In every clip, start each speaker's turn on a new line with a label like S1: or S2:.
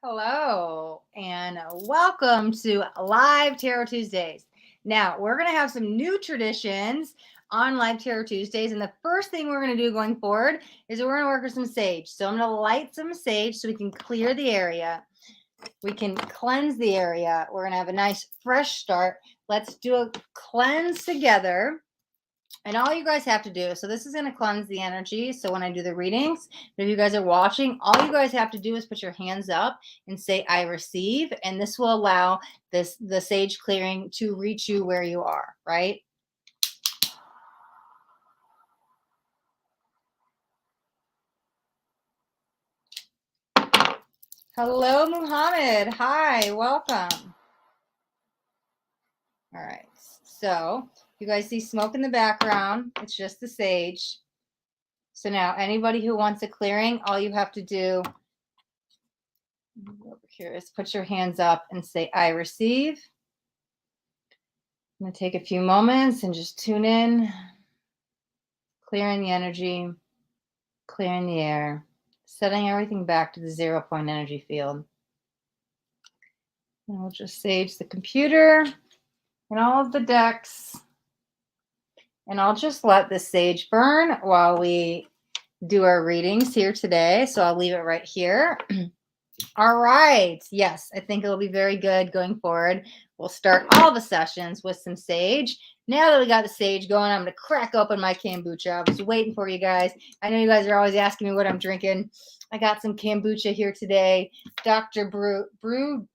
S1: Hello, and welcome to Live Tarot Tuesdays. Now, we're going to have some new traditions on Live Tarot Tuesdays, and the first thing we're going to do going forward is we're going to work with some sage. So, I'm going to light some sage so we can clear the area. We can cleanse the area. We're going to have a nice fresh start. Let's do a cleanse together. And all you guys have to do, so this is going to cleanse the energy. So when I do the readings, if you guys are watching, all you guys have to do is put your hands up and say, I receive. And this will allow the sage clearing to reach you where you are, right? Hello, Muhammad. Hi, welcome. All right. So you guys see smoke in the background. It's just the sage. So now anybody who wants a clearing, all you have to do over here is put your hands up and say, I receive. I'm going to take a few moments and just tune in, clearing the energy, clearing the air, setting everything back to the 0 point energy field. And we'll just sage the computer and all of the decks. And I'll just let the sage burn while we do our readings here today. So I'll leave it right here. All right. Yes, I think it'll be very good going forward. We'll start all the sessions with some sage. Now that we got the sage going, I'm going to crack open my kombucha. I was waiting for you guys. I know you guys are always asking me what I'm drinking. I got some kombucha here today. Brew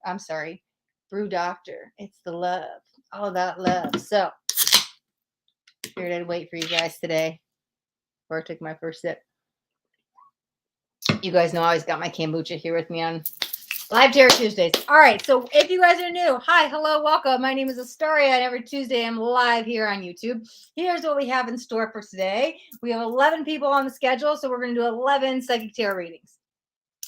S1: Doctor. It's the love. All about love. So, figured I'd wait for you guys today before I took my first sip. You guys know I always got my kombucha here with me on Live Tarot Tuesdays. All right, so if you guys are new, hi, hello, welcome. My name is Astaria, and every Tuesday I'm live here on YouTube. Here's what we have in store for today. We have 11 people on the schedule, so we're going to do 11 psychic tarot readings.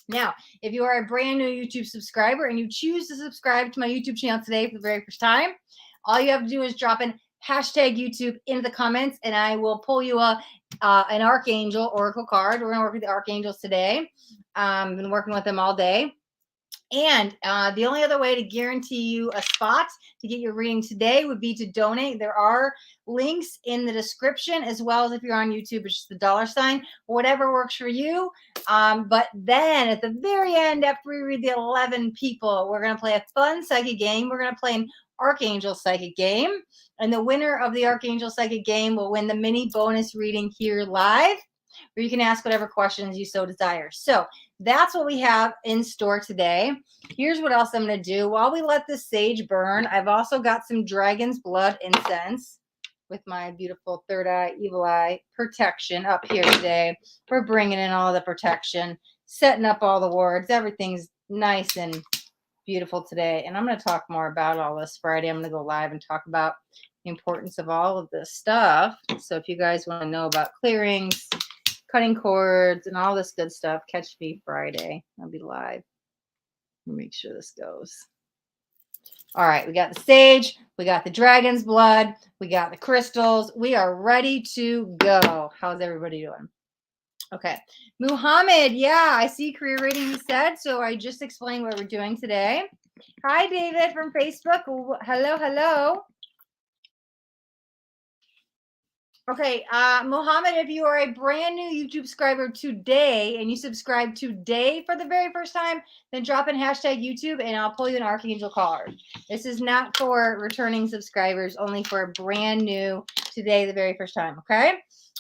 S1: Now, if you are a brand new YouTube subscriber and you choose to subscribe to my YouTube channel today for the very first time, all you have to do is drop in hashtag YouTube into the comments, and I will pull you an Archangel Oracle card. We're going to work with the Archangels today. I've been working with them all day. And the only other way to guarantee you a spot to get your reading today would be to donate. There are links in the description, as well as if you're on YouTube, it's just the $, whatever works for you. But then at the very end, after we read the 11 people, we're going to play a fun psychic game. We're going to play an Archangel psychic game. And the winner of the Archangel psychic game will win the mini bonus reading here live, where you can ask whatever questions you so desire. So that's what we have in store today. Here's what else I'm going to do. While we let the sage burn, I've also got some dragon's blood incense with my beautiful third eye, evil eye protection up here today. We're bringing in all the protection, setting up all the wards. Everything's nice and beautiful today. And I'm going to talk more about all this Friday. I'm going to go live and talk about the importance of all of this stuff. So if you guys want to know about clearings, cutting cords, and all this good stuff, catch me Friday. I'll be live. Make sure this goes. All right, we got the sage, we got the dragon's blood, we got the crystals. We are ready to go. How's everybody doing? Okay, Muhammad, yeah, I see career rating you said, so I just explained what we're doing today. Hi, David from Facebook. Hello, hello. Okay, Muhammad, if you are a brand new YouTube subscriber today and you subscribe today for the very first time, then drop in hashtag YouTube and I'll pull you an Archangel card. This is not for returning subscribers, only for brand new today, the very first time, okay?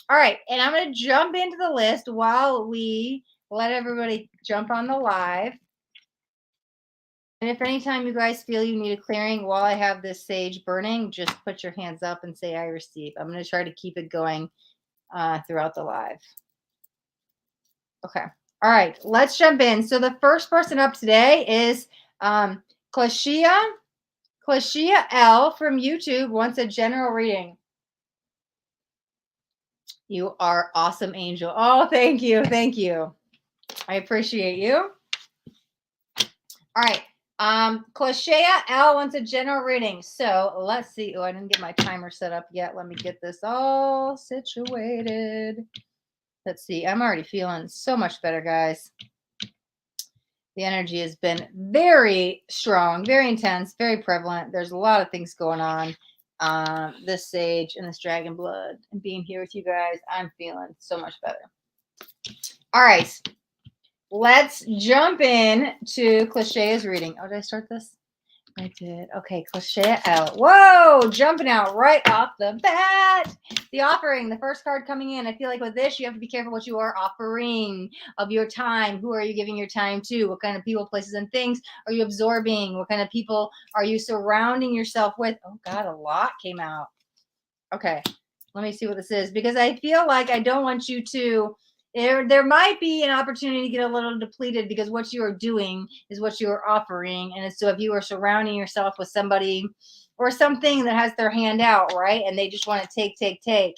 S1: All right, and I'm going to jump into the list while we let everybody jump on the live. And if anytime you guys feel you need a clearing while I have this sage burning, just put your hands up and say, I receive. I'm going to try to keep it going throughout the live. Okay. All right. Let's jump in. So the first person up today is Clashea. Clashea L from YouTube wants a general reading. You are awesome, Angel. Oh, thank you. Thank you. I appreciate you. All right. Clashea L wants a general reading. So let's see. Oh, I didn't get my timer set up yet. Let me get this all situated. Let's see. I'm already feeling so much better, guys. The energy has been very strong, very intense, very prevalent. There's a lot of things going on. This sage and this dragon blood and being here with you guys, I'm feeling so much better. All right. Let's jump in to Clashea's reading. Oh, did I start this? I did. Okay, Clashea out. Whoa, jumping out right off the bat. The offering, the first card coming in. I feel like with this, you have to be careful what you are offering of your time. Who are you giving your time to? What kind of people, places, and things are you absorbing? What kind of people are you surrounding yourself with? Oh, God, a lot came out. Okay, let me see what this is, because I feel like I don't want you to. There might be an opportunity to get a little depleted because what you are doing is what you are offering. And so if you are surrounding yourself with somebody or something that has their hand out, right, and they just want to take,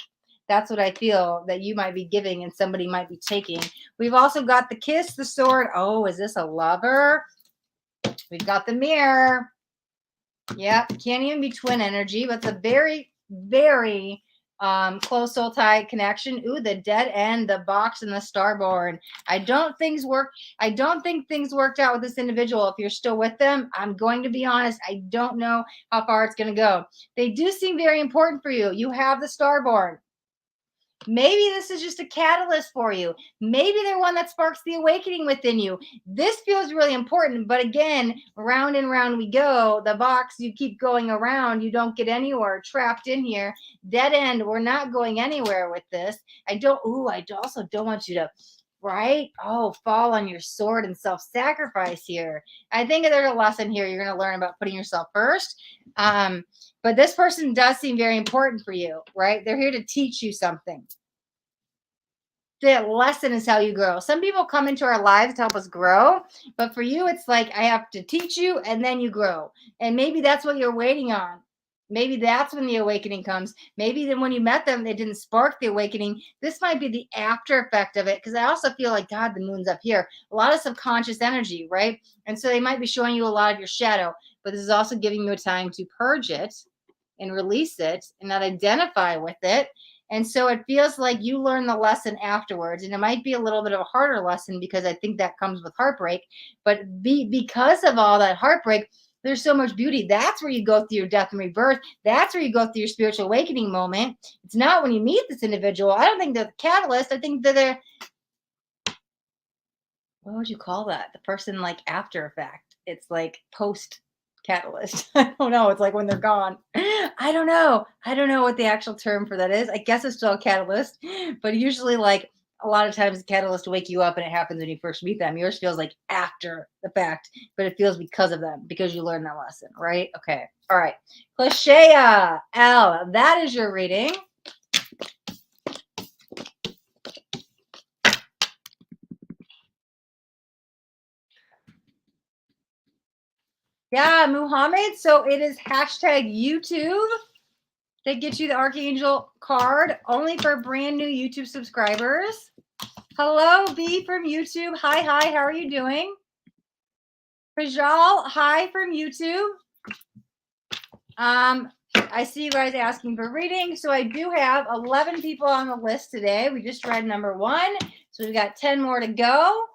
S1: that's what I feel that you might be giving and somebody might be taking. We've also got the kiss, the sword. Oh, is this a lover? We've got the mirror. Yeah, can't even be twin energy, but it's a very, very close soul tie connection. Ooh, the dead end, the box, and the starborn. I don't think things worked out with this individual. If you're still with them, I'm going to be honest, I don't know how far it's going to go. They do seem very important for you. You have the starborn. Maybe this is just a catalyst for you. Maybe they're one that sparks the awakening within you. This feels really important, but again, round and round we go. The box, you keep going around. You don't get anywhere, trapped in here. Dead end. We're not going anywhere with this. I also don't want you to, right? Oh, fall on your sword and self-sacrifice here. I think there's a lesson here you're going to learn about putting yourself first. But this person does seem very important for you, right? They're here to teach you something. The lesson is how you grow. Some people come into our lives to help us grow, but for you, it's like I have to teach you and then you grow. And maybe that's what you're waiting on. Maybe that's when the awakening comes. Maybe then when you met them, they didn't spark the awakening. This might be the after effect of it, because I also feel like, God, the moon's up here. A lot of subconscious energy, right? And so they might be showing you a lot of your shadow, but this is also giving you a time to purge it and release it and not identify with it. And so it feels like you learn the lesson afterwards. And it might be a little bit of a harder lesson because I think that comes with heartbreak. But because of all that heartbreak, there's so much beauty. That's where you go through your death and rebirth. That's where you go through your spiritual awakening moment. It's not when you meet this individual. I don't think they're the catalyst. I think that they're, what would you call that? The person like after effect. It's like post catalyst. I don't know. It's like when they're gone. I don't know. I don't know what the actual term for that is. I guess it's still a catalyst, but usually like a lot of times the catalyst will wake you up and it happens when you first meet them. Yours feels like after the fact, but it feels because of them, because you learned that lesson, right? Okay. All right. Clashea L, that is your reading. Yeah, Muhammad. So it is hashtag YouTube. They get you the Archangel card only for brand new YouTube subscribers. Hello, B from YouTube. Hi, how are you doing? Pajal, hi from YouTube. I see you guys asking for reading. So I do have 11 people on the list today. We just read number 1. So we've got 10 more to go.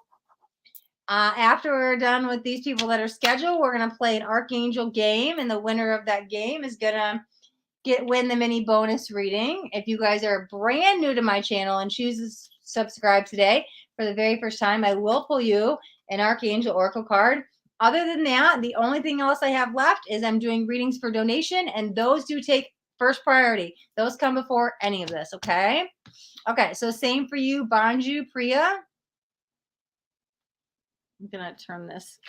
S1: After we're done with these people that are scheduled, we're going to play an Archangel game. And the winner of that game is going to win the mini bonus reading. If you guys are brand new to my channel and choose to subscribe today for the very first time, I will pull you an Archangel Oracle card. Other than that, the only thing else I have left is I'm doing readings for donation, and those do take first priority. Those come before any of this, okay? Okay, so same for you, Banju, Priya. I'm going to turn this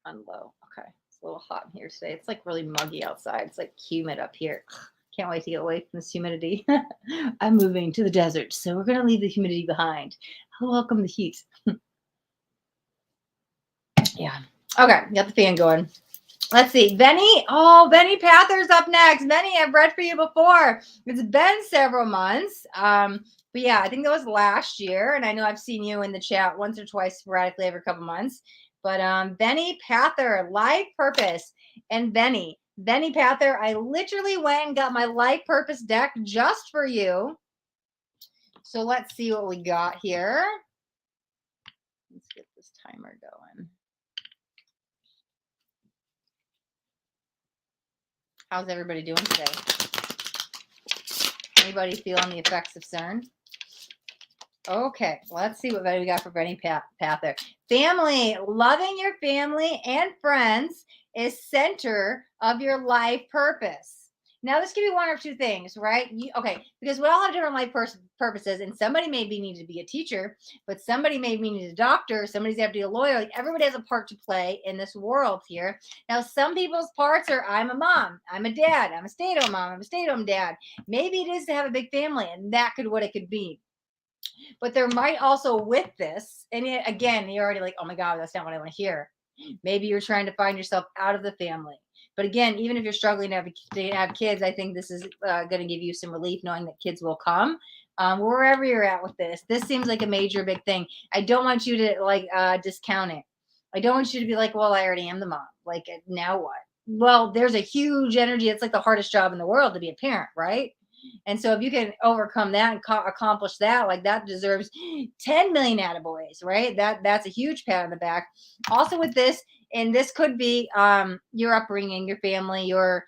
S1: on low. Okay, it's a little hot in here today. It's like really muggy outside. It's like humid up here. Can't wait to get away from this humidity. I'm moving to the desert, so we're going to leave the humidity behind. I'll welcome the heat. Yeah. Okay, got the fan going. Let's see. Veni. Oh, Veni Pather's up next. Veni, I've read for you before. It's been several months. But yeah, I think that was last year. And I know I've seen you in the chat once or twice sporadically every couple months. But Veni Pather, life purpose. And Veni Pather, I literally went and got my life purpose deck just for you. So let's see what we got here. Let's get this timer going. How's everybody doing today? Anybody feeling the effects of CERN? Okay, let's see what we got for Veni Pather. Family, loving your family and friends is center of your life purpose. Now, this could be one or two things, right? Because we all have different life purposes, and somebody maybe needs to be a teacher, but somebody maybe needs a doctor, somebody's have to be a lawyer. Like everybody has a part to play in this world here. Now, some people's parts are I'm a mom, I'm a dad, I'm a stay-at-home mom, I'm a stay-at-home dad. Maybe it is to have a big family, and that could what it could be. But there might also with this, and again, you're already like, oh my God, that's not what I want to hear. Maybe you're trying to find yourself out of the family. But again, even if you're struggling to have kids, I think this is going to give you some relief knowing that kids will come. Wherever you're at with this seems like a major big thing. I don't want you to discount it. I don't want you to be like, well, I already am the mom. Like, now what? Well, there's a huge energy. It's like the hardest job in the world to be a parent, right? And so if you can overcome that and accomplish that, like that deserves 10 million attaboys, right? That's a huge pat on the back. Also with this, and this could be your upbringing, your family, your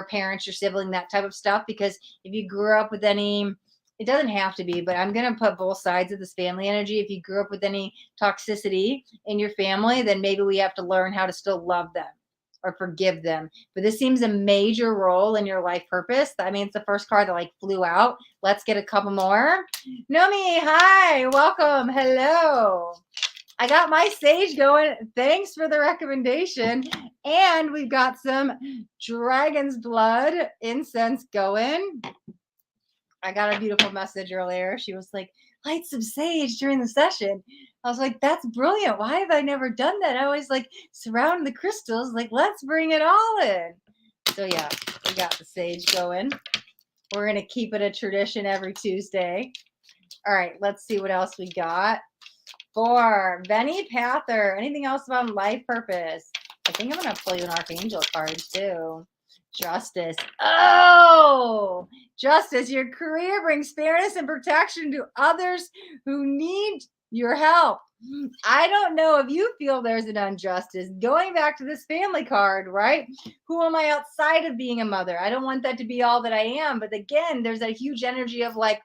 S1: parents, your sibling, that type of stuff. Because if you grew up with any, it doesn't have to be, but I'm going to put both sides of this family energy. If you grew up with any toxicity in your family, then maybe we have to learn how to still love them or forgive them. But this seems a major role in your life purpose. I mean, it's the first card that like flew out. Let's get a couple more. Nomi, hi, welcome, hello. I got my sage going. Thanks for the recommendation. And we've got some dragon's blood incense going. I got a beautiful message earlier. She was like, light some sage during the session. I was like, that's brilliant. Why have I never done that? I always like surround the crystals. Like, let's bring it all in. So yeah, we got the sage going. We're going to keep it a tradition every Tuesday. All right, let's see what else we got. For Veni Pather, anything else about life purpose? I think I'm going to pull you an Archangel card too. Justice. Oh, justice. Your career brings fairness and protection to others who need your help. I don't know if you feel there's an injustice. Going back to this family card, right? Who am I outside of being a mother? I don't want that to be all that I am. But again, there's a huge energy of like,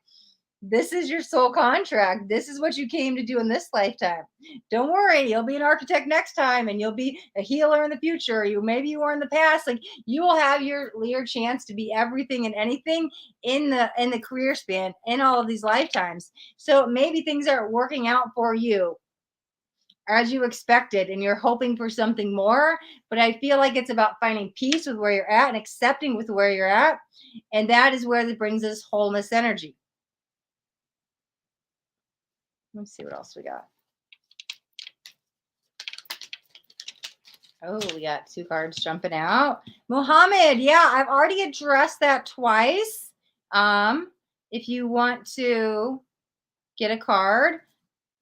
S1: this is your soul contract. This is what you came to do in this lifetime. Don't worry, you'll be an architect next time, and you'll be a healer in the future. Maybe you were in the past. Like, you will have your chance to be everything and anything in the career span in all of these lifetimes. So maybe things are working out for you as you expected, and you're hoping for something more. But I feel like it's about finding peace with where you're at and accepting with where you're at, and that is where it brings this wholeness energy. Let's see what else we got. Oh, we got two cards jumping out. Muhammad, yeah, I've already addressed that twice. If you want to get a card.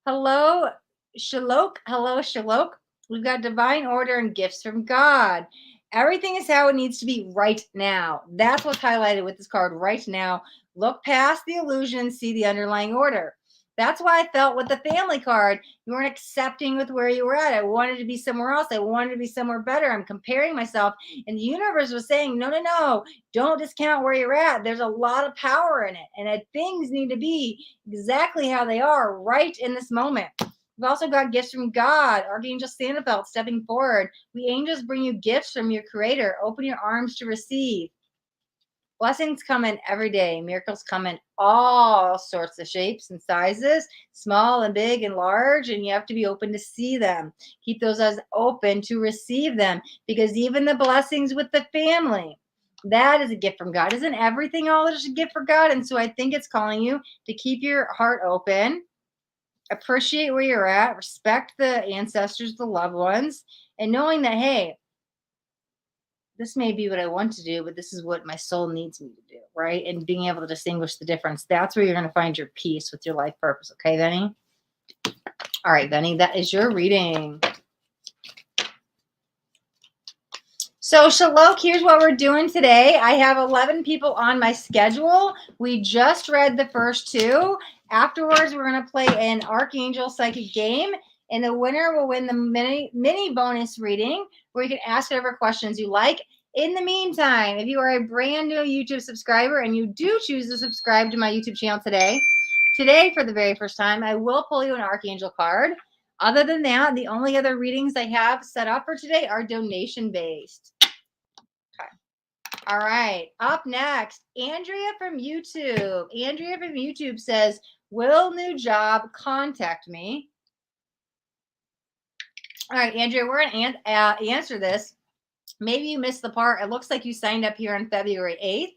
S1: Hello, Shalok. Hello, Shalok. We've got divine order and gifts from God. Everything is how it needs to be right now. That's what's highlighted with this card right now. Look past the illusion, see the underlying order. That's why I felt with the family card, you weren't accepting with where you were at. I wanted to be somewhere else. I wanted to be somewhere better. I'm comparing myself. And the universe was saying, no, don't discount where you're at. There's a lot of power in it. And things need to be exactly how they are right in this moment. We've also got gifts from God. Archangel Sandalfeld stepping forward. We angels bring you gifts from your creator. Open your arms to receive. Blessings come in every day. Miracles come in all sorts of shapes and sizes, small and big and large, and you have to be open to see them. Keep those eyes open to receive them, because even the blessings with the family, that is a gift from God. Isn't everything all just a gift from God? And so I think it's calling you to keep your heart open, appreciate where you're at, respect the ancestors, the loved ones, and knowing that, hey, this may be what I want to do, but this is what my soul needs me to do, right? And being able to distinguish the difference. That's where you're going to find your peace with your life purpose. Okay, Veni? All right, Veni, that is your reading. So, Shalok, here's what we're doing today. I have 11 people on my schedule. We just read the first two. Afterwards, we're going to play an Archangel Psychic game, and the winner will win the mini bonus reading, where you can ask whatever questions you like. In the meantime, if you are a brand new YouTube subscriber and you do choose to subscribe to my YouTube channel today, for the very first time, I will pull you an Archangel card. Other than that, the only other readings I have set up for today are donation-based. Okay. All right. Up next, Andrea from YouTube. Andrea from YouTube says, will new job contact me? All right, Andrea, we're going to answer this. Maybe you missed the part. It looks like you signed up here on February 8th.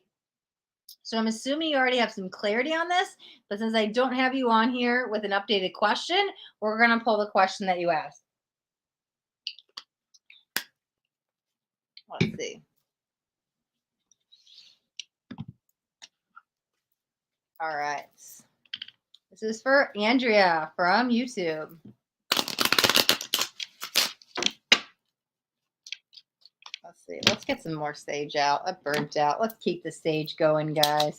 S1: So I'm assuming you already have some clarity on this. But since I don't have you on here with an updated question, we're going to pull the question that you asked. Let's see. All right. This is for Andrea from YouTube. Let's see. Let's get some more sage out. It burnt out. Let's keep the sage going, guys.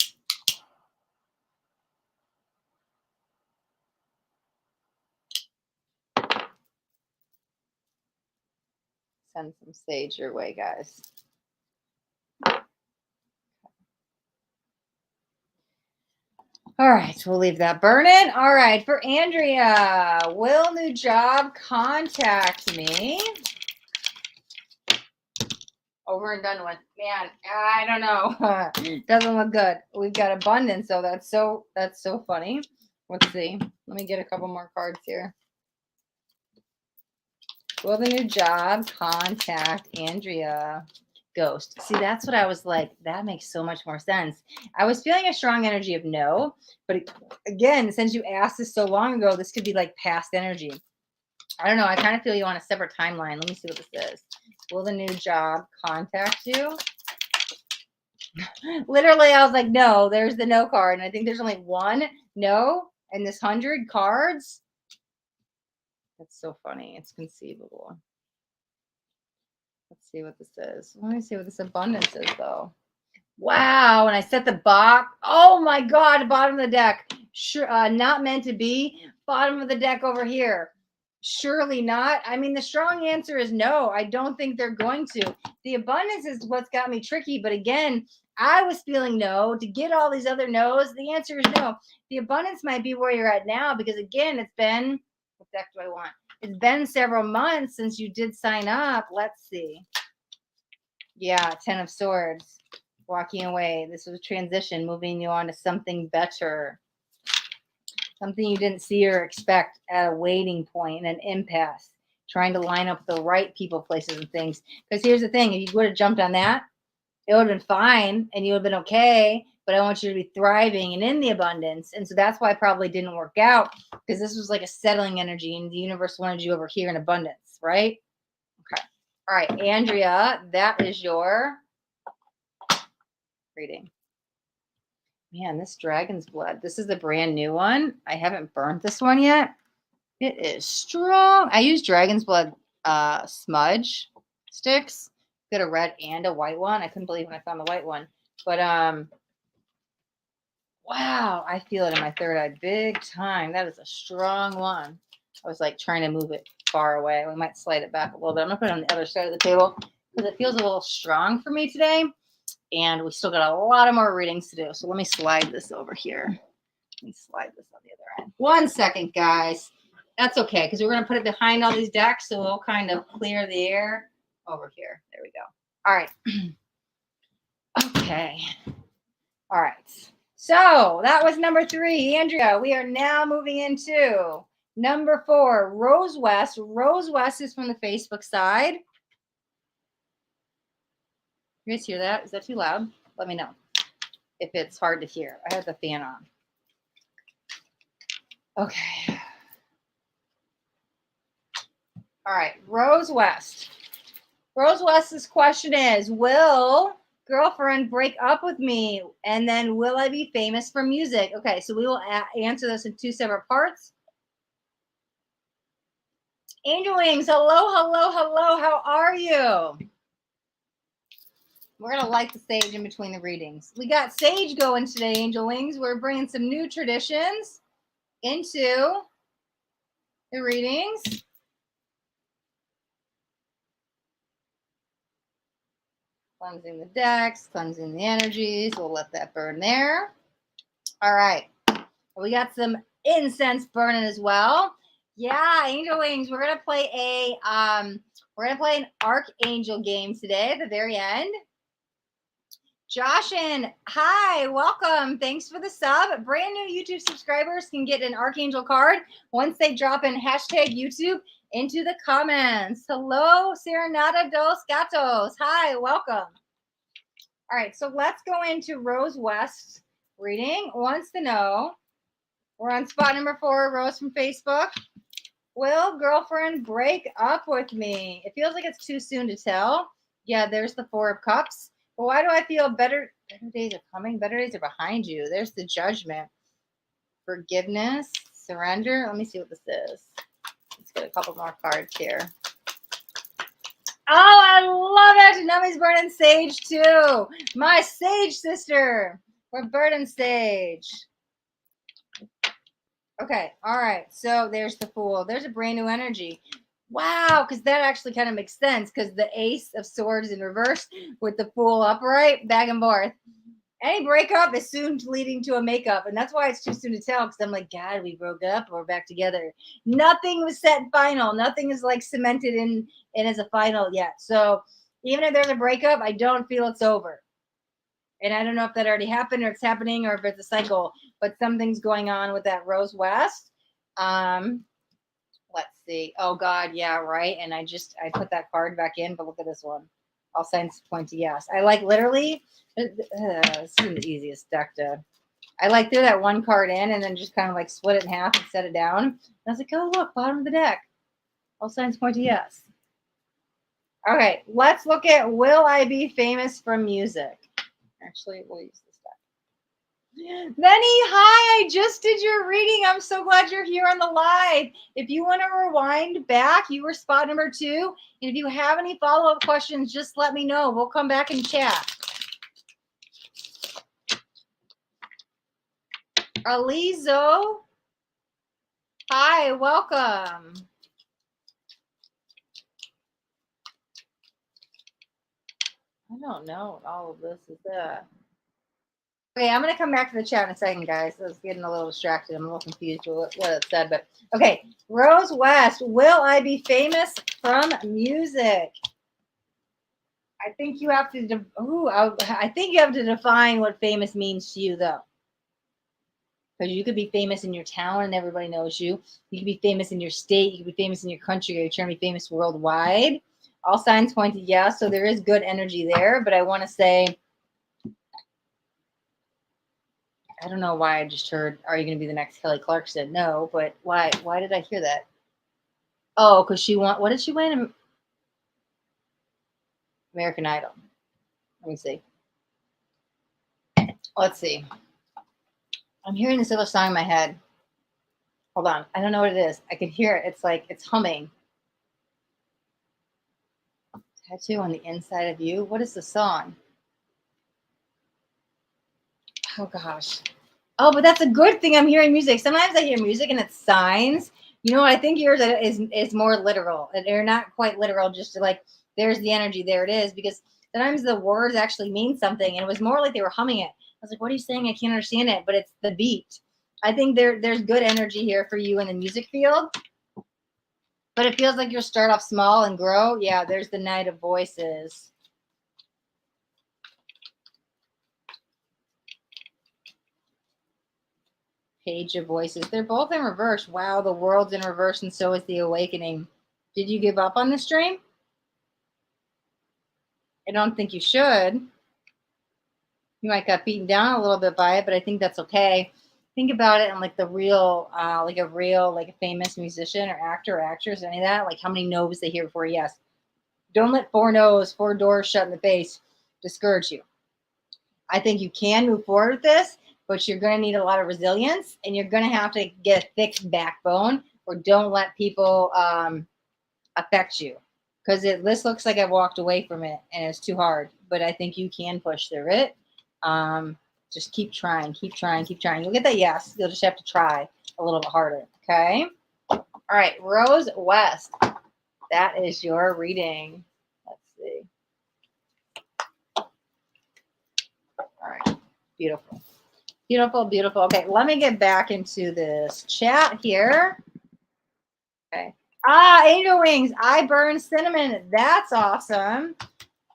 S1: Send some sage your way, guys. All right, we'll leave that burning. All right, for Andrea, will new job contact me? Over and done with. Man, I don't know. Doesn't look good. We've got abundance, so that's so funny. Let's see. Let me get a couple more cards here. Will the new job contact Andrea? Ghost. See, that's what I was like. That makes so much more sense. I was feeling a strong energy of no, but again, since you asked this so long ago, this could be like past energy. I don't know. I kind of feel you on a separate timeline. Let me see what this is. Will the new job contact you? Literally, I was like, no, there's the no card. And I think there's only one no in this 100 cards. That's so funny. It's conceivable. Let's see what this is. Let me see what this abundance is, though. Wow. And I set the box. Oh, my God. Bottom of the deck. Sure, not meant to be. Bottom of the deck over here. Surely not. I mean, the strong answer is no. I don't think they're going to. The abundance is what's got me tricky. But again, I was feeling no. To get all these other no's, the answer is no. The abundance might be where you're at now because, again, it's been, what deck do I want? It's been several months since you did sign up. Let's see. Yeah, 10 of Swords. Walking away. This was a transition, moving you on to something better. Something you didn't see or expect at a waiting point, an impasse. Trying to line up the right people, places, and things. Because here's the thing. If you would have jumped on that, it would have been fine and you would have been okay. But I want you to be thriving and in the abundance. And so that's why it probably didn't work out. Because this was like a settling energy and the universe wanted you over here in abundance, right? Okay. All right, Andrea, that is your reading. Man, this dragon's blood. This is the brand new one. I haven't burnt this one yet. It is strong. I use dragon's blood smudge sticks. Got a red and a white one. I couldn't believe when I found the white one. But wow, I feel it in my third eye big time. That is a strong one. I was like trying to move it far away. We might slide it back a little bit. I'm gonna put it on the other side of the table because it feels a little strong for me today. And we still got a lot of more readings to do. So let me slide this over here. Let me slide this on the other end. 1 second, guys. That's okay, because we're going to put it behind all these decks, so we'll kind of clear the air over here. There we go. All right. Okay. All right. So that was number 3. Andrea, we are now moving into number 4, Rose West. Rose West is from the Facebook side. You guys hear that? Is that too loud? Let me know if it's hard to hear. I have the fan on. Okay. All right. Rose West. Rose West's question is, will girlfriend break up with me? And then will I be famous for music? Okay, so we will answer this in 2 separate parts. Angel Wings, hello, hello, hello. How are you? We're going to light the sage in between the readings. We got sage going today, Angel Wings. We're bringing some new traditions into the readings. Cleansing the decks, cleansing the energies. We'll let that burn there. All right. We got some incense burning as well. Yeah, Angel Wings. We're gonna play an Archangel game today at the very end. Joshin, hi, welcome. Thanks for the sub. Brand new YouTube subscribers can get an Archangel card once they drop in hashtag YouTube into the comments. Hello, Serenata dos Gatos. Hi, welcome. All right, so let's go into Rose West reading. Wants to know. We're on spot number 4, Rose from Facebook. Will girlfriend break up with me? It feels like it's too soon to tell. Yeah, there's the 4 of Cups. But why do I feel better days are coming? Better days are behind you. There's the Judgment. Forgiveness, surrender. Let me see what this is. Let's get a couple more cards here. Oh, I love it. Nummy's burning sage too. My sage sister. We're burning sage. Okay, all right. So there's the Fool. There's a brand new energy. Wow, because that actually kind of makes sense because the Ace of Swords in reverse with the Fool upright, back and forth. Any breakup is soon leading to a makeup, and that's why it's too soon to tell because I'm like, God, we broke up, we're back together. Nothing was set final. Nothing is like cemented in as a final yet. So even if there's a breakup, I don't feel it's over. And I don't know if that already happened or it's happening or if it's a cycle, but something's going on with that Rose West. Let's see. Oh God, yeah, right. And I put that card back in, but look at this one. All signs point to yes. I like literally, this is the easiest deck to, I like threw that one card in and then just kind of like split it in half and set it down. And I was like, oh look, bottom of the deck. All signs point to yes. Okay, let's look at will I be famous from music? Actually, we'll use this deck. Veni, hi, I just did your reading. I'm so glad you're here on the live. If you want to rewind back, you were spot number 2. And if you have any follow-up questions, just let me know. We'll come back and chat. Alizo, hi, welcome. I don't know what all of this is that. Okay, I'm going to come back to the chat in a second, guys. I was getting a little distracted. I'm a little confused with what it said. But okay, Rose West, will I be famous from music? I think you have to. I think you have to define what famous means to you, though. Because you could be famous in your town and everybody knows you. You could be famous in your state. You could be famous in your country. You're trying to be famous worldwide. All signs point to yes. So there is good energy there. But I want to say, I don't know why I just heard, are you going to be the next Kelly Clarkson? No, but why? Why did I hear that? Oh, because what did she win? American Idol. Let me see. Let's see. I'm hearing this other song in my head. Hold on. I don't know what it is. I can hear it. It's like, it's humming. Tattoo on the inside of you. What is the song? Oh, gosh. Oh, but that's a good thing I'm hearing music. Sometimes I hear music and it's signs. You know what? I think yours is more literal. They're not quite literal, just like, there's the energy. There it is. Because sometimes the words actually mean something. And it was more like they were humming it. I was like, what are you saying? I can't understand it. But it's the beat. I think there's good energy here for you in the music field. But it feels like you'll start off small and grow. Yeah, there's the Knight of Voices. Page of Voices. They're both in reverse. Wow, the world's in reverse and so is the awakening. Did you give up on this dream? I don't think you should. You might got beaten down a little bit by it, but I think that's okay. Think about it in like the real, like a famous musician or actor or actress, any of that. Like how many no's they hear before yes. Don't let 4 no's, 4 doors shut in the face discourage you. I think you can move forward with this, but you're going to need a lot of resilience and you're going to have to get a thick backbone or don't let people affect you. Because this looks like I've walked away from it and it's too hard, but I think you can push through it. Just keep trying, keep trying, keep trying. You'll get that yes. You'll just have to try a little bit harder. Okay. All right. Rose West. That is your reading. Let's see. Beautiful. Beautiful, beautiful. Okay, let me get back into this chat here. Okay. Angel wings. I burn cinnamon. That's awesome.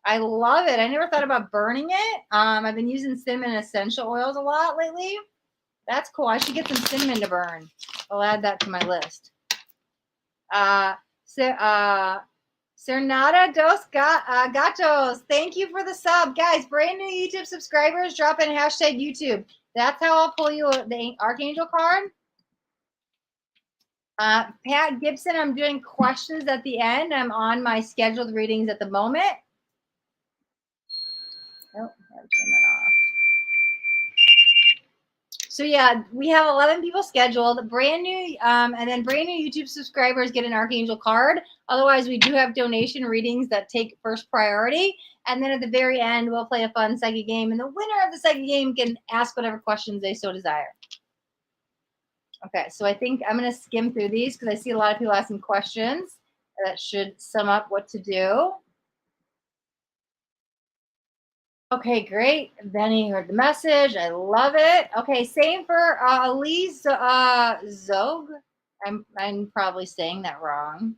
S1: I love it. I never thought about burning it. I've been using cinnamon essential oils a lot lately. That's cool. I should get some cinnamon to burn. I'll add that to my list. Cernada dos Gatos. Thank you for the sub. Guys, brand new YouTube subscribers, drop in hashtag YouTube. That's how I'll pull you the Archangel card. Pat Gibson, I'm doing questions at the end. I'm on my scheduled readings at the moment. Oh, I'll turn that off. So yeah, we have 11 people scheduled, brand new, and then brand new YouTube subscribers get an Archangel card. Otherwise, we do have donation readings that take first priority. And then at the very end, we'll play a fun psychic game. And the winner of the psychic game can ask whatever questions they so desire. Okay, so I think I'm going to skim through these because I see a lot of people asking questions. That should sum up what to do. Okay, great. Veni heard the message. I love it. Okay, same for Elise Zog. I'm probably saying that wrong.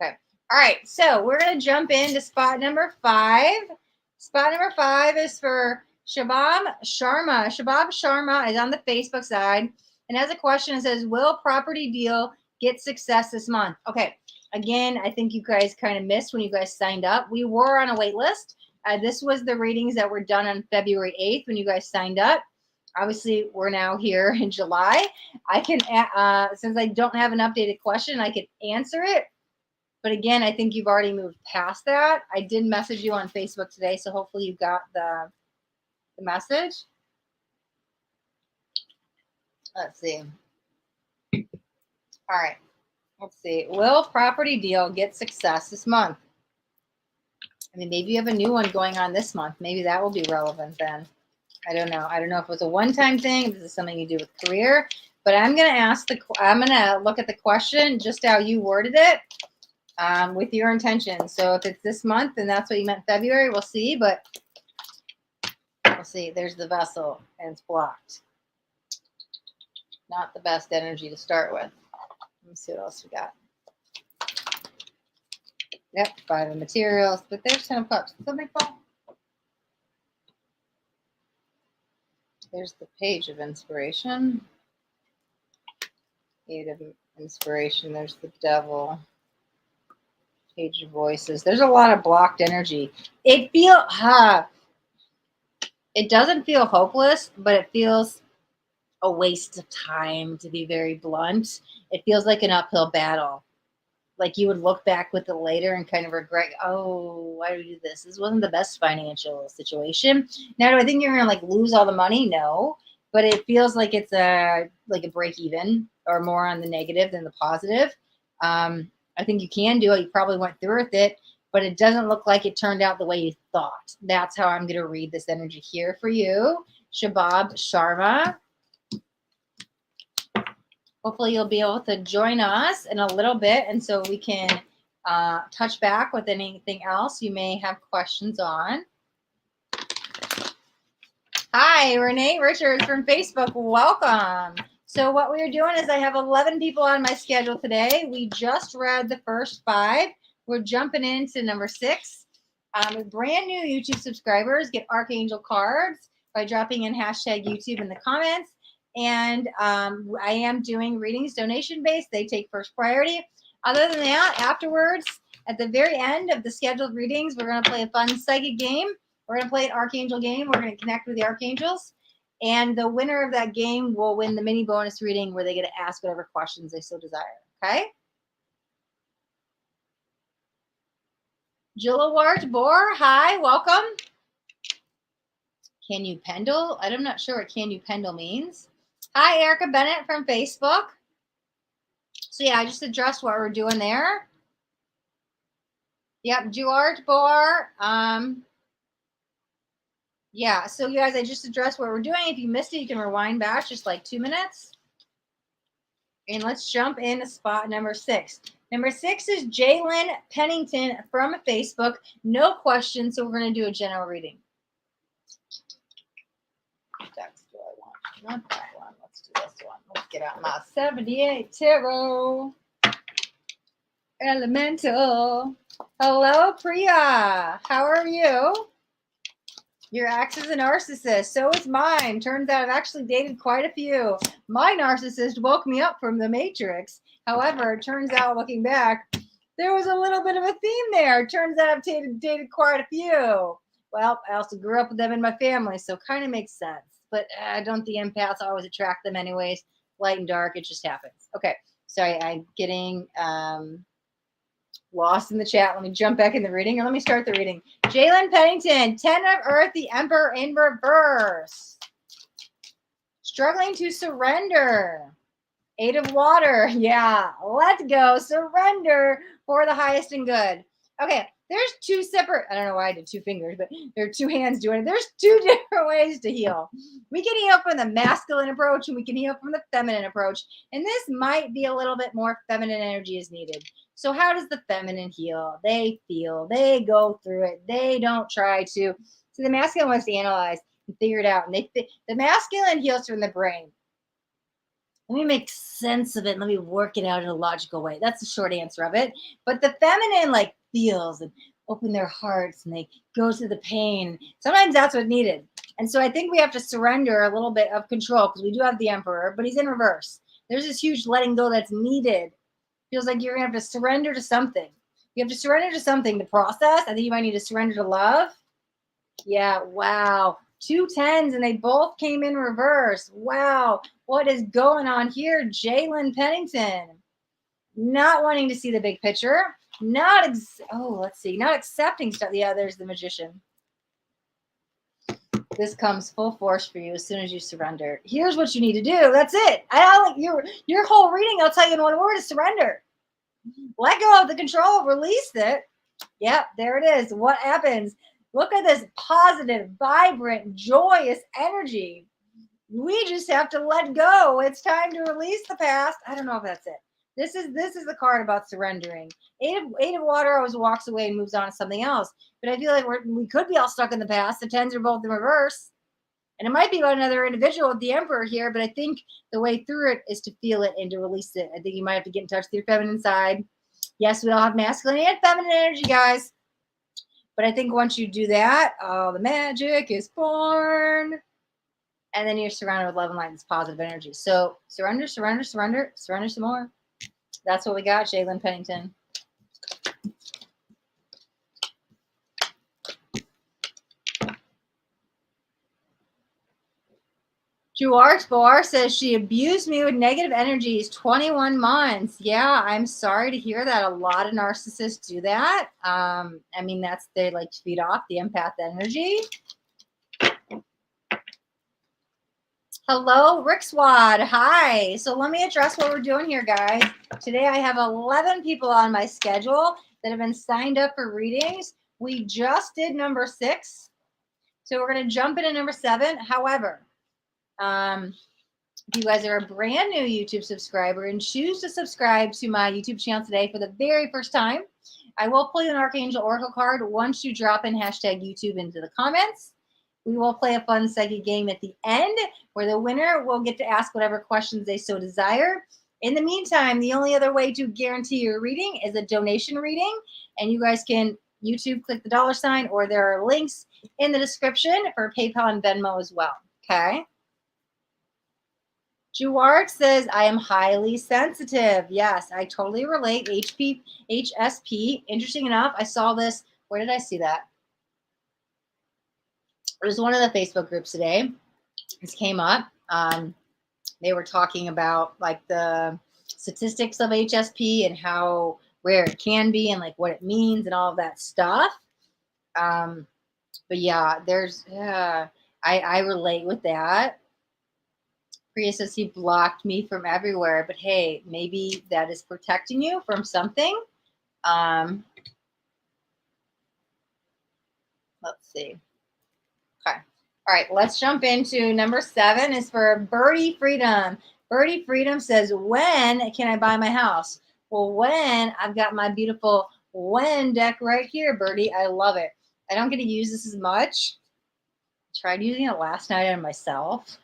S1: Okay. All right, so we're going to jump into spot number 5. Spot number 5 is for Shubham Sharma. Shubham Sharma is on the Facebook side and has a question. It says, will property deal get success this month? Okay, again, I think you guys kind of missed when you guys signed up. We were on a wait list. This was the readings that were done on February 8th when you guys signed up. Obviously, we're now here in July. I can, since I don't have an updated question, I can answer it. But again, I think you've already moved past that. I did message you on Facebook today, so hopefully you got the message. Let's see. All right. Let's see. Will property deal get success this month? I mean, maybe you have a new one going on this month. Maybe that will be relevant then. I don't know. I don't know if it was a one-time thing, if this is something you do with career. But I'm going to look at the question just how you worded it. With your intention. So if it's this month and that's what you meant February, we'll see. But we'll see. There's the vessel and it's blocked. Not the best energy to start with. Let me see what else we got. Yep, 5 of materials. But there's 10 of cups. Something fall. There's the page of inspiration. 8 of inspiration. There's the devil. Page of voices. There's a lot of blocked energy. It doesn't feel hopeless, but it feels a waste of time, to be very blunt. It feels like an uphill battle. Like you would look back with it later and kind of regret, oh, why did we do this? This wasn't the best financial situation. Now, do I think you're going to like lose all the money? No, but it feels like it's like a break even or more on the negative than the positive. I think you can do it. You probably went through with it, but it doesn't look like it turned out the way you thought. That's how I'm going to read this energy here for you, Shubham Sharma. Hopefully you'll be able to join us in a little bit, and so we can touch back with anything else you may have questions on. Hi, Renee Richards from Facebook. Welcome. So what we're doing is I have 11 people on my schedule today. We just read the first 5. We're jumping into number 6. Brand new YouTube subscribers get Archangel cards by dropping in hashtag YouTube in the comments. And I am doing readings donation-based. They take first priority. Other than that, afterwards, at the very end of the scheduled readings, we're going to play a fun psychic game. We're going to play an Archangel game. We're going to connect with the Archangels. And the winner of that game will win the mini bonus reading where they get to ask whatever questions they so desire. Okay? Jillawart Boar, hi, welcome. Can you pendle? I'm not sure what can you pendle means. Hi, Erica Bennett from Facebook. So yeah, I just addressed what we're doing there. Yep, Jillawart Boar. Yeah, so you guys, I just addressed what we're doing. If you missed it, you can rewind back just like 2 minutes. And let's jump into spot number 6. Number 6 is Jalen Pennington from Facebook. No questions, so we're going to do a general reading. Not that one. Let's do this one. Let's get out my 78 tarot. Elemental. Hello, Priya. How are you? Your ex is a narcissist. So is mine. Turns out I've actually dated quite a few. My narcissist woke me up from the Matrix. However, it turns out, looking back, there was a little bit of a theme there. Turns out I've dated quite a few. Well, I also grew up with them in my family, so kind of makes sense. But don't the empaths always attract them anyways? Light and dark, it just happens. Okay, sorry, I'm getting lost in the chat. Let me jump back in the reading, or let me start the reading. Jalen Pennington, 10 of Earth, the Emperor in reverse. Struggling to surrender. 8 of Water. Yeah, let go. Surrender for the highest and good. Okay, there's 2 separate, I don't know why I did 2 fingers, but there are 2 hands doing it. There's 2 different ways to heal. We can heal from the masculine approach, and we can heal from the feminine approach. And this might be a little bit more feminine energy is needed. So how does the feminine heal? They feel, they go through it. They don't try to. See, the masculine wants to analyze and figure it out. And the masculine heals from the brain. Let me make sense of it. Let me work it out in a logical way. That's the short answer of it. But the feminine like feels and open their hearts, and they go through the pain. Sometimes that's what's needed. And so I think we have to surrender a little bit of control, because we do have the Emperor, but he's in reverse. There's this huge letting go that's needed. Feels like you're going to have to surrender to something. You have to surrender to something to process. I think you might need to surrender to love. Yeah, wow. 2 10s, and they both came in reverse. Wow. What is going on here? Jalen Pennington. Not wanting to see the big picture. Let's see. Not accepting stuff. Yeah, there's the Magician. This comes full force for you as soon as you surrender. Here's what you need to do. That's it. Your whole reading, I'll tell you in one word, is surrender. Let go of the control. Release it. Yep, there it is. What happens? Look at this positive, vibrant, joyous energy. We just have to let go. It's time to release the past. I don't know if that's it. This is the card about surrendering. 8 of Water always walks away and moves on to something else. But I feel like we could be all stuck in the past. The 10s are both in reverse. And it might be about another individual with the Emperor here, but I think the way through it is to feel it and to release it. I think you might have to get in touch with your feminine side. Yes, we all have masculine and feminine energy, guys. But I think once you do that, the magic is born. And then you're surrounded with love and light. It's positive energy. So surrender, surrender, surrender, surrender some more. That's what we got, Jalen Pennington. Boar says she abused me with negative energies 21 months. Yeah, I'm sorry to hear that. A lot of narcissists do that. I mean, they like to feed off the empath energy. Hello, Rick Swad. Hi. So let me address what we're doing here, guys. Today I have 11 people on my schedule that have been signed up for readings. We just did number 6. So we're going to jump into number 7. However, if you guys are a brand new YouTube subscriber and choose to subscribe to my YouTube channel today for the very first time, I will pull you an Archangel Oracle card once you drop in #YouTube into the comments. We will play a fun psychic game at the end where the winner will get to ask whatever questions they so desire. In the meantime, the only other way to guarantee your reading is a donation reading. And you guys can YouTube click the $, or there are links in the description for PayPal and Venmo as well. Okay. Juart says, I am highly sensitive. Yes, I totally relate. HSP. Interesting enough, I saw this. Where did I see that? It was one of the Facebook groups today. This came up. They were talking about like the statistics of HSP and how rare it can be and like what it means and all of that stuff. But yeah, I relate with that. Priya says he blocked me from everywhere, but hey, maybe that is protecting you from something. Let's see. Okay. All right, let's jump into number 7 is for Birdie Freedom. Birdie Freedom says, when can I buy my house? Well, when I've got my beautiful when deck right here, Birdie. I love it. I don't get to use this as much. I tried using it last night on myself.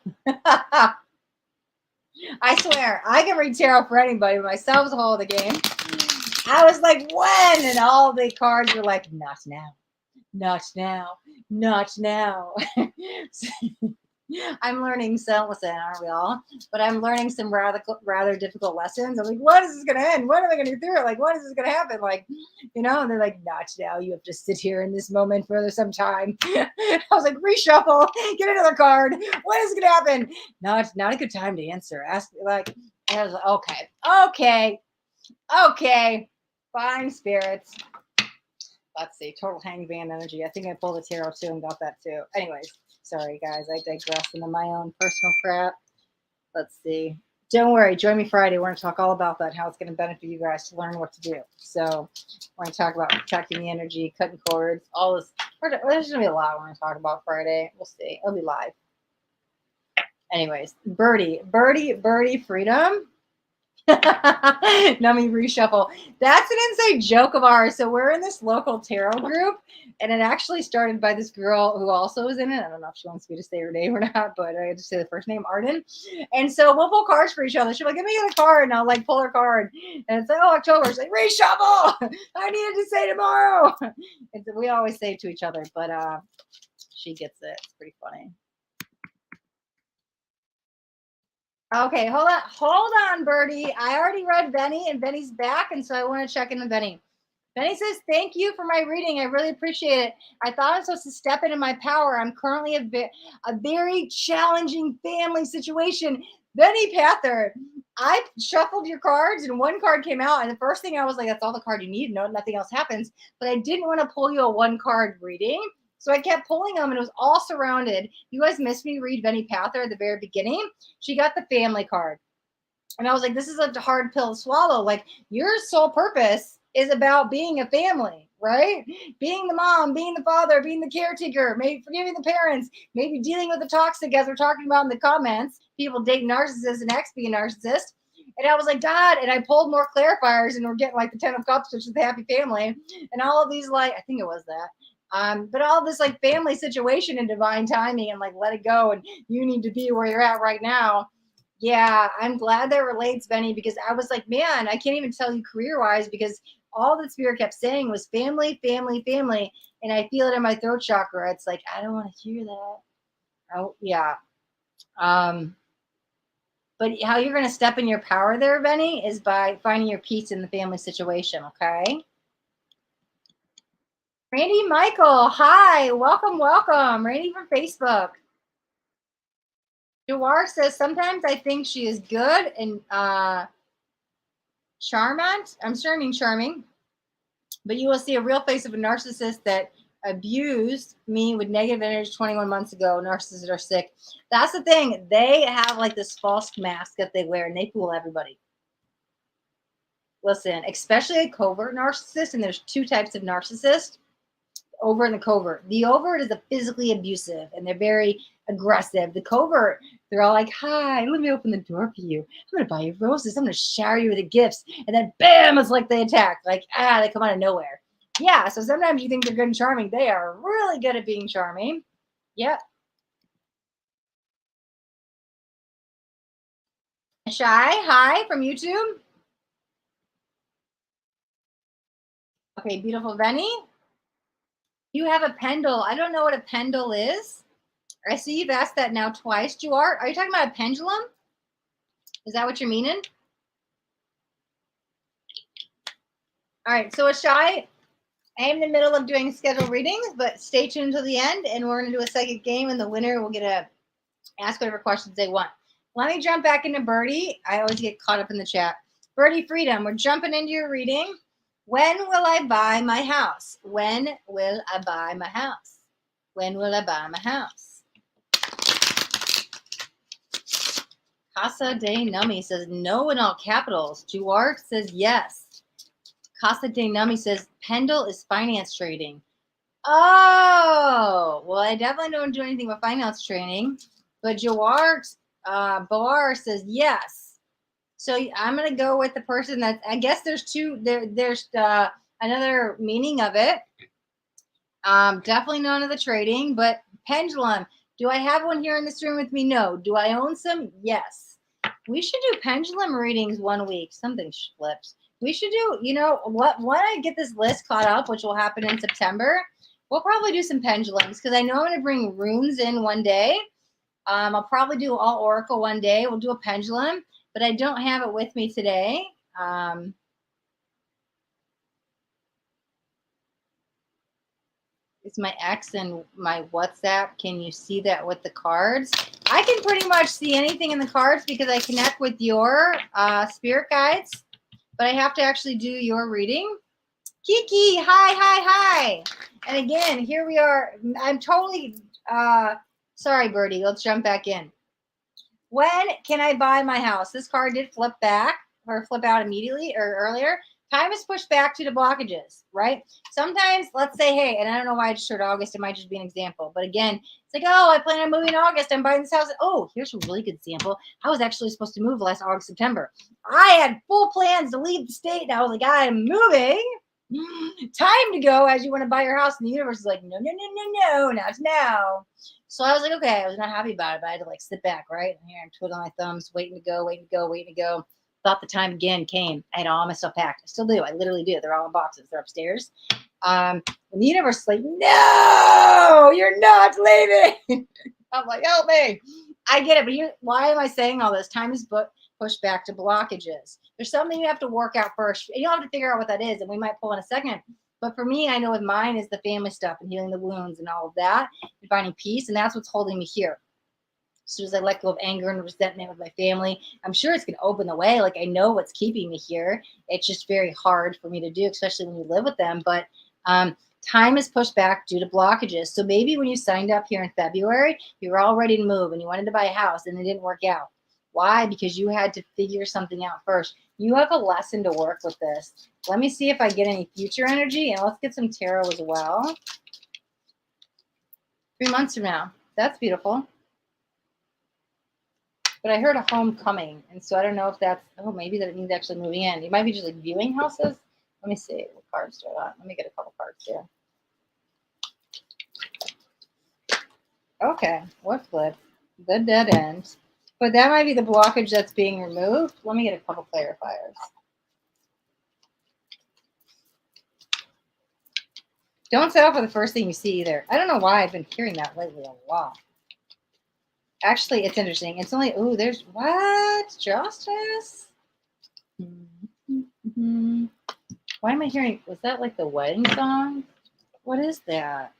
S1: I swear, I can read tarot for anybody, but myself is a whole other game. I was like, when? And all the cards were like, not now, not now, not now. I'm learning some, listen, aren't we all? But I'm learning some rather difficult lessons. I'm like, what is this going to end? When am I going to get through it? Like, what is this going to happen? Like, and they're like, not now. You have to sit here in this moment for some time. I was like, reshuffle, get another card. When is it going to happen? Not a good time to answer. Ask like, and I was like, okay, fine, spirits. Let's see, total hangman energy. I think I pulled a tarot too and got that too. Anyways. Sorry, guys. I digress into my own personal crap. Let's see. Don't worry. Join me Friday. We're going to talk all about that, how it's going to benefit you guys to learn what to do. So we're going to talk about protecting the energy, cutting cords, all this. There's going to be a lot we're going to talk about Friday. We'll see. It'll be live. Anyways, Birdie, freedom. Nummy reshuffle. That's an inside joke of ours. So we're in this local tarot group, and it actually started by this girl who also is in it. I don't know if she wants me to say her name or not, but I just say the first name, Arden. And so we'll pull cards for each other. She'll be like, give me a card, and I'll like pull her card. And it's like, oh, October. She's like, reshuffle. I needed to say tomorrow. And so we always say it to each other, but she gets it. It's pretty funny. Okay, hold on, Birdie. I already read Veni, and Veni's back, and so I want to check in with Veni. Veni says, thank you for my reading. I really appreciate it. I thought I was supposed to step into my power. I'm currently a very challenging family situation. Veni Pather, I shuffled your cards, and one card came out, and the first thing I was like, that's all the card you need. No, nothing else happens. But I didn't want to pull you a one-card reading, so I kept pulling them, and it was all surrounded. You guys missed me read Veni Pather at the very beginning. She got the family card. And I was like, this is a hard pill to swallow. Like, your sole purpose is about being a family, right? Being the mom, being the father, being the caretaker, maybe forgiving the parents, maybe dealing with the toxic, as we're talking about in the comments. People date narcissists and ex be a narcissist. And I was like, God, and I pulled more clarifiers, and we're getting like the 10 of Cups, which is the happy family. And all of these, like, I think it was that. But all this like family situation and divine timing and like let it go, and you need to be where you're at right now. Yeah, I'm glad that relates, Benny, because I was like, man, I can't even tell you career-wise, because all that Spirit kept saying was family, family, family. And I feel it in my throat chakra. It's like, I don't want to hear that. Oh, yeah. But how you're going to step in your power there, Benny, is by finding your peace in the family situation, okay? Randy Michael, hi, welcome. Randy from Facebook. Jawar says, sometimes I think she is good and charming, but you will see a real face of a narcissist that abused me with negative energy 21 months ago. Narcissists are sick. That's the thing. They have like this false mask that they wear, and they fool everybody. Listen, especially a covert narcissist, and there's two types of narcissists. Overt and the covert. The overt is the physically abusive, and they're very aggressive. The covert, they're all like, hi, let me open the door for you. I'm going to buy you roses. I'm going to shower you with the gifts. And then bam, it's like they attack. Like, they come out of nowhere. Yeah, so sometimes you think they're good and charming. They are really good at being charming. Yep. Shy, hi, from YouTube. Okay, beautiful Veni. You have a pendle. I don't know what a pendle is. I see you've asked that now twice. Are you talking about a pendulum? Is that what you're meaning? All right, so Shy, I am in the middle of doing scheduled readings, but stay tuned till the end, and we're going to do a second game, and the winner will get to ask whatever questions they want. Let me jump back into Birdie. I always get caught up in the chat. Birdie Freedom, we're jumping into your reading. When will I buy my house? When will I buy my house? When will I buy my house? Casa de Nummy says no in all capitals. Juark says yes. Casa de Nummy says Pendle is finance trading. Oh, well, I definitely don't do anything with finance trading. But Juark Boar says yes. So I'm going to go with the person that, I guess there's two, there's another meaning of it. Definitely none of the trading, but pendulum. Do I have one here in this room with me? No. Do I own some? Yes. We should do pendulum readings one week. Something flips. We should do, you know, what when I get this list caught up, which will happen in September, we'll probably do some pendulums because I know I'm going to bring runes in one day. I'll probably do all oracle one day. We'll do a pendulum, but I don't have it with me today. It's my ex and my WhatsApp. Can you see that with the cards? I can pretty much see anything in the cards because I connect with your spirit guides, but I have to actually do your reading. Kiki, hi. And again, here we are. I'm totally sorry, Birdie. Let's jump back in. When can I buy my house? This card did flip back or flip out immediately or earlier. Time is pushed back due to blockages, right? Sometimes, let's say, hey, and I don't know why I just showed August. It might just be an example. But again, it's like, oh, I plan on moving in August. I'm buying this house. Oh, here's a really good example. I was actually supposed to move last August, September. I had full plans to leave the state. And I was like, I'm moving. Time to go as you want to buy your house. And the universe is like, no, not now. So I was like, okay, I was not happy about it, but I had to like sit back, right? And here I'm twiddling my thumbs, waiting to go. Thought the time again came. I had all my stuff packed. I still do. I literally do. They're all in boxes. They're upstairs. And the universe is like, no, you're not leaving. I'm like, help me. I get it. But here, why am I saying all this? Time is pushed back to blockages. There's something you have to work out first. You don't have to figure out what that is. And we might pull in a second. But for me, I know with mine is the family stuff and healing the wounds and all of that and finding peace. And that's what's holding me here. As soon as I let go of anger and resentment with my family, I'm sure it's going to open the way. Like I know what's keeping me here. It's just very hard for me to do, especially when you live with them. But time is pushed back due to blockages. So maybe when you signed up here in February, you were all ready to move and you wanted to buy a house and it didn't work out. Why? Because you had to figure something out first. You have a lesson to work with this. Let me see if I get any future energy, and let's get some tarot as well. 3 months from now. That's beautiful. But I heard a homecoming, and so I don't know if that's, maybe that it means actually moving in. You might be just like viewing houses. Let me see what cards do I want. Let me get a couple cards here. Okay, what flip? The dead end. But that might be the blockage that's being removed. Let me get a couple clarifiers. Don't settle for the first thing you see either. I don't know why I've been hearing that lately a lot. Actually, it's interesting. It's only, there's what? Justice? Mm-hmm. Why am I hearing, was that like the wedding song? What is that?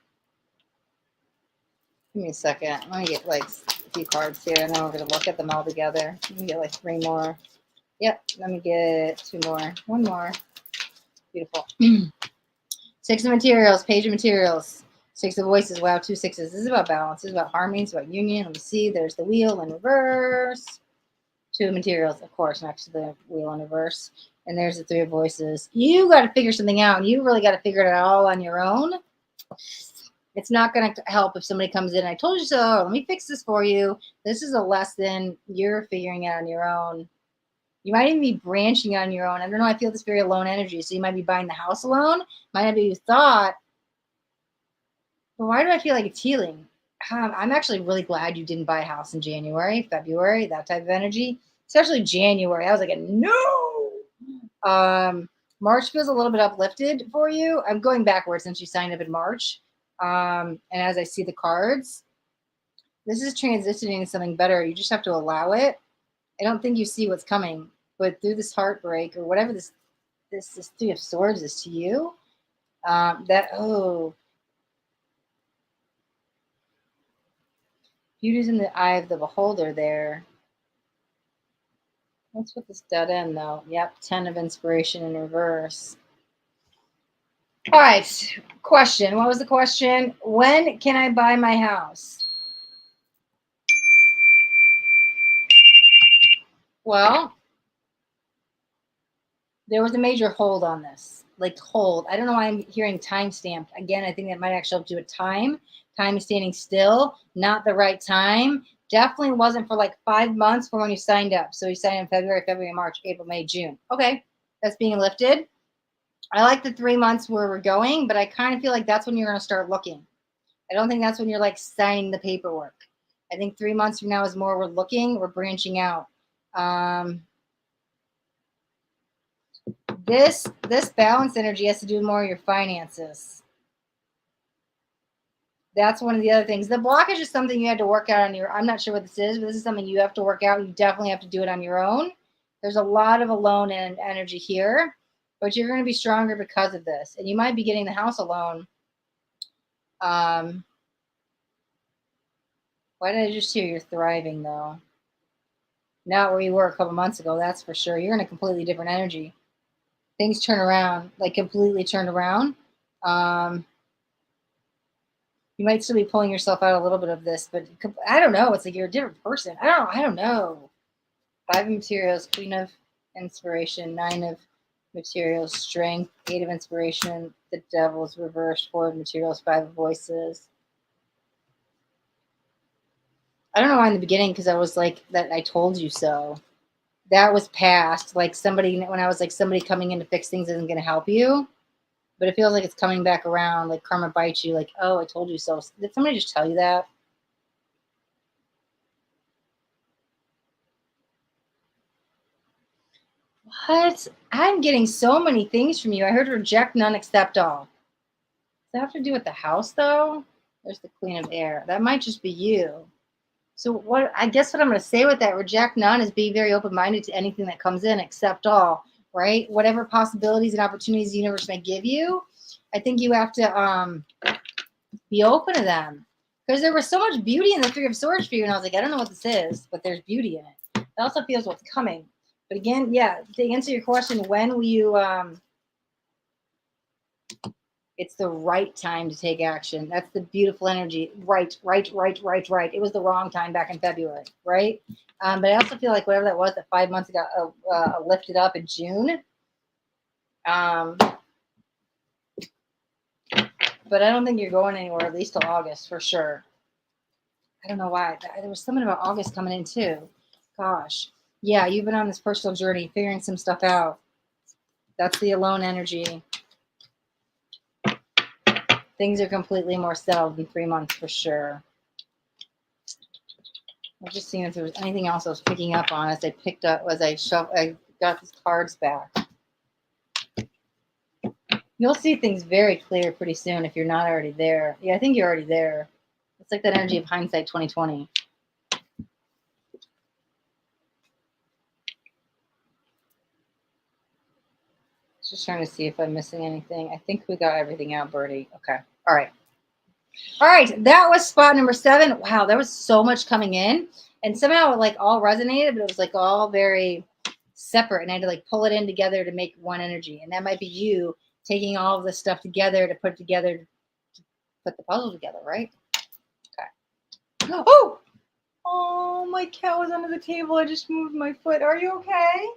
S1: Give me a second. Let me get like a few cards here, and then we're going to look at them all together. Let me get like 3 more. Yep, let me get 2 more. 1 more. Beautiful. 6 of materials, page of materials. 6 of voices. Wow, 2 sixes. This is about balance. This is about harmony. It's about union. Let me see. There's the wheel in reverse. 2 of materials, of course, next to the wheel in reverse. And there's the 3 of voices. You got to figure something out, and you really got to figure it out all on your own. It's not going to help if somebody comes in, I told you so, let me fix this for you. This is a lesson you're figuring out on your own. You might even be branching on your own. I don't know. I feel this very alone energy. So you might be buying the house alone. Might not be you thought. But why do I feel like it's healing? I'm actually really glad you didn't buy a house in January, February, that type of energy. Especially January. I was like, no. March feels a little bit uplifted for you. I'm going backwards since you signed up in March. And as I see the cards, this is transitioning to something better. You just have to allow it. I don't think you see what's coming, but through this heartbreak or whatever this 3 of Swords is to you, beauty's in the eye of the beholder there. Let's put this dead end though. Yep, 10 of inspiration in reverse. All right, question. What was the question? When can I buy my house? Well, there was a major hold on this. Like hold. I don't know why I'm hearing time stamped. Again, I think that might actually have to do with time. Time is standing still, not the right time. Definitely wasn't for like 5 months from when you signed up. So you signed in February, March, April, May, June. Okay, that's being lifted. I like the 3 months where we're going, but I kind of feel like that's when you're going to start looking. I don't think that's when you're like signing the paperwork. I think 3 months from now is more we're looking, we're branching out. This balance energy has to do more with your finances. That's one of the other things. The blockage is something you had to work out on your. I'm not sure what this is, but this is something you have to work out. You definitely have to do it on your own. There's a lot of alone energy here, but you're going to be stronger because of this, and you might be getting the house alone. Why did I just hear you're thriving though? Not where you were a couple months ago, that's for sure. You're in a completely different energy. Things turn around, like completely turned around. You might still be pulling yourself out a little bit of this, but I don't know. It's like you're a different person. I don't know. 5 of materials, Queen of inspiration, 9 of materials, strength, 8 of inspiration, the devil's reversed, 4 of materials, 5 of voices. I don't know why in the beginning, because I was like, that I told you so. That was past. Like somebody, when I was like, somebody coming in to fix things isn't going to help you. But it feels like it's coming back around, like karma bites you, like, oh, I told you so. Did somebody just tell you that? What? I'm getting so many things from you. I heard reject, none, accept all. Does that have to do with the house, though? There's the Queen of Air. That might just be you. So what? I guess what I'm going to say with that reject none is be very open-minded to anything that comes in, accept all, right? Whatever possibilities and opportunities the universe may give you, I think you have to be open to them. Because there was so much beauty in the Three of Swords for you, and I was like, I don't know what this is, but there's beauty in it. It also feels what's coming. But again, yeah, to answer your question, when will you it's the right time to take action. That's the beautiful energy. Right. It was the wrong time back in February, right? But I also feel like whatever that was, that 5 months ago, lifted up in June. But I don't think you're going anywhere, at least till August for sure. I don't know why. There was something about August coming in too. Gosh. Yeah, you've been on this personal journey, figuring some stuff out. That's the alone energy. Things are completely more settled in 3 months for sure. I was just seeing if there was anything else I was picking up on as I picked up, as I got these cards back. You'll see things very clear pretty soon if you're not already there. Yeah, I think you're already there. It's like that energy of hindsight 2020. Just trying to see if I'm missing anything. I think we got everything out, Birdie. Okay. All right. All right. That was spot number 7. Wow, there was so much coming in. And somehow it like all resonated, but it was like all very separate. And I had to like pull it in together to make one energy. And that might be you taking all of this stuff together to put together, to put the puzzle together, right? Okay. Oh, my cat was under the table. I just moved my foot. Are you okay?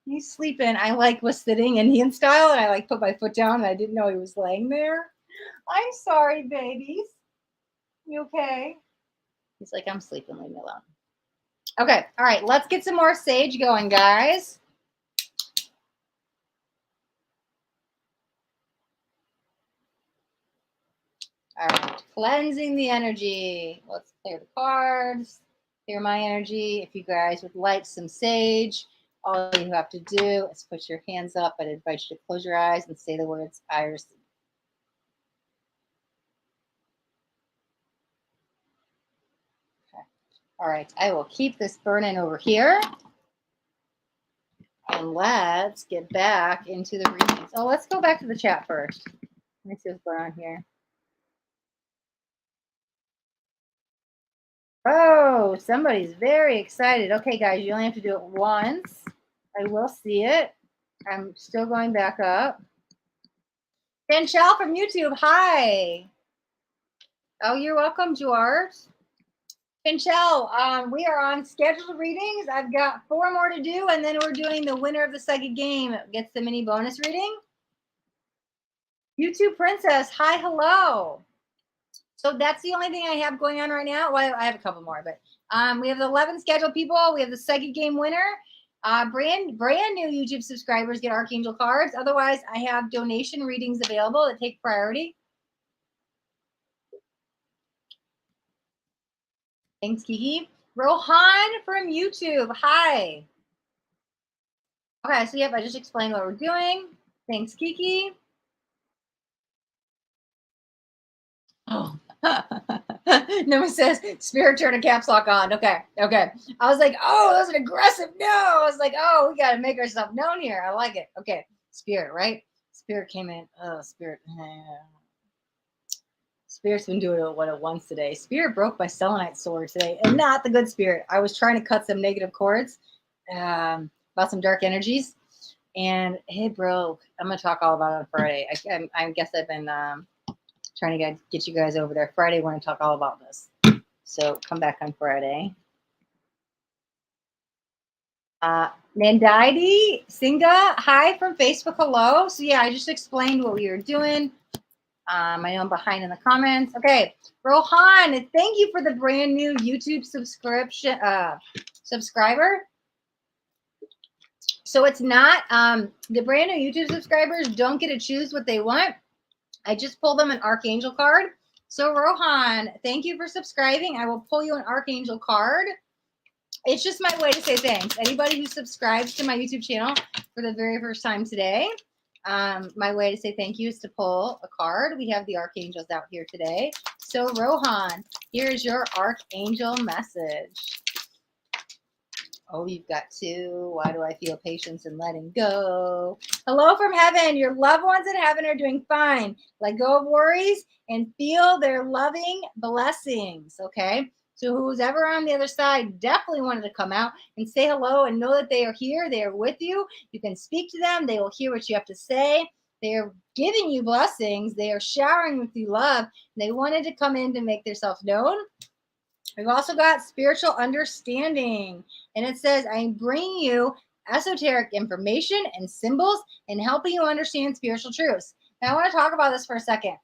S1: He's sleeping. I like was sitting Indian style, and I like put my foot down, and I didn't know he was laying there. I'm sorry, babies. You okay? He's like, I'm sleeping. Leave me alone. Okay. All right. Let's get some more sage going, guys. All right. Cleansing the energy. Let's clear the cards. Clear my energy. If you guys would like some sage, all you have to do is put your hands up. I'd invite you to close your eyes and say the words, I receive. Okay. All right. I will keep this burning over here. And let's get back into the readings. Oh, let's go back to the chat first. Let me see what's going on here. Oh, somebody's very excited. Okay, guys, you only have to do it once. I will see it. I'm still going back up. Chanchelle from YouTube, hi. Oh, you're welcome, George. Chanchelle, we are on scheduled readings. I've got 4 more to do, and then we're doing the winner of the second game. Gets the mini bonus reading. YouTube Princess, hi, hello. So that's the only thing I have going on right now. Well, I have a couple more, but we have the 11 scheduled people. We have the second game winner. Brand new YouTube subscribers get Archangel cards. Otherwise, I have donation readings available that take priority. Thanks, Kiki. Rohan from YouTube. Hi. Okay, so yep, I just explained what we're doing. Thanks, Kiki. Oh. No one says spirit turn a caps lock on. Okay. I was like, oh, that was an aggressive no. I was like, oh, we got to make ourselves known here. I like it. Okay. Spirit, right? Spirit came in. Oh, spirit. Spirit's been doing what it wants today. Spirit broke my selenite sword today, and not the good spirit. I was trying to cut some negative cords about some dark energies, and it broke. I'm going to talk all about it on Friday. I guess I've been trying to get you guys over there. Friday, we're going to talk all about this. So come back on Friday. Nandidi Singha, hi from Facebook. Hello. So yeah, I just explained what we were doing. I know I'm behind in the comments. Okay, Rohan, thank you for the brand new YouTube subscription subscriber. So it's not the brand new YouTube subscribers don't get to choose what they want. I just pulled them an Archangel card. So Rohan, thank you for subscribing. I will pull you an Archangel card. It's just my way to say thanks. Anybody who subscribes to my YouTube channel for the very first time today, my way to say thank you is to pull a card. We have the Archangels out here today. So Rohan, here's your Archangel message. Oh, you've got two. Why do I feel patience and letting go? Hello from heaven. Your loved ones in heaven are doing fine. Let go of worries and feel their loving blessings. Okay. So who's ever on the other side definitely wanted to come out and say hello and know that they are here. They are with you. You can speak to them. They will hear what you have to say. They are giving you blessings. They are showering with you love. They wanted to come in to make themselves known. We've also got spiritual understanding. And it says, I'm bringing you esoteric information and symbols and helping you understand spiritual truths. Now, I want to talk about this for a second.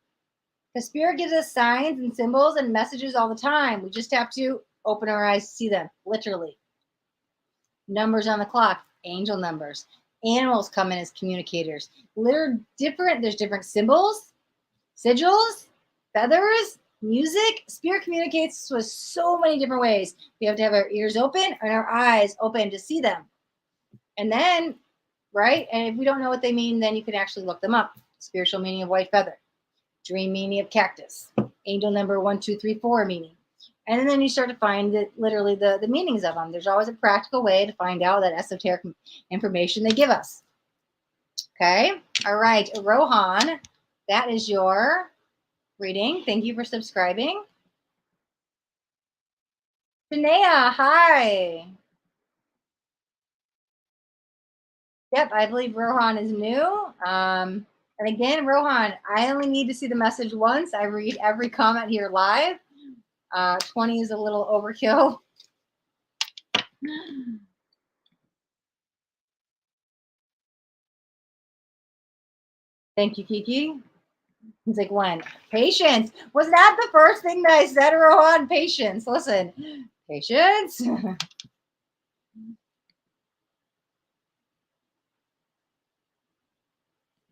S1: Because Spirit gives us signs and symbols and messages all the time. We just have to open our eyes to see them, literally. Numbers on the clock, angel numbers. Animals come in as communicators. There's different symbols, sigils, feathers, music. Spirit communicates with so many different ways. We have to have our ears open and our eyes open to see them. And then, right? And if we don't know what they mean, then you can actually look them up. Spiritual meaning of white feather. Dream meaning of cactus. Angel number 1, 2, 3, 4 meaning. And then you start to find that literally the meanings of them. There's always a practical way to find out that esoteric information they give us. Okay. All right. Rohan, that is your reading. Thank you for subscribing. Shania, hi. Yep, I believe Rohan is new. And again, Rohan, I only need to see the message once. I read every comment here live. 20 is a little overkill. Thank you, Kiki. He's like, when? Patience. Was that the first thing that I said, Rohan? Patience. Listen, patience.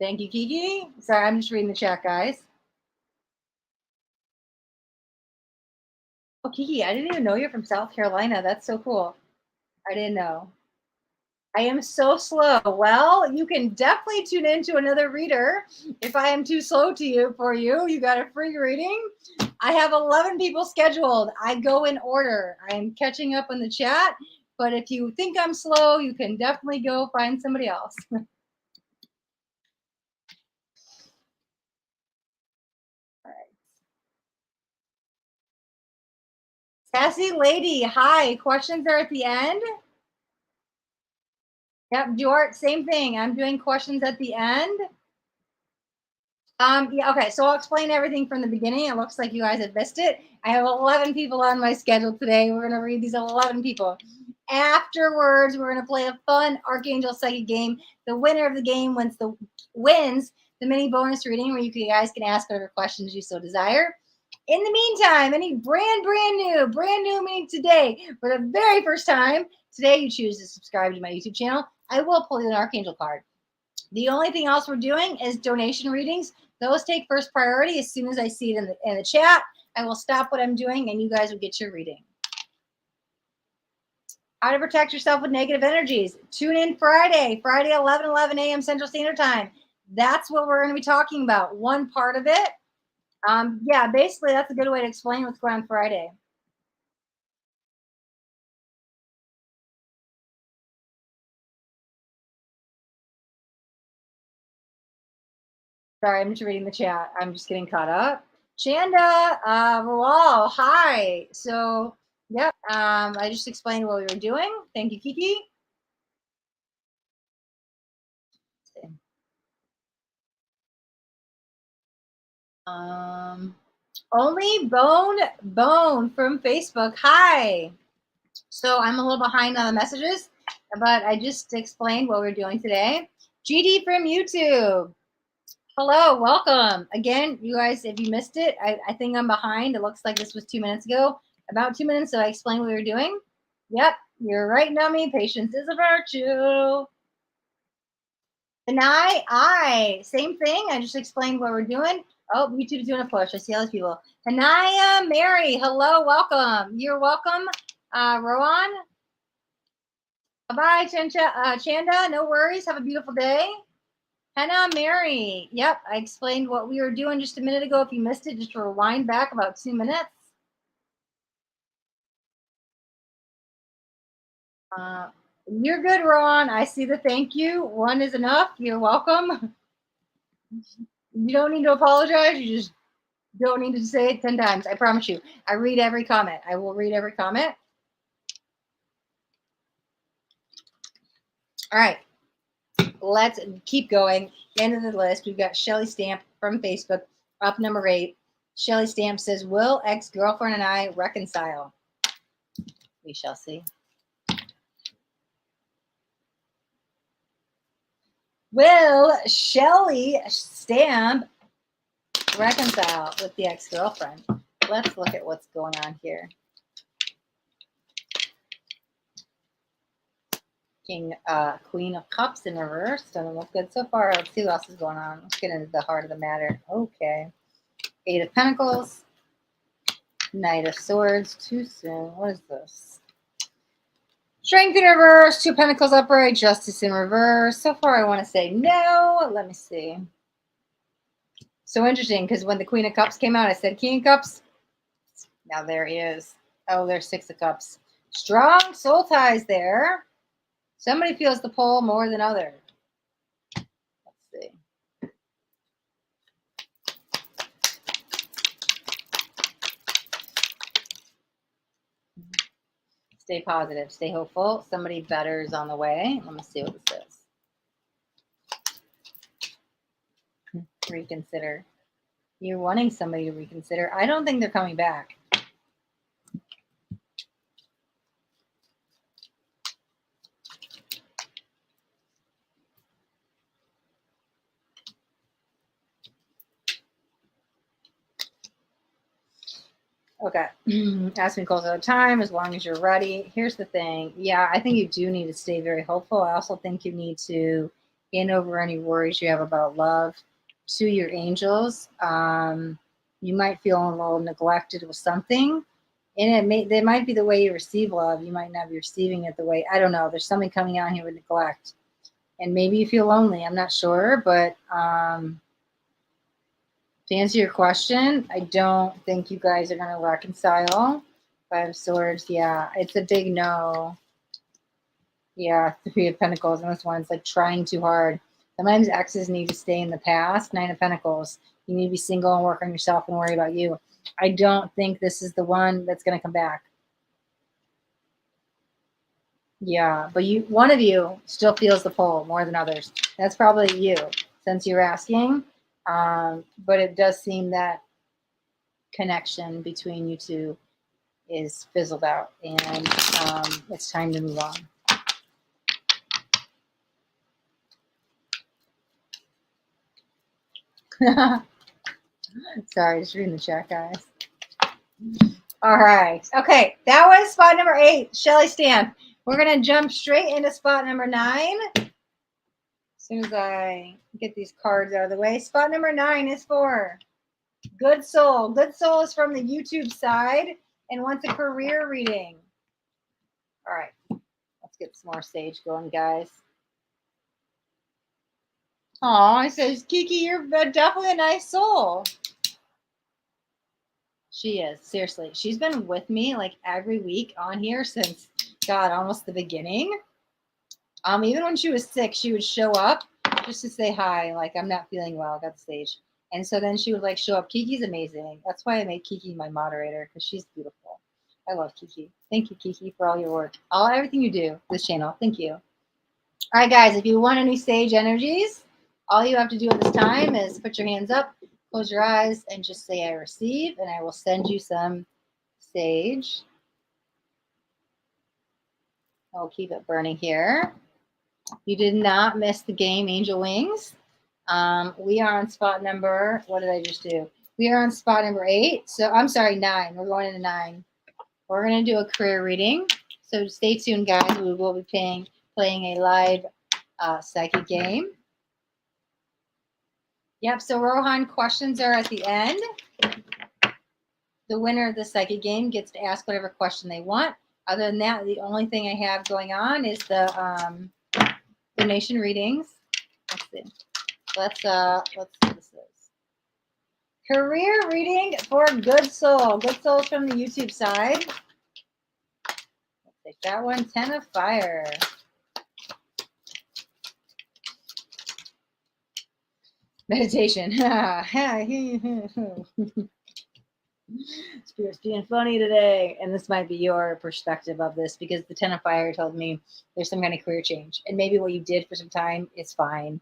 S1: Thank you, Kiki. Sorry, I'm just reading the chat, guys. Oh, Kiki, I didn't even know you're from South Carolina. That's so cool. I didn't know. I am so slow. Well, you can definitely tune into another reader. If I am too slow for you, you got a free reading. I have 11 people scheduled. I go in order. I'm catching up on the chat. But if you think I'm slow, you can definitely go find somebody else. Sassy lady, hi. Questions are at the end. Yep, Jort, same thing. I'm doing questions at the end. Yeah, okay, so I'll explain everything from the beginning. It looks like you guys have missed it. I have 11 people on my schedule today. We're going to read these 11 people. Afterwards, we're going to play a fun Archangel Psychic game. The winner of the game wins the mini bonus reading where you guys can ask whatever questions you so desire. In the meantime, any brand new meaning today, for the very first time, today you choose to subscribe to my YouTube channel, I will pull you an Archangel card. The only thing else we're doing is donation readings. Those take first priority. As soon as I see it in the chat, I will stop what I'm doing and you guys will get your reading. How to protect yourself with negative energies. Tune in Friday, 11 a.m. Central Standard Time. That's what we're going to be talking about. One part of it. Yeah, basically, that's a good way to explain what's going on Friday. Sorry, I'm just reading the chat. I'm just getting caught up. Chanda, Rawal, hi. So, yep, I just explained what we were doing. Thank you, Kiki. Only Bone from Facebook. Hi. So I'm a little behind on the messages, but I just explained what we're doing today. GD from YouTube. Hello, welcome. Again, you guys, if you missed it, I think I'm behind. It looks like this was 2 minutes ago. About 2 minutes, so I explained what we were doing. Yep, you're right, Nummy. Patience is a virtue. And same thing. I just explained what we're doing. Oh, YouTube's doing a push. I see all these people. Anaya, Mary, hello, welcome. You're welcome. Rowan. Bye, Chanda. No worries. Have a beautiful day. Henna, Mary. Yep, I explained what we were doing just a minute ago. If you missed it, just rewind back about 2 minutes. You're good, Ron. I see the thank you. One is enough. You're welcome. You don't need to apologize. You just don't need to say it 10 times. I promise you. I read every comment. I will read every comment. All right. Let's keep going. End of the list. We've got Shelley Stamp from Facebook, up number 8. Shelley Stamp says, will ex-girlfriend and I reconcile? We shall see. Will Shelley Stamp reconcile with the ex-girlfriend? Let's look at what's going on here. Queen of Cups in reverse. Doesn't look good so far. Let's see what else is going on. Let's get into the heart of the matter. Okay. 8 of Pentacles. Knight of Swords. Too soon. What is this? Strength in reverse. 2 Pentacles upright. Justice in reverse. So far, I want to say no. Let me see. So interesting, because when the Queen of Cups came out, I said King of Cups. Now there he is. Oh, there's 6 of Cups. Strong soul ties there. Somebody feels the pull more than others. Let's see. Stay positive. Stay hopeful. Somebody better is on the way. Let me see what this is. Reconsider. You're wanting somebody to reconsider. I don't think they're coming back. Okay. Ask me close at a time as long as you're ready. Here's the thing. Yeah, I think you do need to stay very hopeful. I also think you need to hand over any worries you have about love to your angels. You might feel a little neglected with something. And it might be the way you receive love. You might not be receiving it the way, I don't know. There's something coming out here with neglect. And maybe you feel lonely. I'm not sure. But to answer your question, I don't think you guys are going to reconcile. 5 of Swords, yeah, it's a big no. Yeah, 3 of Pentacles, and this one's like trying too hard. Sometimes exes need to stay in the past. 9 of Pentacles, you need to be single and work on yourself and worry about you. I don't think this is the one that's going to come back. Yeah, but one of you still feels the pull more than others. That's probably you, since you're asking. But it does seem that connection between you two is fizzled out, and it's time to move on. Sorry, just reading the chat, guys. All right. Okay, that was spot number 8, Shelley Stamp. We're going to jump straight into spot number 9. As soon as I get these cards out of the way. Spot number 9 is for Good Soul. Good Soul is from the YouTube side and wants a career reading. All right. get some more sage going, guys. Aw, it says, Kiki, you're definitely a nice soul. She is, seriously. She's been with me like every week on here since, God, almost the beginning. Even when she was sick, she would show up just to say hi, like, I'm not feeling well, got the stage. And so then she would like show up. Kiki's amazing. That's why I made Kiki my moderator, because she's beautiful. I love Kiki. Thank you, Kiki, for all your work. Everything you do, this channel. Thank you. All right, guys, if you want any sage energies, all you have to do at this time is put your hands up, close your eyes, and just say I receive, and I will send you some sage. I'll keep it burning here. You did not miss the game, Angel Wings. We are on spot number, what did I just do? We are on spot number 8. So I'm sorry, 9. We're going into 9. We're going to do a career reading. So stay tuned, guys. We will be playing a live psychic game. Yep, so Rohan, questions are at the end. The winner of the psychic game gets to ask whatever question they want. Other than that, the only thing I have going on is the donation readings. Let's see. Let's see what this is. Career reading for Good Soul. Good Soul's from the YouTube side. Let's take that one. 10 of Fire. Meditation. Spirit's being funny today. And this might be your perspective of this, because the 10 of Fire told me there's some kind of career change. And maybe what you did for some time is fine.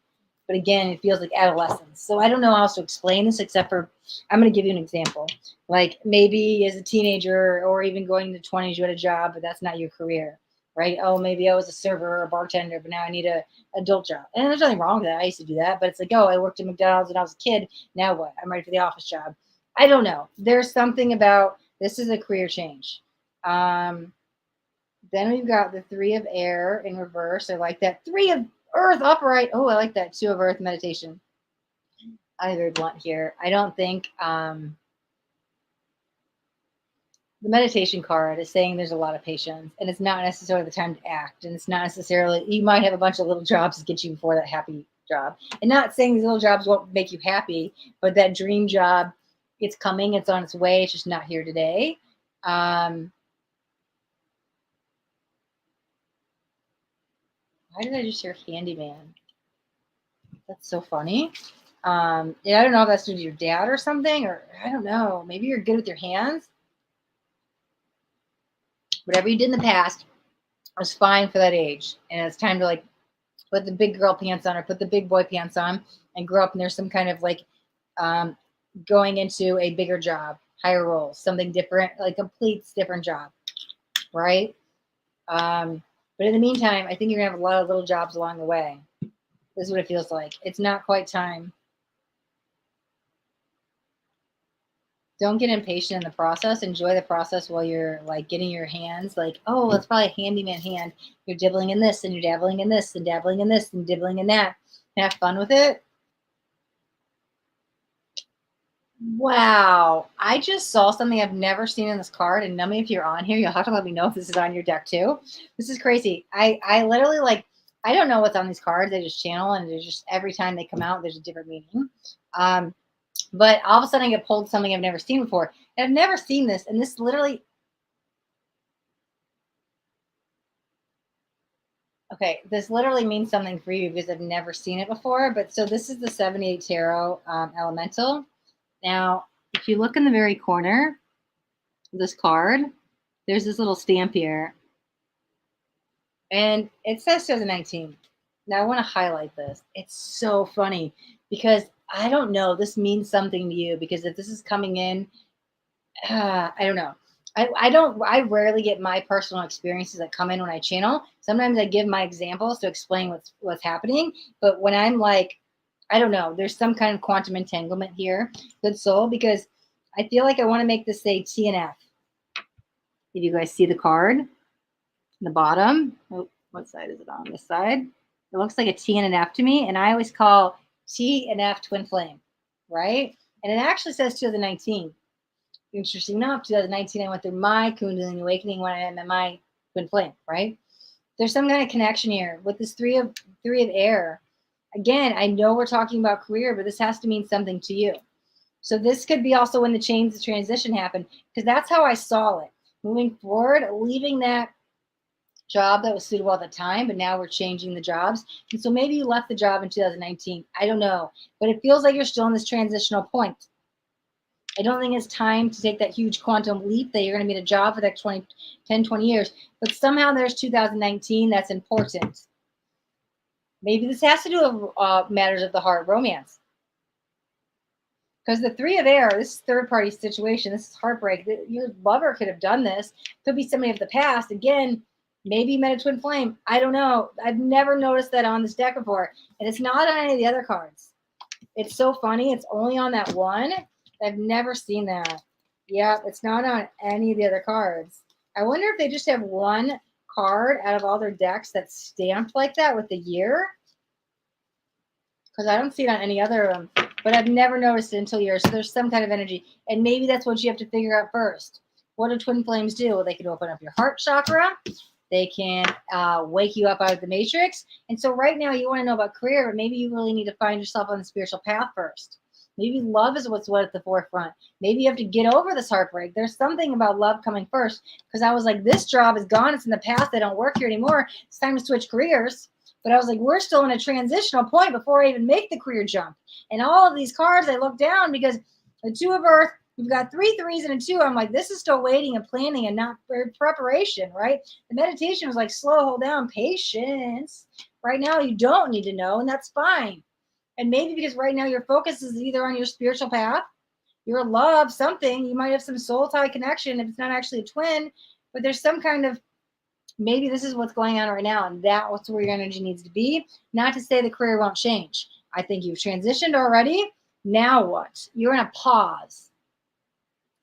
S1: But again, it feels like adolescence. So I don't know how else to explain this, except for I'm going to give you an example. Like maybe as a teenager or even going into the 20s, you had a job, but that's not your career, right? Oh, maybe I was a server or a bartender, but now I need an adult job. And there's nothing wrong with that. I used to do that. But it's like, oh, I worked at McDonald's when I was a kid. Now what? I'm ready for the office job. I don't know. There's something about this is a career change. Then we've got the 3 of Air in reverse. I like that. 3 of Earth upright. Oh, I like that. 2 of Earth meditation. I'm very blunt here. I don't think the meditation card is saying there's a lot of patience, and it's not necessarily the time to act, and it's not necessarily, you might have a bunch of little jobs to get you before that happy job. And not saying these little jobs won't make you happy, but that dream job, it's coming, it's on its way, it's just not here today. Why did I just hear handyman? That's so funny. Yeah, I don't know if that's due to your dad or something, or I don't know. Maybe you're good with your hands. Whatever you did in the past was fine for that age. And it's time to like put the big girl pants on or put the big boy pants on and grow up. And there's some kind of like going into a bigger job, higher roles, something different, like complete different job, right? But in the meantime, I think you're gonna have a lot of little jobs along the way. This is what it feels like. It's not quite time. Don't get impatient in the process. Enjoy the process while you're like getting your hands like, oh, that's probably a handyman hand. You're dibbling in this and you're dabbling in this and dabbling in this and dibbling in that. Have fun with it. Wow. I just saw something I've never seen in this card. And Nummy, if you're on here, you'll have to let me know if this is on your deck too. This is crazy. I literally like, I don't know what's on these cards. I just channel and there's just every time they come out, there's a different meaning. But all of a sudden I get pulled something I've never seen before. And I've never seen this. And this literally, okay, this literally means something for you because I've never seen it before. But so this is the 78 Tarot Elemental. Now, if you look in the very corner of this card, there's this little stamp here. And it says 2019. Now I want to highlight this. It's so funny because I don't know. This means something to you because if this is coming in, I don't know. I rarely get my personal experiences that come in when I channel. Sometimes I give my examples to explain what's happening. But when I'm like, I don't know, there's some kind of quantum entanglement here, good soul, because I feel like I want to make this say T and F. If you guys see the card, the bottom, oh, what side is it on? This side. It looks like a T and an F to me, and I always call T and F twin flame, right? And it actually says 2019. Interesting enough, 2019, I went through my Kundalini awakening when I am in my twin flame, right? There's some kind of connection here with this three of air. Again, I know we're talking about career, but this has to mean something to you. So this could be also when the transition happened, because that's how I saw it. Moving forward, leaving that job that was suitable at the time, but now we're changing the jobs. And so maybe you left the job in 2019. I don't know, but it feels like you're still in this transitional point. I don't think it's time to take that huge quantum leap that you're going to be in a job for the next 10, 20 years. But somehow there's 2019 that's important. Maybe this has to do with matters of the heart, romance. Because the three of air, this is third-party situation. This is heartbreak. Your lover could have done this. Could be somebody of the past. Again, maybe you met a twin flame. I don't know. I've never noticed that on this deck before. And it's not on any of the other cards. It's so funny. It's only on that one. I've never seen that. Yeah, it's not on any of the other cards. I wonder if they just have one card out of all their decks that's stamped like that with the year. Because I don't see it on any other of them. But I've never noticed it until yours. So there's some kind of energy. And maybe that's what you have to figure out first. What do twin flames do? Well, they can open up your heart chakra. They can wake you up out of the matrix. And so right now you want to know about career, but maybe you really need to find yourself on the spiritual path first. Maybe love is what's at the forefront. Maybe you have to get over this heartbreak. There's something about love coming first, because I was like, this job is gone. It's in the past. I don't work here anymore. It's time to switch careers. But I was like, we're still in a transitional point before I even make the career jump. And all of these cards, I look down because the Two of Earth, we've got 3 threes and a 2. I'm like, this is still waiting and planning and not preparation, right? The meditation was like, slow, hold down, patience. Right now, you don't need to know, and that's fine. And maybe because right now your focus is either on your spiritual path, your love, something. You might have some soul tie connection if it's not actually a twin, but there's some kind of, maybe this is what's going on right now, and that's where your energy needs to be. Not to say the career won't change. I think you've transitioned already. Now what? You're in a pause.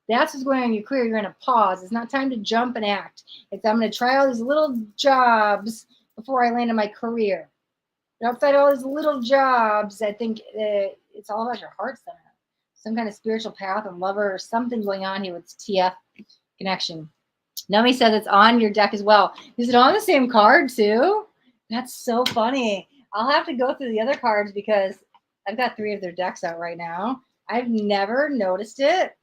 S1: That's what's going on in your career. You're in a pause. It's not time to jump and act. It's I'm going to try all these little jobs before I land in my career. But outside all these little jobs, I think it's all about your heart center. Some kind of spiritual path and lover or something going on here with TF connection. Nomi says it's on your deck as well. Is it on the same card too? That's so funny. I'll have to go through the other cards because I've got 3 of their decks out right now. I've never noticed it.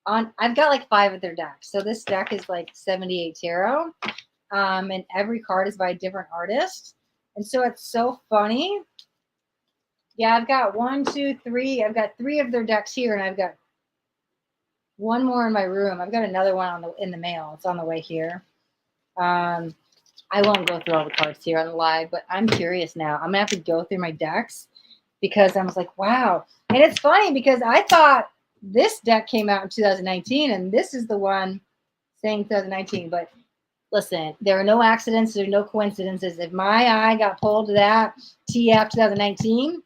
S1: I've got like 5 of their decks. So this deck is like 78 tarot. And every card is by a different artist. And so it's so funny. Yeah, I've got 1, 2, 3. I've got 3 of their decks here, and I've got 1 more in my room. I've got another one in the mail. It's on the way here. I won't go through all the cards here on the live, but I'm curious now. I'm gonna have to go through my decks because I was like, wow. And it's funny because I thought this deck came out in 2019, and this is the one saying 2019, but listen, there are no accidents. There are no coincidences. If my eye got pulled to that TF 2019,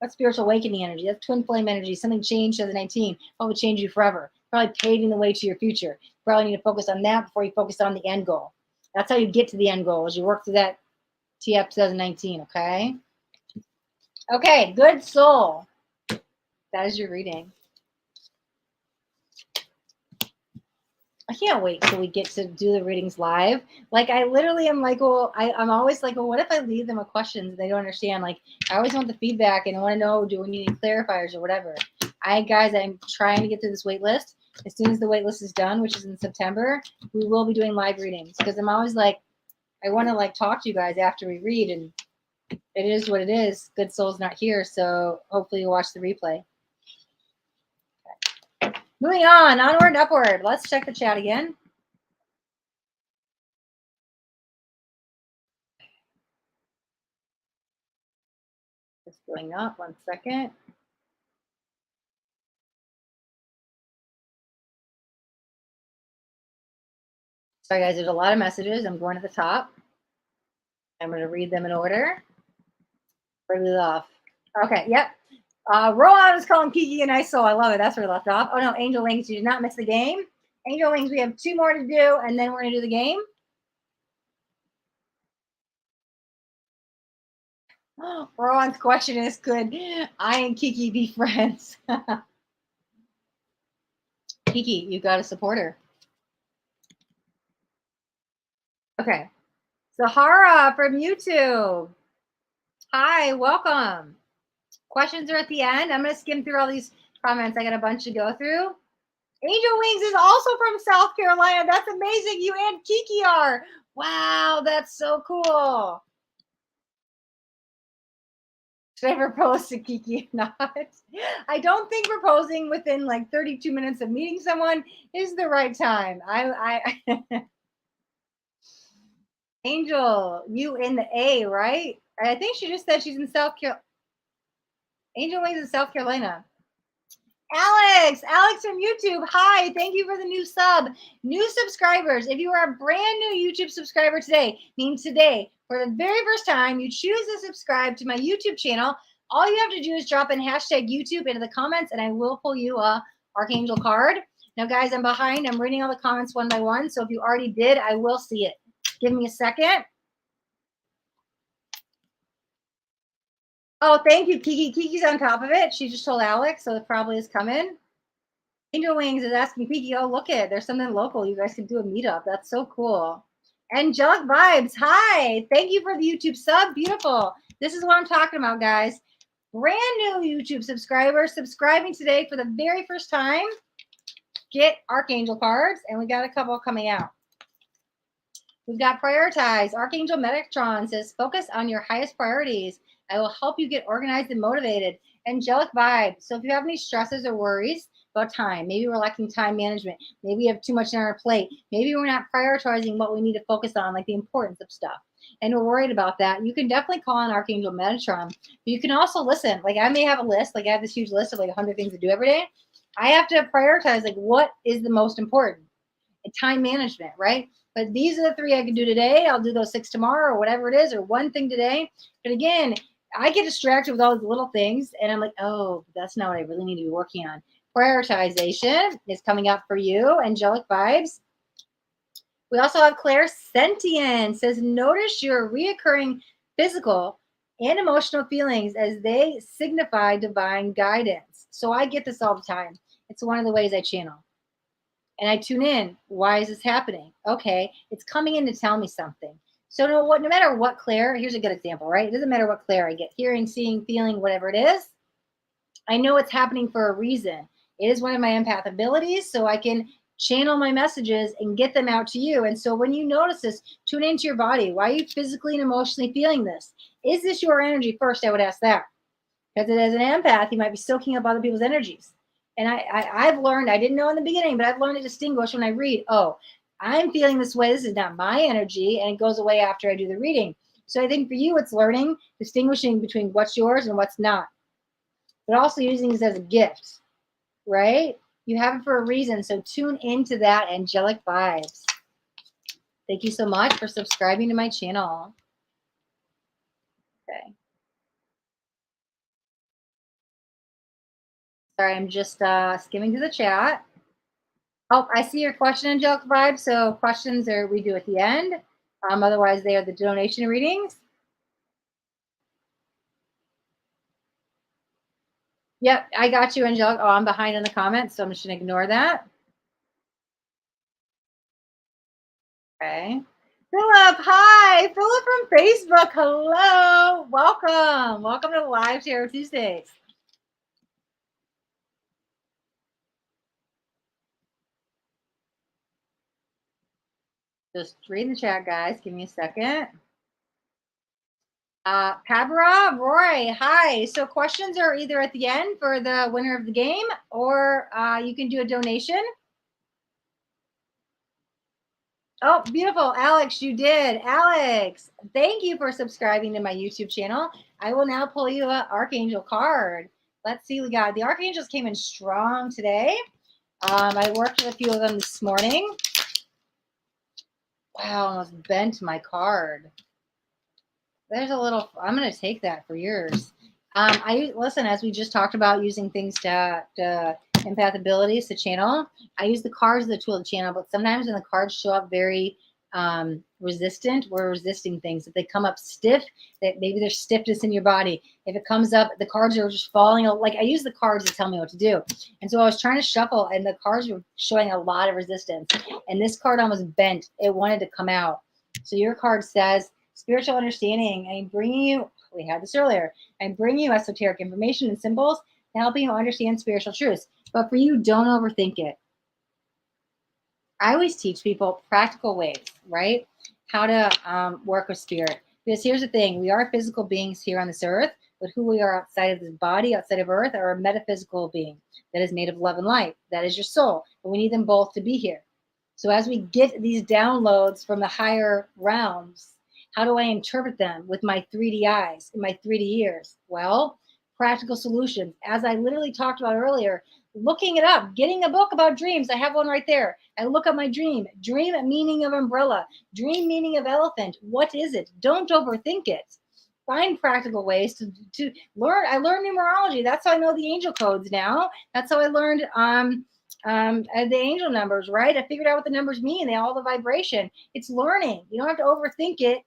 S1: that's spiritual awakening energy. That's twin flame energy. Something changed 2019. Probably change you forever. Probably paving the way to your future. Probably need to focus on that before you focus on the end goal. That's how you get to the end goal, is you work through that TF 2019, okay? Okay, good soul. That is your reading. I can't wait till we get to do the readings live. Like, I literally am like, well, I'm always like, well, what if I leave them with questions and they don't understand? Like, I always want the feedback and I want to know, do we need any clarifiers or whatever? Guys, I'm trying to get through this wait list. As soon as the wait list is done, which is in September, we will be doing live readings because I'm always like, I want to like talk to you guys after we read, and it is what it is. Good soul's not here, so hopefully you'll watch the replay. Moving on, onward and upward. Let's check the chat again. Just going up, 1 second. Sorry, guys, there's a lot of messages. I'm going to the top. I'm going to read them in order. Where we off? Okay, yep. Rowan is calling Kiki a nice soul. I love it. That's where we left off. Oh, no, Angel Wings, you did not miss the game. Angel Wings, we have 2 more to do, and then we're going to do the game. Oh, Rowan's question is, could I and Kiki be friends? Kiki, you got to support her. Okay, Zahara from YouTube. Hi, welcome. Questions are at the end. I'm going to skim through all these comments. I got a bunch to go through. Angel Wings is also from South Carolina. That's amazing. You and Kiki are. Wow, that's so cool. Should I propose to Kiki or not? I don't think proposing within like 32 minutes of meeting someone is the right time. Angel, you in the A, right? I think she just said she's in South Carolina. Angel Wings in South Carolina. Alex from YouTube. Hi, thank you for the new sub. New subscribers. If you are a brand new YouTube subscriber today, means today, for the very first time, you choose to subscribe to my YouTube channel. All you have to do is drop in hashtag YouTube into the comments, and I will pull you a Archangel card. Now, guys, I'm behind. I'm reading all the comments one by one. So if you already did, I will see it. Give me a second. Oh, thank you, Kiki. Kiki's on top of it. She just told Alex, so it probably is coming. Angel Wings is asking Kiki, oh, look it. There's something local. You guys can do a meetup. That's so cool. Angelic Vibes. Hi. Thank you for the YouTube sub. Beautiful. This is what I'm talking about, guys. Brand new YouTube subscribers subscribing today for the very first time. Get Archangel cards, and we got a couple coming out. We've got Prioritize. Archangel Metatron says, focus on your highest priorities. I will help you get organized and motivated. Angelic Vibe. So if you have any stresses or worries about time, maybe we're lacking time management, maybe we have too much on our plate, maybe we're not prioritizing what we need to focus on, like the importance of stuff, and we're worried about that, you can definitely call on Archangel Metatron. But you can also listen. Like I may have a list, like I have this huge list of like 100 things to do every day. I have to prioritize like what is the most important. Time management, right? But these are the 3 I can do today. I'll do those 6 tomorrow or whatever it is, or one thing today. But again, I get distracted with all these little things, and I'm like, oh, that's not what I really need to be working on. Prioritization is coming up for you. Angelic Vibes. We also have Claire Sentient says, notice your reoccurring physical and emotional feelings as they signify divine guidance. So I get this all the time. It's one of the ways I channel. And I tune in. Why is this happening? Okay, it's coming in to tell me something. So no matter what, Claire, here's a good example, right? It doesn't matter what Claire I get, hearing, seeing, feeling, whatever it is. I know it's happening for a reason. It is one of my empath abilities, so I can channel my messages and get them out to you. And so when you notice this, tune into your body. Why are you physically and emotionally feeling this? Is this your energy? First, I would ask that. Because as an empath, you might be soaking up other people's energies. And I've learned, I didn't know in the beginning, but I've learned to distinguish when I read, oh, I'm feeling this way. This is not my energy. And it goes away after I do the reading. So I think for you, it's learning, distinguishing between what's yours and what's not. But also using this as a gift, right? You have it for a reason. So tune into that, Angelic Vibes. Thank you so much for subscribing to my channel. Okay. Sorry, I'm just skimming through the chat. Oh, I see your question, Angelic Vibe. So questions are we do at the end. Otherwise, they are the donation readings. Yep, I got you, Angelic. Oh, I'm behind in the comments, so I'm just going to ignore that. Okay. Philip, hi. Philip from Facebook. Hello. Welcome. Welcome to Live Tarot Tuesdays. Just read the chat, guys. Give me a second. Pabra, Roy, hi. So questions are either at the end for the winner of the game, or you can do a donation. Oh, beautiful. Alex, you did. Alex, thank you for subscribing to my YouTube channel. I will now pull you an Archangel card. Let's see. We got the Archangels came in strong today. I worked with a few of them this morning. Wow, almost bent my card. There's a little, I'm going to take that for yours. Listen, as we just talked about using things to empath abilities to channel, I use the cards as a tool to channel, but sometimes when the cards show up very resistant, we're resisting things. If they come up stiff, that maybe there's stiffness in your body. If it comes up, the cards are just falling. Like I use the cards to tell me what to do. And so I was trying to shuffle, and the cards were showing a lot of resistance. And this card almost bent. It wanted to come out. So your card says spiritual understanding. I'm bringing you, we had this earlier, I'm bringing you esoteric information and symbols to help you understand spiritual truths. But for you, don't overthink it. I always teach people practical ways, right? How to work with spirit. Because here's the thing, we are physical beings here on this earth, but who we are outside of this body, outside of earth, are a metaphysical being that is made of love and light. That is your soul. But we need them both to be here. So as we get these downloads from the higher realms, how do I interpret them with my 3D eyes and my 3D ears? Well, practical solutions. As I literally talked about earlier, looking it up, getting a book about dreams. I have one right there. I look up my dream meaning of umbrella, dream meaning of elephant. What is it? Don't overthink it. Find practical ways to learn. I learned numerology. That's how I know the angel codes now. That's how I learned the angel numbers, right? I figured out what the numbers mean. They all the vibration. It's learning. You don't have to overthink it.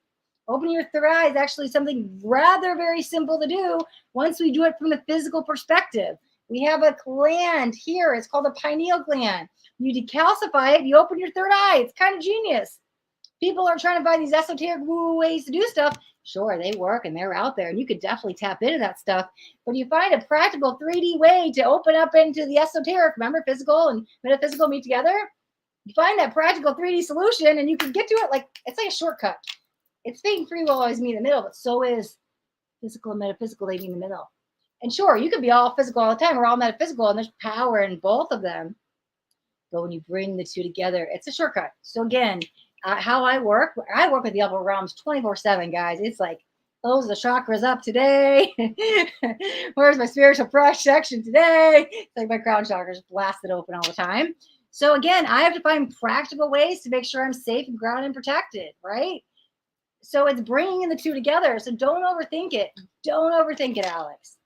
S1: Open your third eye is actually something rather very simple to do once we do it from the physical perspective. We have a gland here. It's called the pineal gland. You decalcify it, you open your third eye. It's kind of genius. People are trying to find these esoteric woo ways to do stuff. Sure, they work and they're out there, and you could definitely tap into that stuff. But you find a practical 3D way to open up into the esoteric. Remember, physical and metaphysical meet together? You find that practical 3D solution, and you can get to it like it's like a shortcut. It's saying free will always meet in the middle, but so is physical and metaphysical, they meet in the middle. And sure, you could be all physical all the time. We're all metaphysical, and there's power in both of them. But when you bring the two together, it's a shortcut. So again, how I work with the upper realms 24/7, guys. It's like, close the chakras up today. Where's my spiritual projection today? It's like my crown chakras blasted open all the time. So again, I have to find practical ways to make sure I'm safe and grounded and protected, right? So it's bringing in the two together. So don't overthink it. Don't overthink it, Alex.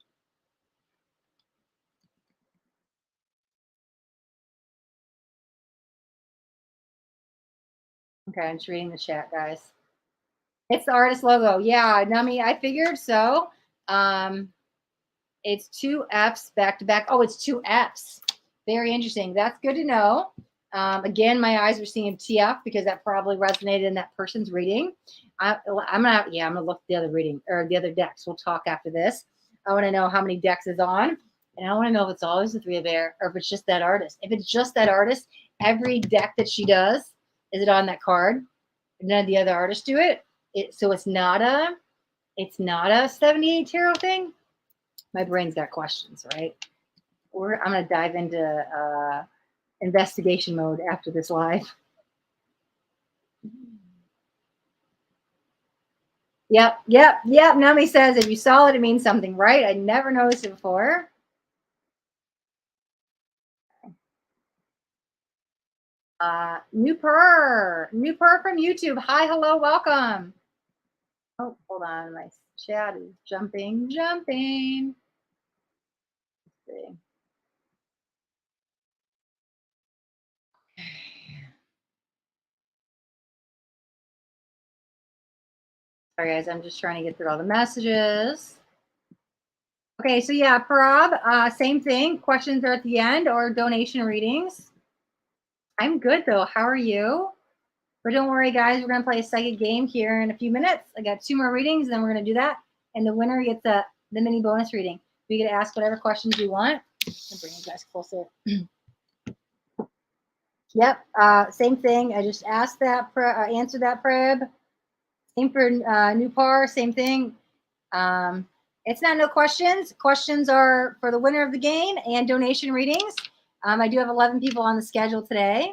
S1: Okay, I'm just reading the chat, guys. It's the artist logo. Yeah, Nami, I figured so. It's two F's back to back. Oh, it's two F's. Very interesting. That's good to know. Again, my eyes are seeing TF because that probably resonated in that person's reading. I'm gonna look at the other reading or the other decks. We'll talk after this. I want to know how many decks is on, and I want to know if it's always the three of air or if it's just that artist. If it's just that artist, every deck that she does, is it on that card? None of the other artists do it. So it's not a 78 tarot thing. My brain's got questions, right? I'm gonna dive into investigation mode after this live. Yep. Nami says if you saw it, it means something, right? I never noticed it before. New purr from YouTube. Hi, hello, welcome. Oh, hold on, my chat is jumping. Let's see. Sorry, guys, I'm just trying to get through all the messages. Okay, so yeah, Parab, same thing. Questions are at the end or donation readings. I'm good though. How are you? But don't worry, guys. We're gonna play a psychic game here in a few minutes. I got 2 more readings, and then we're gonna do that. And the winner gets the mini bonus reading. You get to ask whatever questions you want. I'll bring you guys closer. Yep, same thing. I just asked that, answered that, Preb. Same for new par, same thing. It's not no questions. Questions are for the winner of the game and donation readings. I do have 11 people on the schedule today.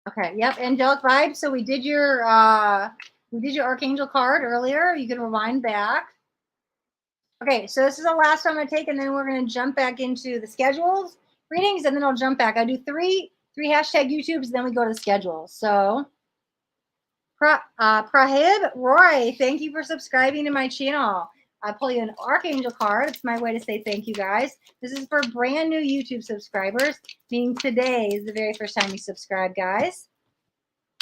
S1: Okay, yep, angelic vibes. So we did your archangel card earlier. You can rewind back. Okay, so this is the last one I'm gonna take, and then we're gonna jump back into the schedules readings, and then I'll jump back. I do three hashtag YouTubes, then we go to the schedule. So Prahib Roy, thank you for subscribing to my channel. I pull you an archangel card. It's my way to say thank you, guys. This is for brand new YouTube subscribers, meaning today is the very first time you subscribe, guys.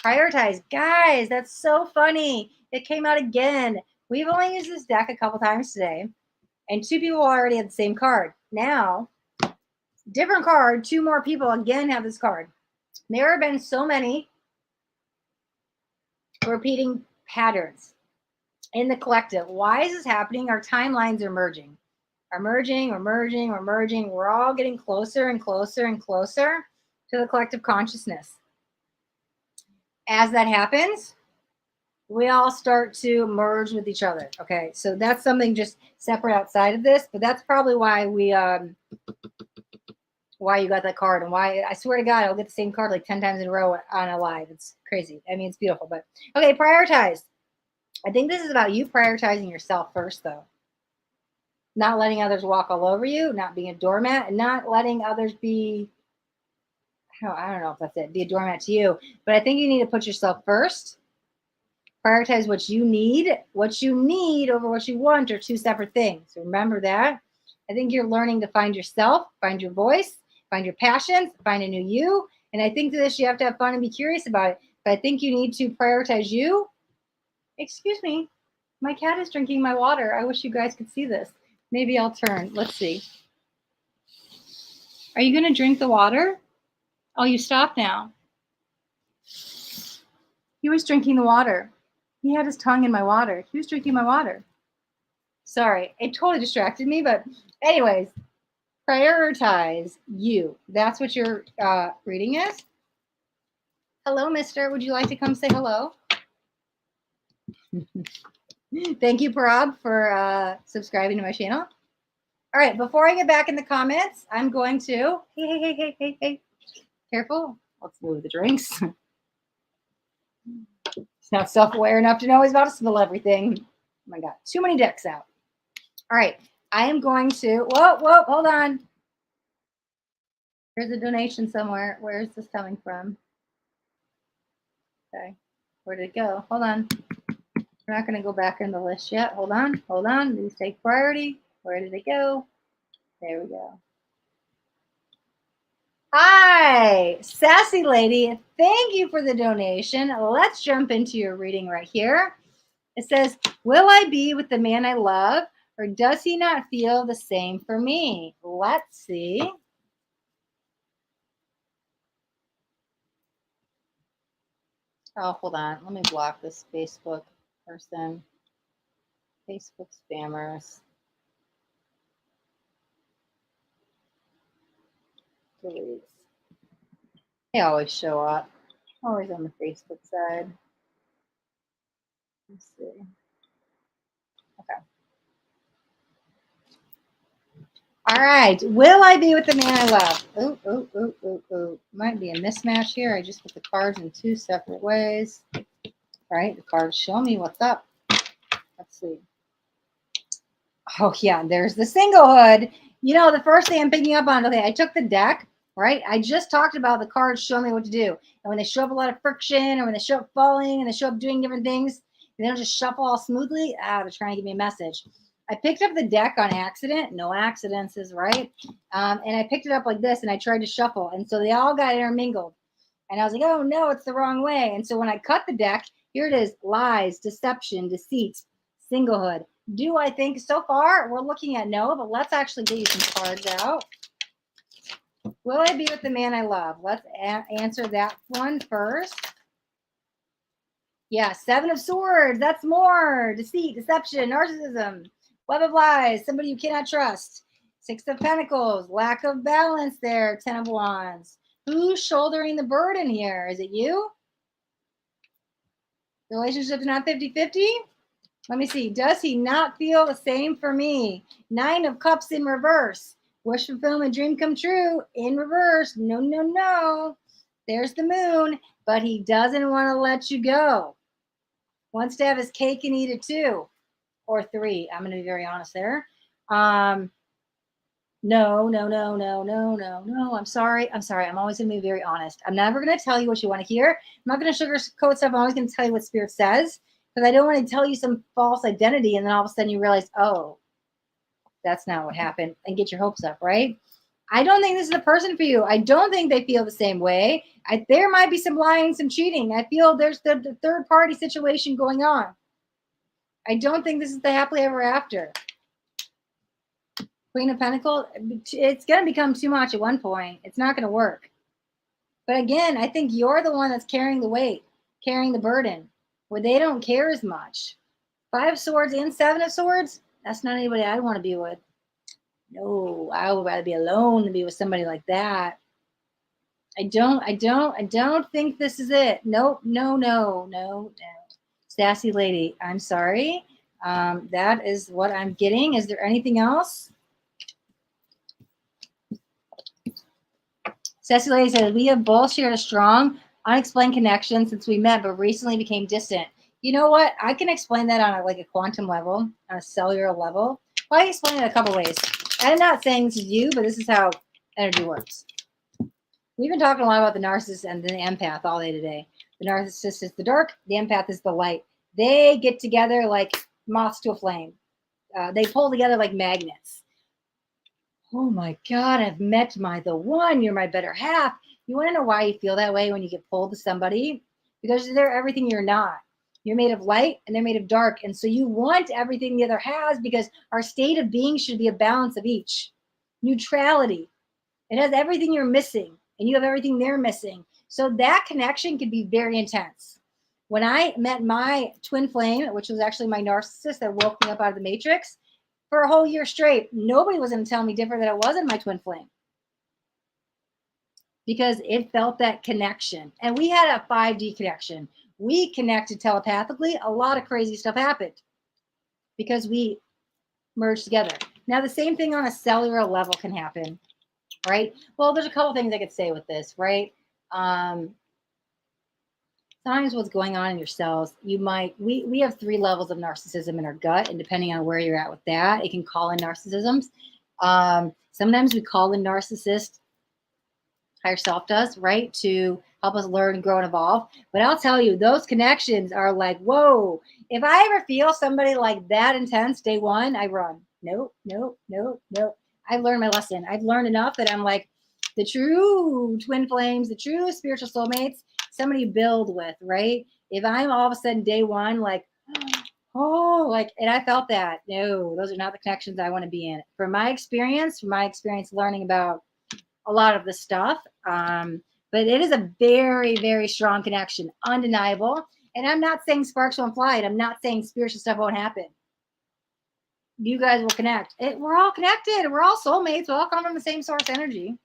S1: Prioritize. Guys, that's so funny. It came out again. We've only used this deck a couple times today, and 2 people already had the same card. Now, Different card. 2 more people again have this card. There have been so many repeating patterns in the collective. Why is this happening? Our timelines are merging. We're merging. We're all getting closer and closer and closer to the collective consciousness. As that happens, we all start to merge with each other. Okay, so that's something just separate outside of this, but that's probably why why you got that card, and why I swear to God I'll get the same card like 10 times in a row on a live. It's crazy. I mean, it's beautiful, but okay, prioritize. I think this is about you prioritizing yourself first, though. Not letting others walk all over you, not being a doormat, and not letting others be, I don't know if that's it, be a doormat to you. But I think you need to put yourself first. Prioritize what you need. What you need over what you want are 2 separate things. Remember that. I think you're learning to find yourself, find your voice, find your passions, find a new you. And I think this, you have to have fun and be curious about it. But I think you need to prioritize you. Excuse me, my cat is drinking my water. I wish you guys could see this. Maybe I'll turn. Let's see. Are you going to drink the water? Oh, you stopped now. He was drinking the water. He had his tongue in my water. He was drinking my water. Sorry, it totally distracted me. But anyways, prioritize you. That's what your reading is. Hello, mister. Would you like to come say hello? Thank you, Parab, for subscribing to my channel. All right, before I get back in the comments, I'm going to, hey. Careful. Let's move the drinks. It's not self-aware enough to know he's about to spill everything. Oh my God, too many decks out. All right, I am going to, whoa, hold on. There's a donation somewhere. Where is this coming from? Okay, where did it go? Hold on. We're not going to go back in the list yet. Hold on. These take priority. Where did it go? There we go. Hi, sassy lady. Thank you for the donation. Let's jump into your reading right here. It says, will I be with the man I love, or does he not feel the same for me? Let's see. Oh, hold on. Let me block this Facebook person. Facebook spammers. Delete. They always show up. Always on the Facebook side. Let's see. Okay. All right. Will I be with the man I love? Oh. Might be a mismatch here. I just put the cards in 2 separate ways. All right. The cards show me what's up. Let's see. Oh, yeah. There's the singlehood. You know, the first thing I'm picking up on, okay, I took the deck, right? I just talked about the cards show me what to do. And when they show up a lot of friction, or when they show up falling, and they show up doing different things, and they don't just shuffle all smoothly, they're trying to give me a message. I picked up the deck on accident. No accidents is right. And I picked it up like this, and I tried to shuffle. And so they all got intermingled. And I was like, oh, no, it's the wrong way. And so when I cut the deck, here it is: lies, deception, deceit, singlehood. Do I think so far? We're looking at no, but let's actually get you some cards out. Will I be with the man I love? Let's answer that one first. Yeah, 7 of Swords. That's more. Deceit, deception, narcissism, web of lies, somebody you cannot trust. 6 of Pentacles, lack of balance there. 10 of Wands. Who's shouldering the burden here? Is it you? The relationship's not 50-50? Let me see. Does he not feel the same for me? 9 of Cups in reverse. Wish fulfillment, dream come true in reverse. No. There's the Moon, but he doesn't want to let you go. Wants to have his cake and eat it too. Or 3. I'm going to be very honest there. No. I'm sorry. I'm always going to be very honest. I'm never going to tell you what you want to hear. I'm not going to sugarcoat stuff. I'm always going to tell you what Spirit says, because I don't want to tell you some false identity and then all of a sudden you realize, oh, that's not what happened, and get your hopes up, right? I don't think this is the person for you. I don't think they feel the same way. There might be some lying, some cheating. I feel there's the third party situation going on. I don't think this is the happily ever after. Queen of Pentacles, it's going to become too much at one point. It's not going to work. But again, I think you're the one that's carrying the weight, carrying the burden, where they don't care as much. 5 of Swords and 7 of Swords, that's not anybody I want to be with. No, I would rather be alone than be with somebody like that. I don't think this is it. Nope, no. Sassy lady, I'm sorry. That is what I'm getting. Is there anything else? Sassy lady says, we have both shared a strong, unexplained connection since we met, but recently became distant. You know what? I can explain that on a quantum level, on a cellular level. Well, I can explain it a couple ways. I'm not saying this is you, but this is how energy works. We've been talking a lot about the narcissist and the empath all day today. The narcissist is the dark, the empath is the light. They get together like moths to a flame. They pull together like magnets. Oh my God, I've met the one. You're my better half. You want to know why you feel that way when you get pulled to somebody? Because they're everything you're not. You're made of light and they're made of dark. And so you want everything the other has because our state of being should be a balance of each. Neutrality. It has everything you're missing and you have everything they're missing. So that connection can be very intense. When I met my twin flame, which was actually my narcissist that woke me up out of the matrix, for a whole year straight, nobody was going to tell me different that it wasn't my twin flame because it felt that connection. And we had a 5D connection. We connected telepathically. A lot of crazy stuff happened because we merged together. Now, the same thing on a cellular level can happen, right? Well, there's a couple things I could say with this, right? Sometimes what's going on in your cells, we have 3 levels of narcissism in our gut, and depending on where you're at with that, it can call in narcissisms. Sometimes we call in narcissist, higher self does, right, to help us learn, grow, and evolve. But I'll tell you, those connections are like, whoa. If I ever feel somebody like that intense day one, I run. Nope. I've learned my lesson. I've learned enough that I'm like, the true twin flames, the true spiritual soulmates, somebody you build with, right? If I'm all of a sudden day one, like, and I felt that. No, those are not the connections I want to be in. From my experience learning about a lot of the stuff. But it is a very, very strong connection, undeniable. And I'm not saying sparks won't fly. I'm not saying spiritual stuff won't happen. You guys will connect. We're all connected. We're all soulmates. We all come from the same source energy.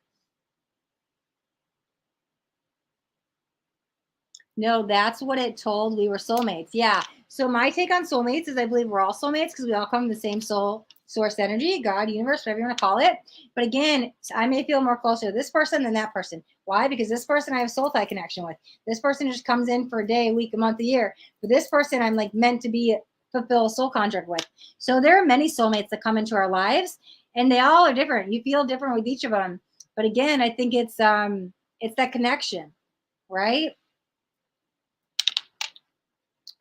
S1: No, that's what it told. We were soulmates. Yeah. So my take on soulmates is I believe we're all soulmates because we all come from the same soul source energy, God, universe, whatever you want to call it. But again, I may feel more closer to this person than that person. Why? Because this person I have soul tie connection with. This person just comes in for a day, a week, a month, a year. But this person I'm like meant to be fulfill a soul contract with. So there are many soulmates that come into our lives, and they all are different. You feel different with each of them. But again, I think it's that connection, right?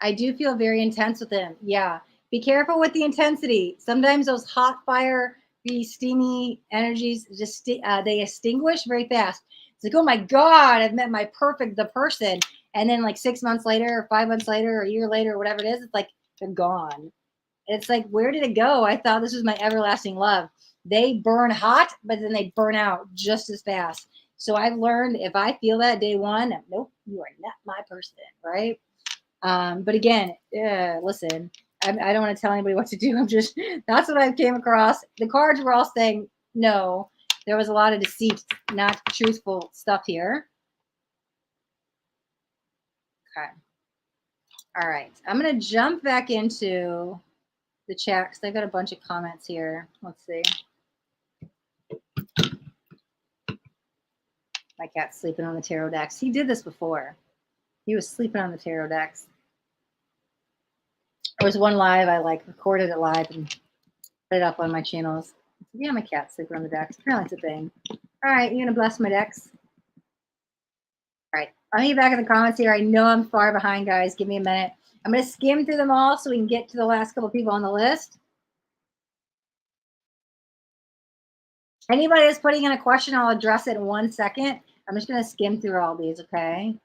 S1: I do feel very intense with them. Yeah. Be careful with the intensity. Sometimes those hot fire, these steamy energies just they extinguish very fast. It's like, oh my God, I've met the person. And then like 6 months later, or 5 months later, or a year later, or whatever it is, it's like they're gone. It's like, where did it go? I thought this was my everlasting love. They burn hot, but then they burn out just as fast. So I've learned if I feel that day one, nope, you are not my person, right? But again, listen, I don't want to tell anybody what to do. That's what I came across. The cards were all saying no. There was a lot of deceit, not truthful stuff here. Okay. All right. I'm going to jump back into the chat because I've got a bunch of comments here. Let's see. My cat's sleeping on the tarot decks. He did this before. He was sleeping on the tarot decks. There was one live. I recorded it live and put it up on my channels. Yeah, my cat's sleeping on the decks. Apparently it's a thing. All right, you're going to bless my decks. All right, I'll be back in the comments here. I know I'm far behind, guys. Give me a minute. I'm going to skim through them all so we can get to the last couple people on the list. Anybody that's putting in a question, I'll address it in 1 second. I'm just going to skim through all these, okay?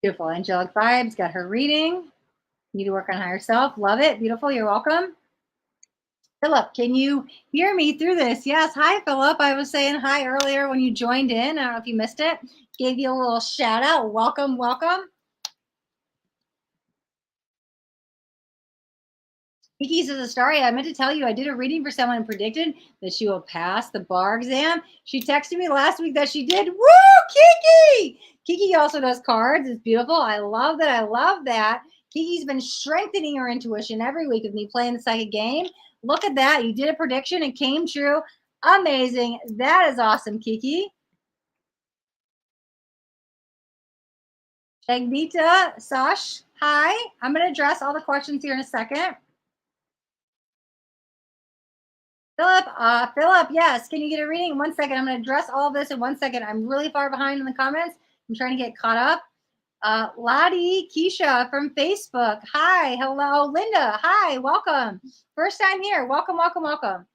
S1: Beautiful. Angelic vibes. Got her reading. Need to work on higher self. Love it. Beautiful. You're welcome. Philip, can you hear me through this? Yes. Hi, Philip. I was saying hi earlier when you joined in. I don't know if you missed it. Gave you a little shout out. Welcome, welcome. Kiki says, Astaria, I meant to tell you, I did a reading for someone and predicted that she will pass the bar exam. She texted me last week that she did. Woo, Kiki! Kiki also does cards. It's beautiful. I love that. I love that. Kiki's been strengthening her intuition every week with me playing the psychic game. Look at that. You did a prediction. It came true. Amazing. That is awesome, Kiki. Shagnita, Sash, hi. I'm going to address all the questions here in a second. Philip, yes. Can you get a reading in 1 second? I'm going to address all of this in 1 second. I'm really far behind in the comments. I'm trying to get caught up. Lottie, Keisha from Facebook. Hi, hello. Linda, hi, welcome. First time here. Welcome, welcome, welcome.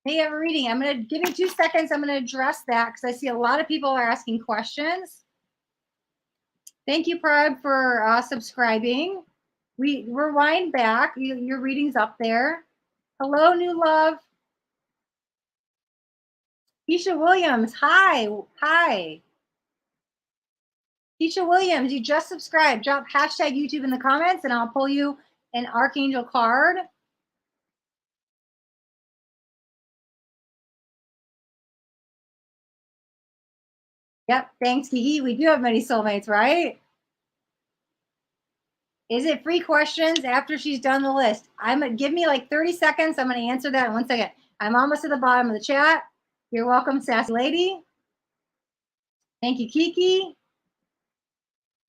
S1: Hey, you have a reading. I'm going to give me 2 seconds. I'm going to address that because I see a lot of people are asking questions. Thank you, Prab, for subscribing. We rewind back. Your reading's up there. Hello, new love. Keisha Williams, hi. Hi. Keisha Williams, you just subscribed. Drop hashtag YouTube in the comments and I'll pull you an Archangel card. Yep, thanks, Kiki. We do have many soulmates, right? Is it free questions after she's done the list? Give me like 30 seconds. I'm going to answer that in 1 second. I'm almost at the bottom of the chat. You're welcome, sassy lady. Thank you, Kiki.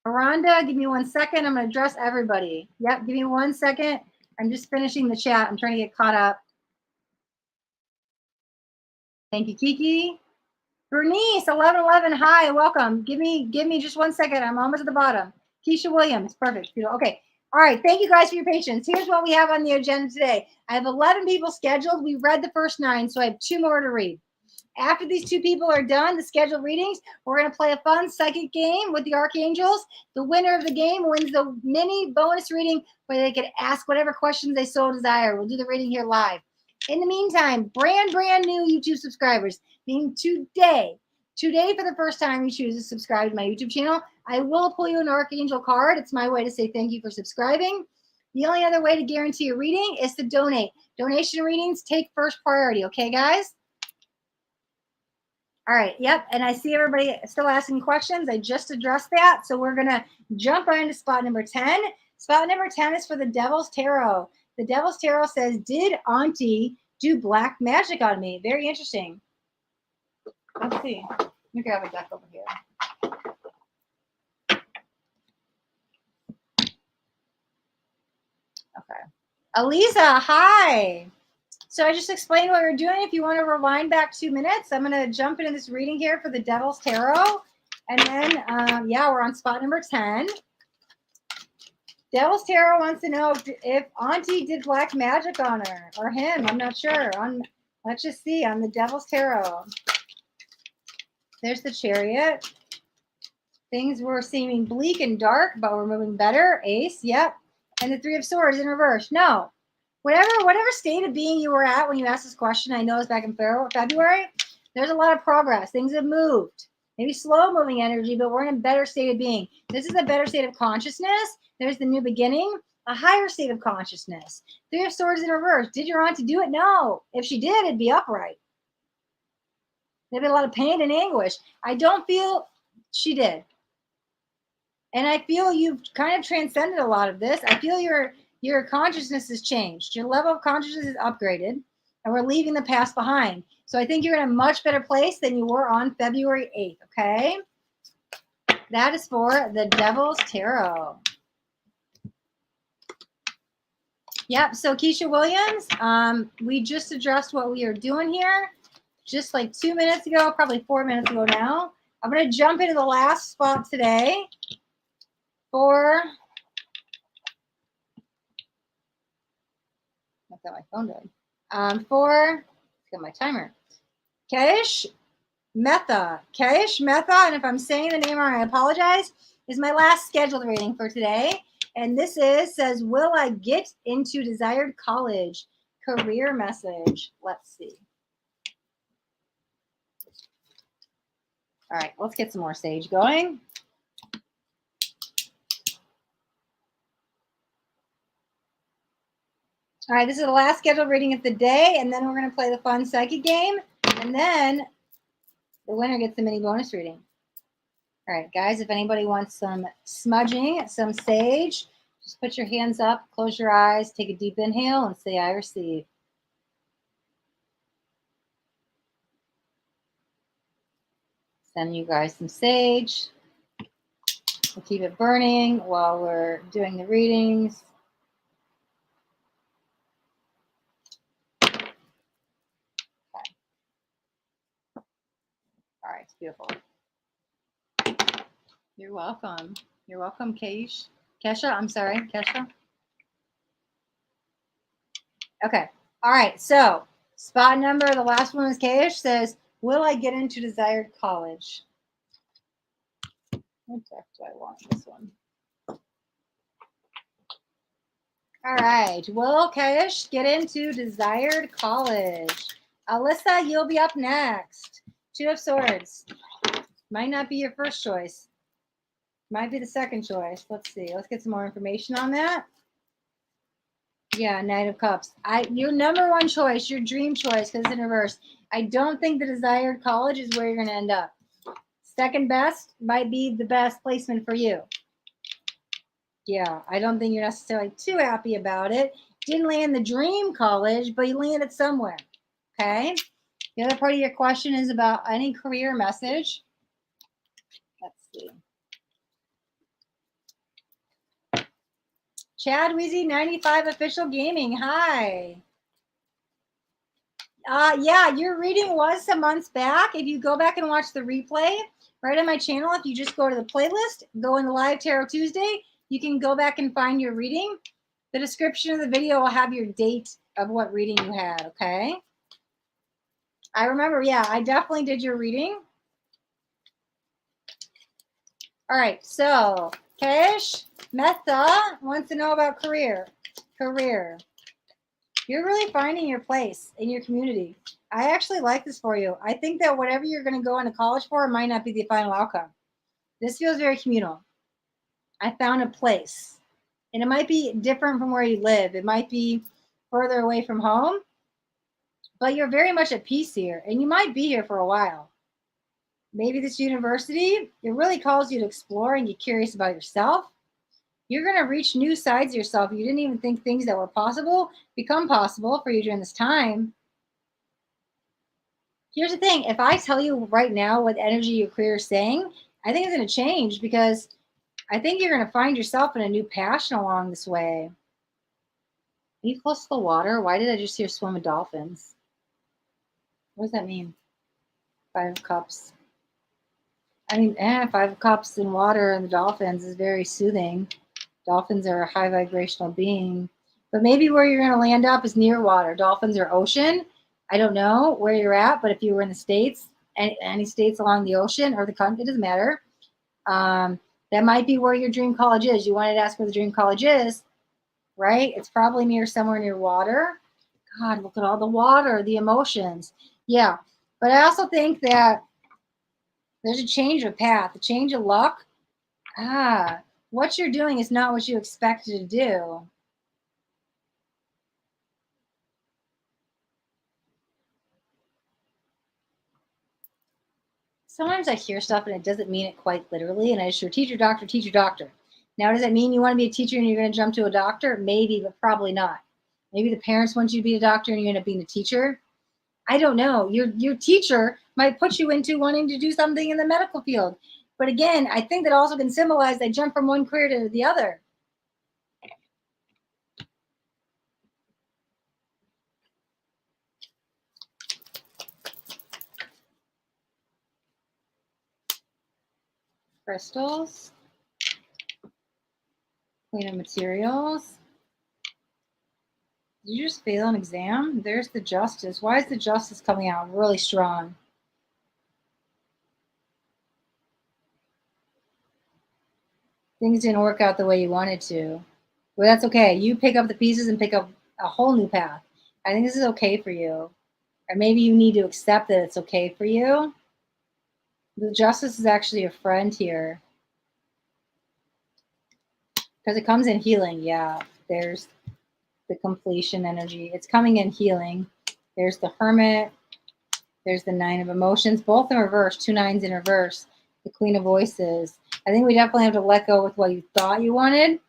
S1: Aranda, give me 1 second. I'm going to address everybody. Yep, give me 1 second. I'm just finishing the chat. I'm trying to get caught up. Thank you, Kiki. Bernice, 1111, hi, welcome. Give me just 1 second. I'm almost at the bottom. Keisha Williams, perfect. Okay. All right. Thank you guys for your patience. Here's what we have on the agenda today. I have 11 people scheduled. We read the first 9, so I have 2 more to read. After these 2 people are done, the scheduled readings, we're going to play a fun psychic game with the Archangels. The winner of the game wins the mini bonus reading where they can ask whatever questions they so desire. We'll do the reading here live. In the meantime, brand new YouTube subscribers, meaning today for the first time you choose to subscribe to my YouTube channel, I will pull you an Archangel card. It's my way to say thank you for subscribing. The only other way to guarantee a reading is to donate. Donation readings take first priority, okay, guys? All right, yep, and I see everybody still asking questions. I just addressed that, so we're going to jump on to spot number 10. Spot number 10 is for the Devil's Tarot. The Devil's Tarot says, did Auntie do black magic on me? Very interesting. Let's see. Let me grab a deck over here. Okay. Elisa, hi. So I just explained what we're doing. If you want to rewind back 2 minutes, I'm going to jump into this reading here for the Devil's Tarot. And then, yeah, we're on spot number 10. Devil's Tarot wants to know if Auntie did black magic on her or him. I'm not sure. Let's just see on the Devil's Tarot. There's the Chariot. Things were seeming bleak and dark, but we're moving better. Ace, yep. And the Three of Swords in reverse. No. Whatever state of being you were at when you asked this question, I know it's back in February, there's a lot of progress. Things have moved. Maybe slow moving energy, but we're in a better state of being. This is a better state of consciousness. There's the new beginning, a higher state of consciousness. Three of Swords in reverse. Did your auntie do it? No. If she did, it'd be upright. There'd be a lot of pain and anguish. I don't feel she did. And I feel you've kind of transcended a lot of this. I feel your consciousness has changed. Your level of consciousness is upgraded, and we're leaving the past behind. So I think you're in a much better place than you were on February 8th, okay? That is for the Devil's Tarot. Yep, so Keisha Williams, we just addressed what we are doing here just like 2 minutes ago, probably 4 minutes ago now. I'm going to jump into the last spot today for... I've got my phone doing. Got my timer. Kashish Mehta. Kashish Mehta, and if I'm saying the name wrong, I apologize, is my last scheduled reading for today. And this says, will I get into desired college? Career message. Let's see. All right, let's get some more sage going. All right, this is the last scheduled reading of the day, and then we're going to play the fun psychic game, and then the winner gets the mini bonus reading. All right, guys, if anybody wants some smudging, some sage, just put your hands up, close your eyes, take a deep inhale, and say, I receive. Send you guys some sage. We'll keep it burning while we're doing the readings. Okay. All right, it's beautiful. You're welcome. You're welcome, Kashish. Kesha, I'm sorry, Kesha. Okay. All right, so spot number, the last one is Kashish, says, will I get into desired college? What deck do I want this one? All right. Will Kashish get into desired college? Alyssa, you'll be up next. Two of Swords. Might not be your first choice. Might be the second choice. Let's see. Let's get some more information on that. Yeah, Knight of Cups. Your number one choice, your dream choice, because it's in reverse. I don't think the desired college is where you're going to end up. Second best might be the best placement for you. Yeah, I don't think you're necessarily too happy about it. Didn't land the dream college, but you landed somewhere. Okay. The other part of your question is about any career message. Let's see. Chad Weezy 95 Official Gaming. Hi. Yeah, your reading was some months back. If you go back and watch the replay right on my channel, if you just go to the playlist, go in the Live Tarot Tuesday, you can go back and find your reading. The description of the video will have your date of what reading you had, okay? I remember, yeah, I definitely did your reading. All right, so Cash, Mehta wants to know about career. You're really finding your place in your community. I actually like this for you. I think that whatever you're going to go into college for might not be the final outcome. This feels very communal. I found a place. And it might be different from where you live. It might be further away from home. But you're very much at peace here. And you might be here for a while. Maybe this university, it really calls you to explore and get curious about yourself. You're going to reach new sides of yourself. You didn't even think things that were possible become possible for you during this time. Here's the thing. If I tell you right now what energy your career is saying, I think it's going to change because I think you're going to find yourself in a new passion along this way. Are you close to the water? Why did I just hear swim with dolphins? What does that mean? 5 of Cups. I mean, 5 of Cups in water and the dolphins is very soothing. Dolphins are a high vibrational being. But maybe where you're going to land up is near water. Dolphins are ocean. I don't know where you're at, but if you were in the States, any states along the ocean or the country, it doesn't matter. That might be where your dream college is. You wanted to ask where the dream college is, right? It's probably near somewhere near water. God, look at all the water, the emotions. Yeah. But I also think that there's a change of path, a change of luck. What you're doing is not what you expected to do. Sometimes I hear stuff and it doesn't mean it quite literally. And I just hear teacher, doctor, teacher, doctor. Now, does that mean you want to be a teacher and you're going to jump to a doctor? Maybe, but probably not. Maybe the parents want you to be a doctor and you end up being a teacher. I don't know. Your teacher might put you into wanting to do something in the medical field. But again, I think that also can symbolize that jump from one career to the other. Crystals. Queen of Materials. Did you just fail an exam? There's the Justice. Why is the Justice coming out really strong? Things didn't work out the way you wanted to. Well, that's okay. You pick up the pieces and pick up a whole new path. I think this is okay for you. Or maybe you need to accept that it's okay for you. The justice is actually a friend here. Because it comes in healing. Yeah, there's the completion energy. It's coming in healing. There's the hermit. There's the 9 of emotions, both in reverse, 2 9s in reverse. The Queen of Voices. I think we definitely have to let go with what you thought you wanted,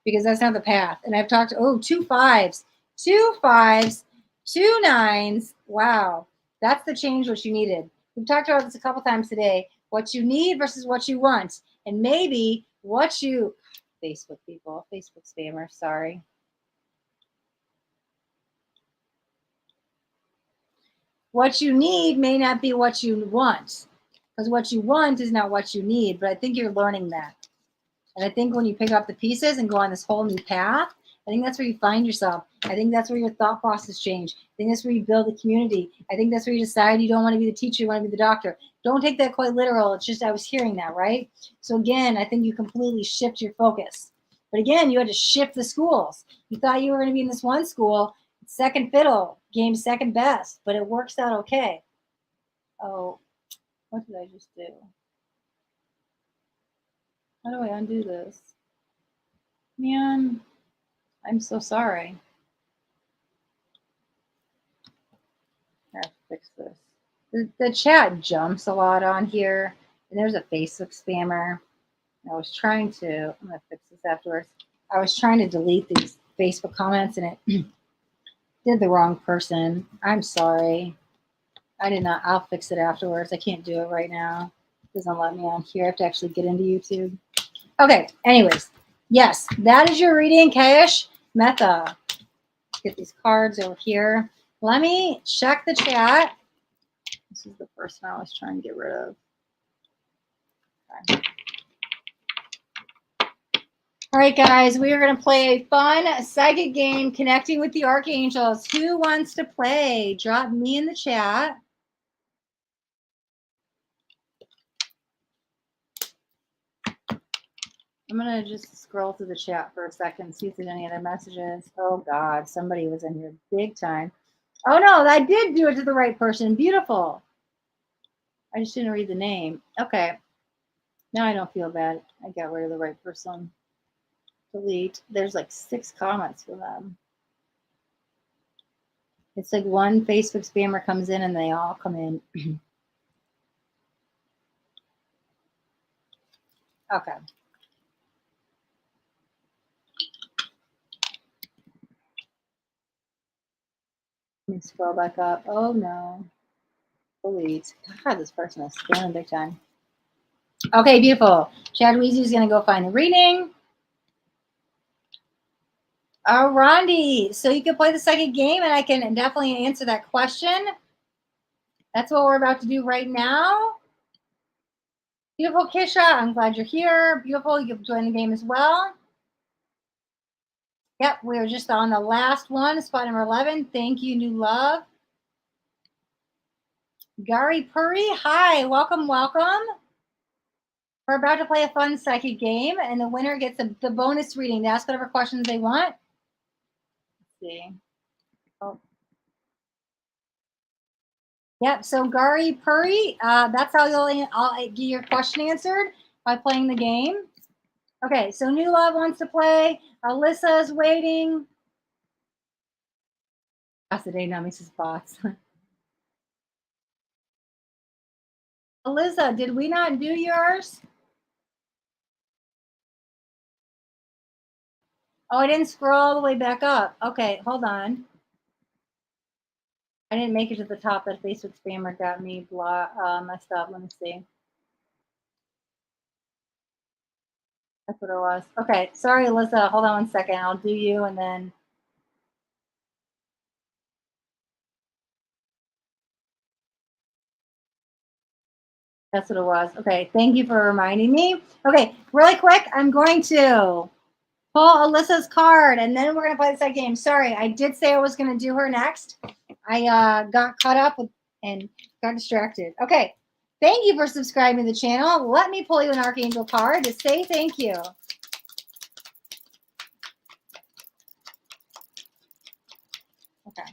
S1: because that's not the path. And I've talked, 2 5s, 2 5s, 2 9s. Wow. That's the change what you needed. We've talked about this a couple times today. What you need versus what you want. And maybe what you, Facebook people, Facebook spammer, sorry. What you need may not be what you want, because what you want is not what you need. But I think you're learning that. And I think when you pick up the pieces and go on this whole new path, I think that's where you find yourself. I think that's where your thought process change. I think that's where you build a community. I think that's where you decide you don't want to be the teacher, you want to be the doctor. Don't take that quite literal. It's just I was hearing that, right? So again, I think you completely shift your focus. But again, you had to shift the schools. You thought you were going to be in this one school, second fiddle, game second best, but it works out okay. Oh, what did I just do? How do I undo this? Man, I'm so sorry. I have to fix this. The chat jumps a lot on here, and there's a Facebook spammer. I was trying to, I'm going to fix this afterwards. I was trying to delete these Facebook comments, and it did the wrong person. I'm sorry. I did not. I'll fix it afterwards. I can't do it right now. It doesn't let me on here. I have to actually get into YouTube. Okay, anyways. Yes, that is your reading, Kashish. Mehta. Get these cards over here. Let me check the chat. This is the person I was trying to get rid of. Okay. All right, guys, we are going to play a fun psychic game connecting with the archangels. Who wants to play? Drop me in the chat. I'm going to just scroll through the chat for a second, see if there's any other messages. Oh, God, somebody was in here big time. Oh, no, I did do it to the right person. Beautiful. I just didn't read the name. Okay. Now I don't feel bad. I got rid of the right person. Delete. There's like 6 comments for them. It's like one Facebook spammer comes in and they all come in. Okay. Let me scroll back up. Oh no. Delete. God, this person is spamming big time. Okay, beautiful. Chad Weezy is going to go find the reading. Rondi, so you can play the second game and I can definitely answer that question. That's what we're about to do right now. Beautiful Kisha, I'm glad you're here. Beautiful, you can join the game as well. Yep, we're just on the last one, spot number 11. Thank you, New Love. Gary Puri, hi, welcome, welcome. We're about to play a fun psychic game, and the winner gets the bonus reading to ask whatever questions they want. Let's see. Oh. Yep, so Gary Puri, that's how I'll get your question answered, by playing the game. Okay, so New Love wants to play. Alyssa's waiting. Pasadena, Mrs. Bots. Alyssa, did we not do yours? Oh, I didn't scroll all the way back up. Okay, hold on. I didn't make it to the top. That Facebook spammer got me messed up. Let me see. That's what it was. Okay, sorry, Alyssa. Hold on one second. I'll do you and then. That's what it was. Okay, thank you for reminding me. Okay, really quick, I'm going to pull Alyssa's card and then we're going to play the second game. Sorry, I did say I was going to do her next. I got caught up with and got distracted. Okay, Thank you for subscribing to the channel. Let me pull you an Archangel card to say thank you. Okay.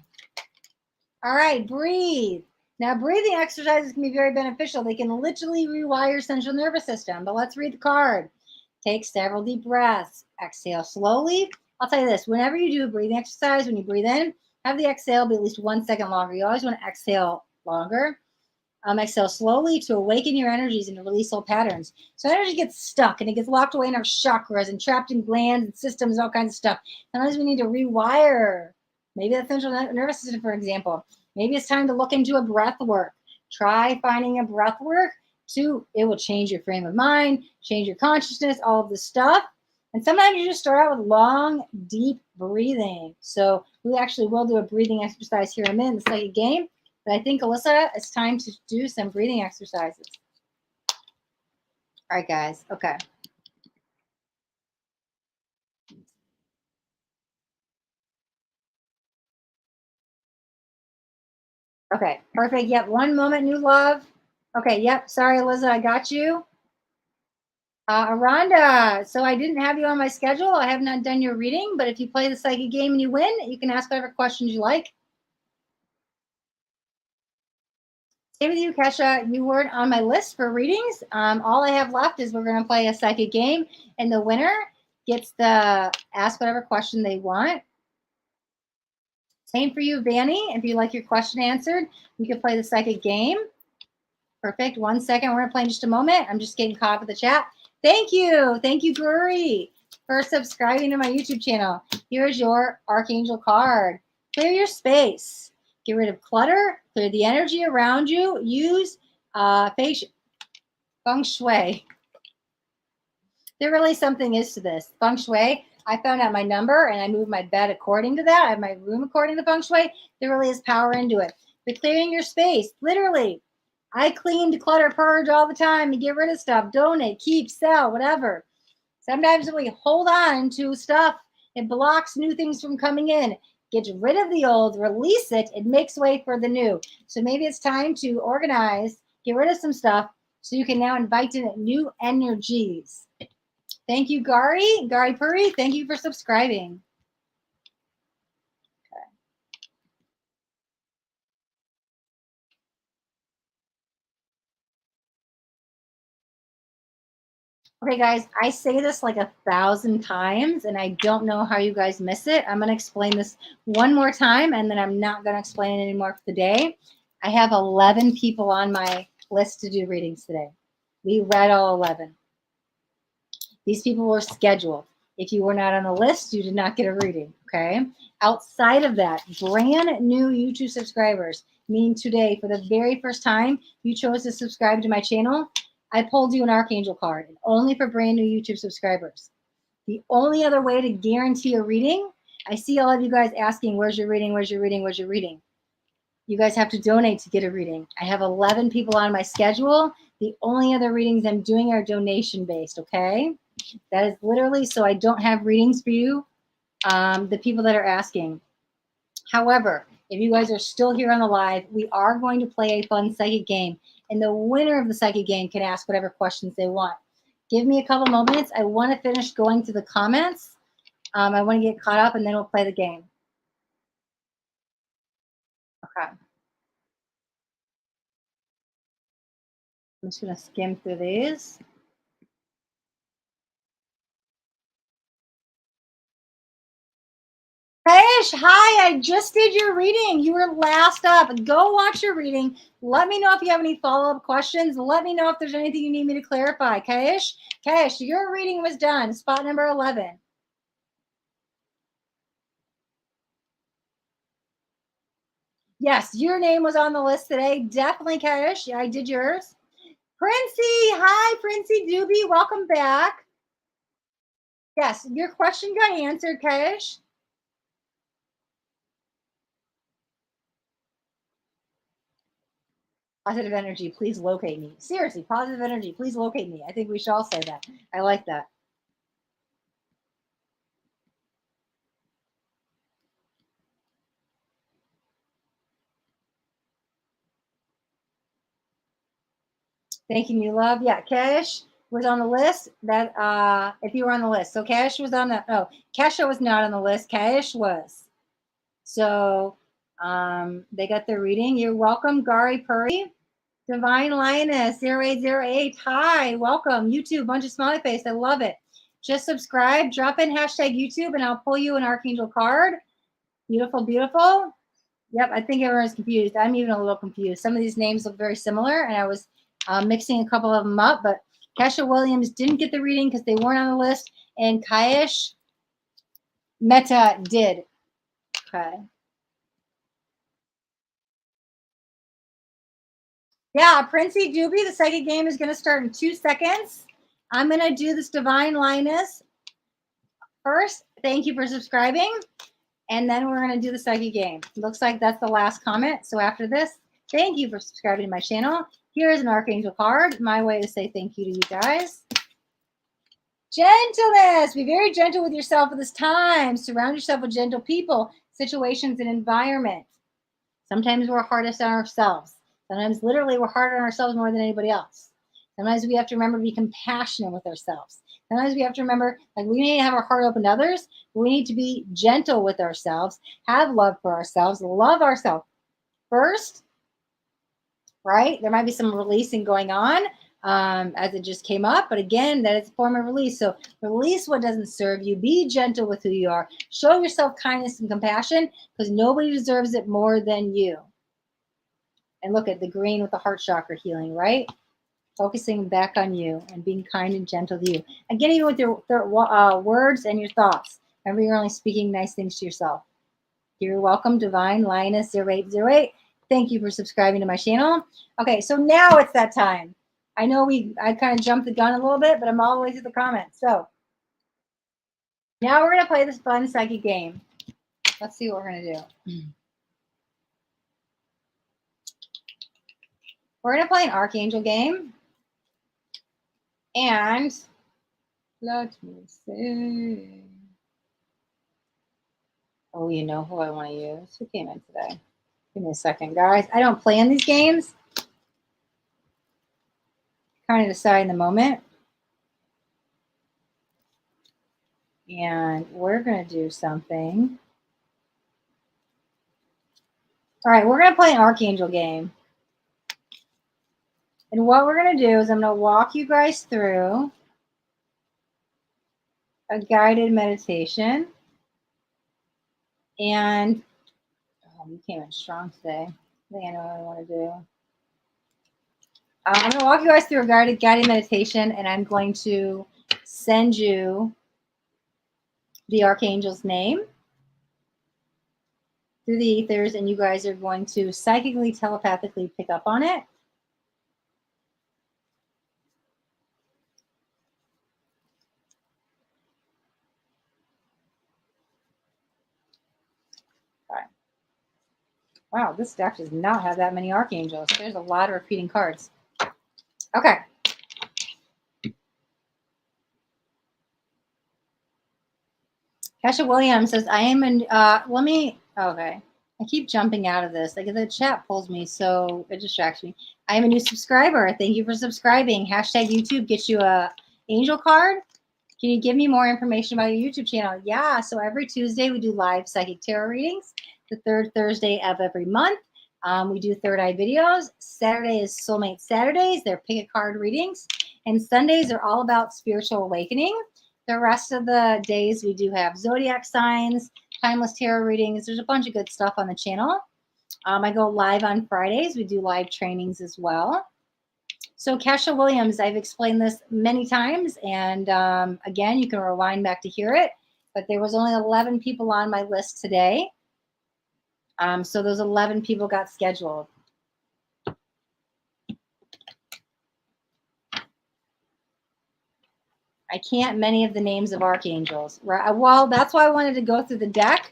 S1: All right, breathe. Now, breathing exercises can be very beneficial. They can literally rewire your central nervous system. But let's read the card. Take several deep breaths. Exhale slowly. I'll tell you this. Whenever you do a breathing exercise, when you breathe in, have the exhale be at least 1 second longer. You always want to exhale longer. Exhale slowly to awaken your energies and to release old patterns. So energy gets stuck and it gets locked away in our chakras and trapped in glands and systems, all kinds of stuff. Sometimes we need to rewire. Maybe the central nervous system, for example. Maybe it's time to look into a breath work. Try finding a breath work it will change your frame of mind, change your consciousness, all of this stuff. And sometimes you just start out with long, deep breathing. So we actually will do a breathing exercise here in a minute in the second game. But I think, Alyssa, it's time to do some breathing exercises. All right, guys. Okay. Okay, perfect. Yep, 1 moment, new love. Okay, yep. Sorry, Alyssa, I got you. Aranda, so I didn't have you on my schedule. I have not done your reading, but if you play the psychic game and you win, you can ask whatever questions you like. Same with you, Kesha. You weren't on my list for readings. All I have left is we're going to play a psychic game, and the winner gets to ask whatever question they want. Same for you, Veni. If you like your question answered, you can play the psychic game. Perfect. 1 second. We're going to play in just a moment. I'm just getting caught up with the chat. Thank you. Thank you, Guri, for subscribing to my YouTube channel. Here's your Archangel card. Clear your space. Get rid of clutter. Clear the energy around you. Use feng shui. There really something is to this. Feng shui. I found out my number and I moved my bed according to that. I have my room according to feng shui. There really is power into it. But clearing your space, literally. I clean, declutter, purge all the time and get rid of stuff, donate, keep, sell, whatever. Sometimes when we hold on to stuff, it blocks new things from coming in. Get rid of the old, release it, it makes way for the new. So maybe it's time to organize, get rid of some stuff so you can now invite in new energies. Thank you, Gari Puri. Thank you for subscribing. Okay, guys, I say this like 1,000 times, and I don't know how you guys miss it. I'm going to explain this one more time, and then I'm not going to explain it anymore for the day. I have 11 people on my list to do readings today. We read all 11. These people were scheduled. If you were not on the list, you did not get a reading, okay? Outside of that, brand new YouTube subscribers, meaning today, for the very first time, you chose to subscribe to my channel, I pulled you an Archangel card, and only for brand new YouTube subscribers. The only other way to guarantee a reading, I see all of you guys asking, where's your reading, where's your reading, where's your reading? You guys have to donate to get a reading. I have 11 people on my schedule. The only other readings I'm doing are donation-based, okay? That is literally so I don't have readings for you, the people that are asking. However, if you guys are still here on the live, we are going to play a fun psychic game, and the winner of the psychic game can ask whatever questions they want. Give me a couple moments. I want to finish going to the comments. I want to get caught up, and then we'll play the game. Okay. I'm just going to skim through these. Kashish, hi, I just did your reading. You were last up. Go watch your reading. Let me know if you have any follow-up questions. Let me know if there's anything you need me to clarify. Kashish, your reading was done. Spot number 11. Yes, your name was on the list today. Definitely, Kashish. Yeah, I did yours. Princey, hi, Princey Doobie. Welcome back. Yes, your question got answered, Kashish. Positive energy, please locate me. Seriously, positive energy, please locate me. I think we should all say that. I like that. Thanking you, love. Yeah, Cash was on the list. That if you were on the list. So Cash was on the Kasha was not on the list. Cash was. So they got their reading. You're welcome, Gary Puri. Divine Lioness 0808. Hi, welcome. YouTube, bunch of smiley face. I love it. Just subscribe, drop in hashtag YouTube, and I'll pull you an Archangel card. Beautiful, beautiful. Yep, I think everyone's confused. I'm even a little confused. Some of these names look very similar, and I was mixing a couple of them up, but Kesha Williams didn't get the reading because they weren't on the list, and Kayesh Mehta did. Okay. Yeah, Princey Doobie, the psychic game is going to start in 2 seconds. I'm going to do this Divine Lioness first. Thank you for subscribing. And then we're going to do the psychic game. Looks like that's the last comment. So after this, thank you for subscribing to my channel. Here's an Archangel card. My way to say thank you to you guys. Gentleness. Be very gentle with yourself at this time. Surround yourself with gentle people, situations, and environment. Sometimes we're hardest on ourselves. Sometimes literally we're harder on ourselves more than anybody else. Sometimes we have to remember to be compassionate with ourselves. Sometimes we have to remember, like, we need to have our heart open to others, but we need to be gentle with ourselves, have love for ourselves, love ourselves first, right? There might be some releasing going on as it just came up, but again, that is a form of release. So release what doesn't serve you. Be gentle with who you are. Show yourself kindness and compassion because nobody deserves it more than you. And look at the green with the heart chakra healing, right? Focusing back on you and being kind and gentle to you. Again, even with your words and your thoughts. Remember, you're only speaking nice things to yourself. You're welcome, Divine Lioness 0808. Thank you for subscribing to my channel. Okay, so now it's that time. I know I kind of jumped the gun a little bit, but I'm all the way through the comments. So now we're going to play this fun psychic game. Let's see what we're going to do. We're going to play an Archangel game. And let me see. Oh, you know who I want to use? Who came in today? Give me a second, guys. I don't play in these games. Kind of decide in the moment. And we're going to do something. All right, we're going to play an Archangel game. And what we're going to do is I'm going to walk you guys through a guided meditation. And you came in strong today. I think I know what I want to do. I'm going to walk you guys through a guided meditation, and I'm going to send you the Archangel's name through the ethers, and you guys are going to psychically, telepathically pick up on it. Wow, this deck does not have that many archangels. There's a lot of repeating cards. Okay. Kasha Williams says, I am in, okay. I keep jumping out of this. Like, the chat pulls me, so it distracts me. I am a new subscriber. Thank you for subscribing. Hashtag YouTube gets you a angel card. Can you give me more information about your YouTube channel? Yeah, so every Tuesday we do live psychic tarot readings. The third Thursday of every month. We do third eye videos. Saturday is Soulmate Saturdays. They're pick a card readings. And Sundays are all about spiritual awakening. The rest of the days we do have zodiac signs, timeless tarot readings. There's a bunch of good stuff on the channel. I go live on Fridays. We do live trainings as well. So Kasha Williams, I've explained this many times. And again, you can rewind back to hear it. But there was only 11 people on my list today. So those 11 people got scheduled. I can't many of the names of archangels. Right? Well, that's why I wanted to go through the deck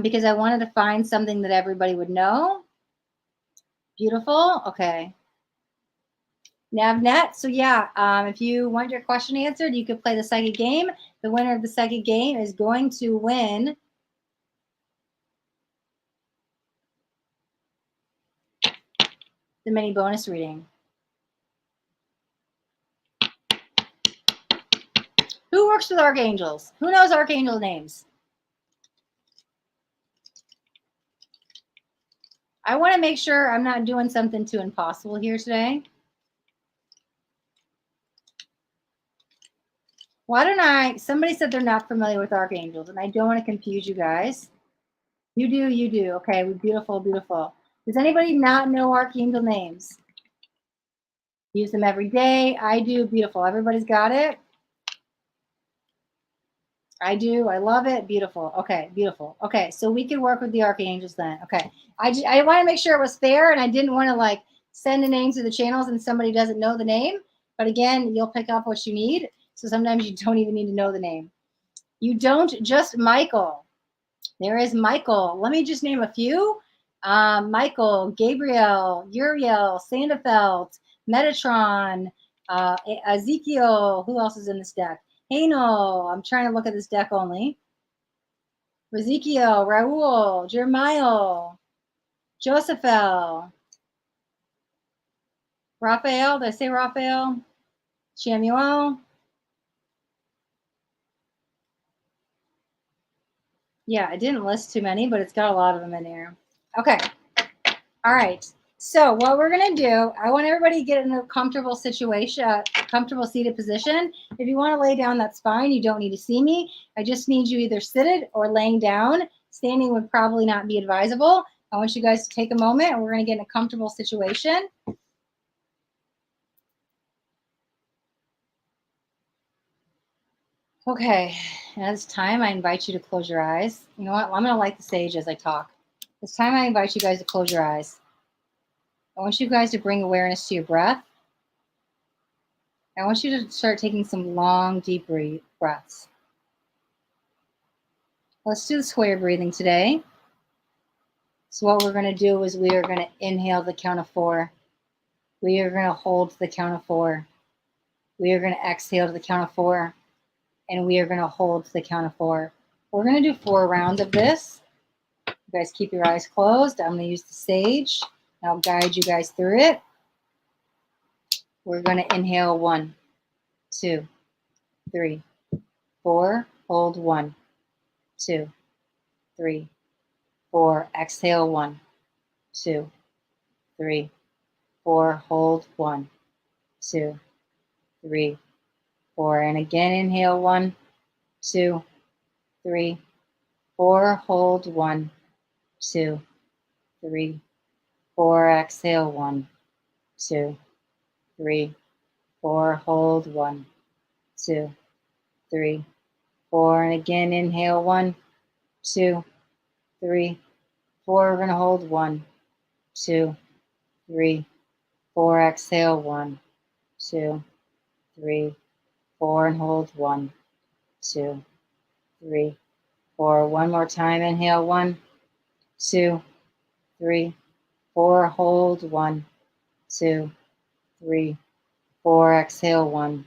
S1: because I wanted to find something that everybody would know. Beautiful. Okay. Navnet. So yeah, if you want your question answered, you could play the psychic game. The winner of the psychic game is going to win the mini bonus reading. works with archangels? Who knows archangel names? I want to make sure I'm not doing something too impossible here today. Why don't somebody said they're not familiar with archangels, and I don't want to confuse you guys. You do, you do. Okay, beautiful, beautiful. Does anybody not know archangel names? Use them every day. I do, beautiful. Everybody's got it? I do. I love it. Beautiful. Okay, beautiful. Okay, so we can work with the archangels then. Okay, I want to make sure it was fair, and I didn't want to like send a name to the channels and somebody doesn't know the name. But again, you'll pick up what you need. So sometimes you don't even need to know the name. You don't just Michael. There is Michael. Let me just name a few. Michael, Gabriel, Uriel, Sandefeld, Metatron, Ezekiel. Who else is in this deck? Hanel. I'm trying to look at this deck only. Ezekiel, Raul, Jeremiah, Josephel, Raphael. Did I say Raphael? Samuel. Yeah, I didn't list too many, but it's got a lot of them in here. Okay. All right. So what we're going to do, I want everybody to get in a comfortable situation, comfortable seated position. If you want to lay down, that's fine. You don't need to see me. I just need you either seated or laying down. Standing would probably not be advisable. I want you guys to take a moment, and we're going to get in a comfortable situation. Okay, at this time, I invite you to close your eyes. You know what? I'm going to light the sage as I talk. This time, I invite you guys to close your eyes. I want you guys to bring awareness to your breath. I want you to start taking some long, deep breaths. Let's do the square breathing today. So what we're going to do is we are going to inhale the count of 4. We are going to hold the count of 4. We are going to exhale to the count of 4. And we are going to hold to the count of 4. We're going to do 4 rounds of this. You guys keep your eyes closed. I'm going to use the sage. I'll guide you guys through it. We're going to inhale 1, 2, 3, 4. Hold 1, 2, 3, 4. Exhale 1, 2, 3, 4. Hold 1, 2, 3, 4. And again, inhale 1, 2, 3, 4. Hold 1, 2, 3, 4. Exhale 1, 2, 3, 4. Hold 1, 2, 3, 4. And again, inhale 1, 2, 3, 4. We're going to hold 1, 2, 3, 4. Exhale 1, 2, 3, 4. And hold 1, 2, 3, 4. One more time. Inhale 1, 2, 3, 4. Hold 1, 2, 3, 4. Exhale 1,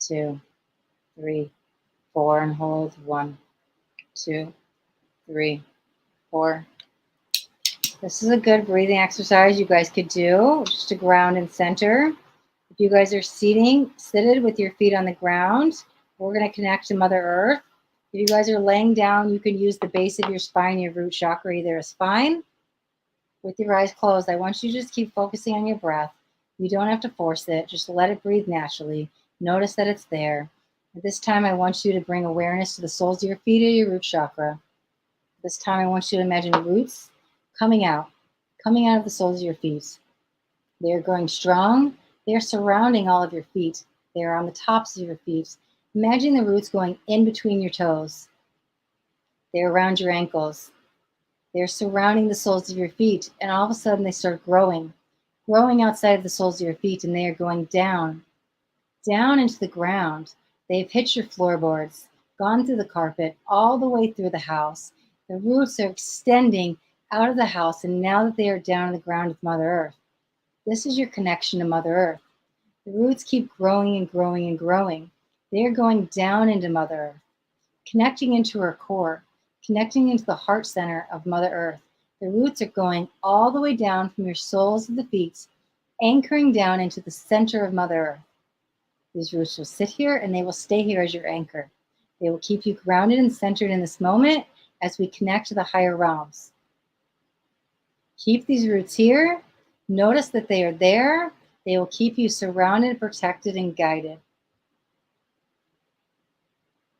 S1: 2, 3, 4. And hold 1, 2, 3, 4. This is a good breathing exercise you guys could do just to ground and center. If you guys are seated with your feet on the ground, we're going to connect to Mother Earth. If you guys are laying down, you can use the base of your spine, your root chakra, either a spine. With your eyes closed, I want you to just keep focusing on your breath. You don't have to force it. Just let it breathe naturally. Notice that it's there. At this time, I want you to bring awareness to the soles of your feet or your root chakra. This time, I want you to imagine roots coming out of the soles of your feet. They're growing strong. They're surrounding all of your feet. They're on the tops of your feet. Imagine the roots going in between your toes. They're around your ankles. They're surrounding the soles of your feet, and all of a sudden they start growing outside of the soles of your feet, and they are going down into the ground. They've hit your floorboards, gone through the carpet, all the way through the house. The roots are extending out of the house, and now that they are down on the ground with Mother Earth, this is your connection to Mother Earth. The roots keep growing and growing and growing. They are going down into Mother Earth, connecting into her core, connecting into the heart center of Mother Earth. The roots are going all the way down from your soles of the feet, anchoring down into the center of Mother Earth. These roots will sit here and they will stay here as your anchor. They will keep you grounded and centered in this moment as we connect to the higher realms. Keep these roots here. Notice that they are there. They will keep you surrounded, protected, and guided.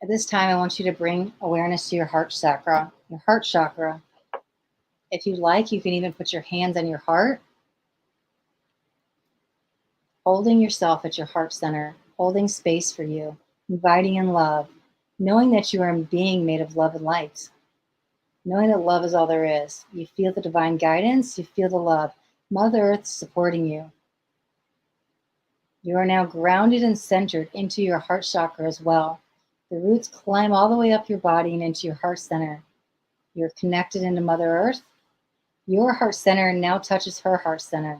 S1: At this time, I want you to bring awareness to your heart chakra. Your heart chakra. If you like, you can even put your hands on your heart, holding yourself at your heart center, holding space for you, inviting in love, knowing that you are a being made of love and light, knowing that love is all there is. You feel the divine guidance, you feel the love. Mother Earth supporting you. You are now grounded and centered into your heart chakra as well. The roots climb all the way up your body and into your heart center. You're connected into Mother Earth. Your heart center now touches her heart center.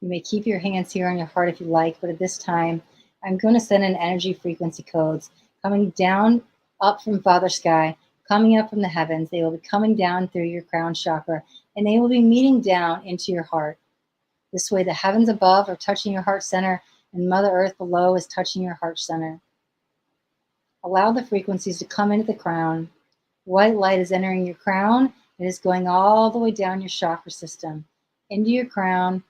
S1: You may keep your hands here on your heart if you like, but at this time, I'm going to send in energy frequency codes coming down, up from Father Sky, coming up from the heavens. They will be coming down through your crown chakra, and they will be meeting down into your heart. This way, the heavens above are touching your heart center, and Mother Earth below is touching your heart center. Allow the frequencies to come into the crown. White light is entering your crown. It is going all the way down your chakra system, into your crown,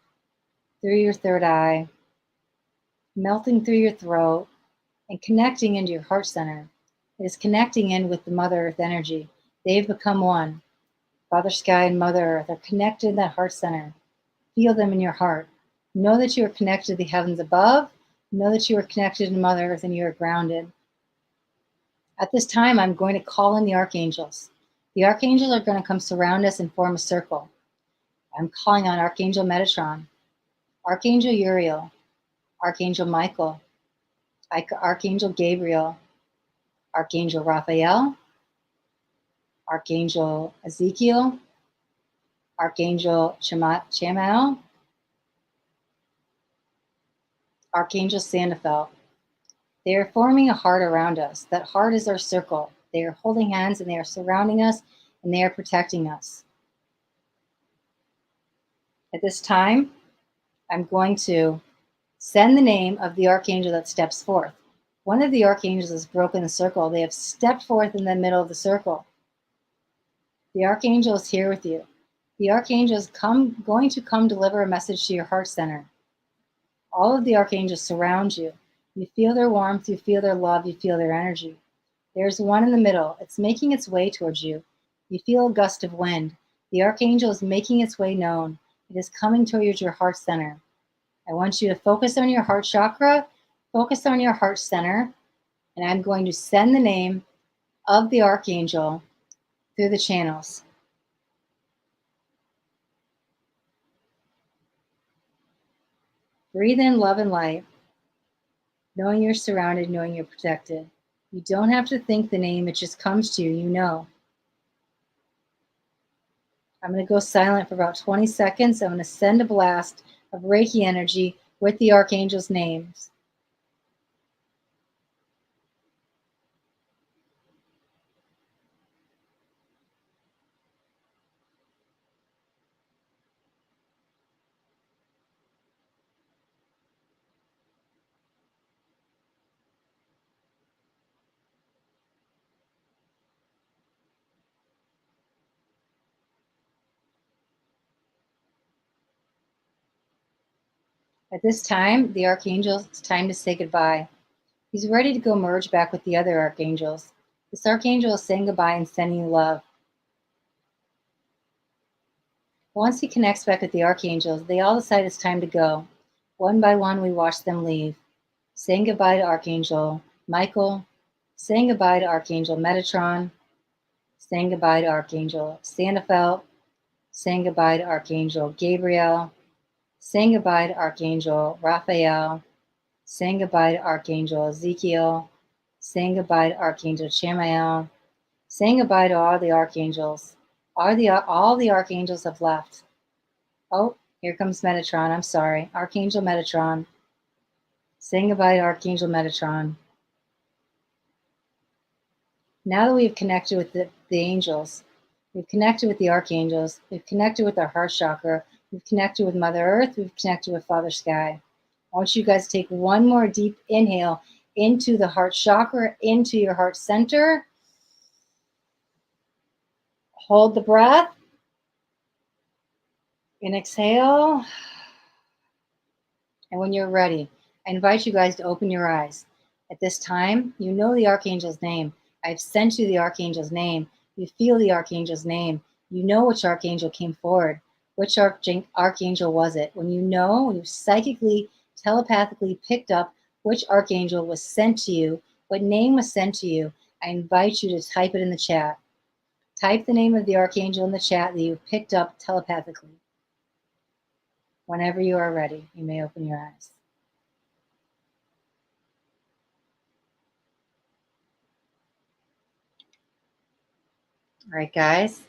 S1: through your third eye, melting through your throat, and connecting into your heart center. It is connecting in with the Mother Earth energy. They've become one. Father Sky and Mother Earth are connected in that heart center. Feel them in your heart. Know that you are connected to the heavens above. Know that you are connected to Mother Earth and you are grounded. At this time, I'm going to call in the archangels. The archangels are going to come surround us and form a circle. I'm calling on Archangel Metatron, Archangel Uriel, Archangel Michael, Archangel Gabriel, Archangel Raphael, Archangel Ezekiel, Archangel Chamael, Archangel Sandalphon. They are forming a heart around us. That heart is our circle. They are holding hands and they are surrounding us and they are protecting us. At this time, I'm going to send the name of the archangel that steps forth. One of the archangels has broken the circle. They have stepped forth in the middle of the circle. The archangel is here with you. The archangel is going to come deliver a message to your heart center. All of the archangels surround you. You feel their warmth, you feel their love, you feel their energy. There's one in the middle. It's making its way towards you. You feel a gust of wind. The archangel is making its way known. It is coming towards your heart center. I want you to focus on your heart chakra, focus on your heart center, and I'm going to send the name of the archangel through the channels. Breathe in love and light, knowing you're surrounded, knowing you're protected. You don't have to think the name, it just comes to you, you know. I'm going to go silent for about 20 seconds. I'm going to send a blast of Reiki energy with the archangel's names. At this time, the archangel, it's time to say goodbye. He's ready to go merge back with the other archangels. This archangel is saying goodbye and sending you love. Once he connects back with the archangels, they all decide it's time to go. One by one, we watch them leave. Saying goodbye to Archangel Michael, saying goodbye to Archangel Metatron, saying goodbye to Archangel Sandalphon, saying goodbye to Archangel Gabriel, saying goodbye to Archangel Raphael, saying goodbye to Archangel Ezekiel, saying goodbye to Archangel Chamael, saying goodbye to all the archangels. All the archangels have left. Oh, here comes Metatron. I'm sorry. Archangel Metatron. Saying goodbye to Archangel Metatron. Now that we've connected with the angels, we've connected with the archangels, we've connected with our heart chakra, we've connected with Mother Earth, we've connected with Father Sky. I want you guys to take one more deep inhale into the heart chakra, into your heart center. Hold the breath and exhale. And when you're ready, I invite you guys to open your eyes. At this time, you know the archangel's name. I've sent you the archangel's name. You feel the archangel's name. You know which archangel came forward. Which archangel was it? When you psychically, telepathically picked up which archangel was sent to you, what name was sent to you, I invite you to type it in the chat. Type the name of the archangel in the chat that you picked up telepathically. Whenever you are ready, you may open your eyes. All right, guys.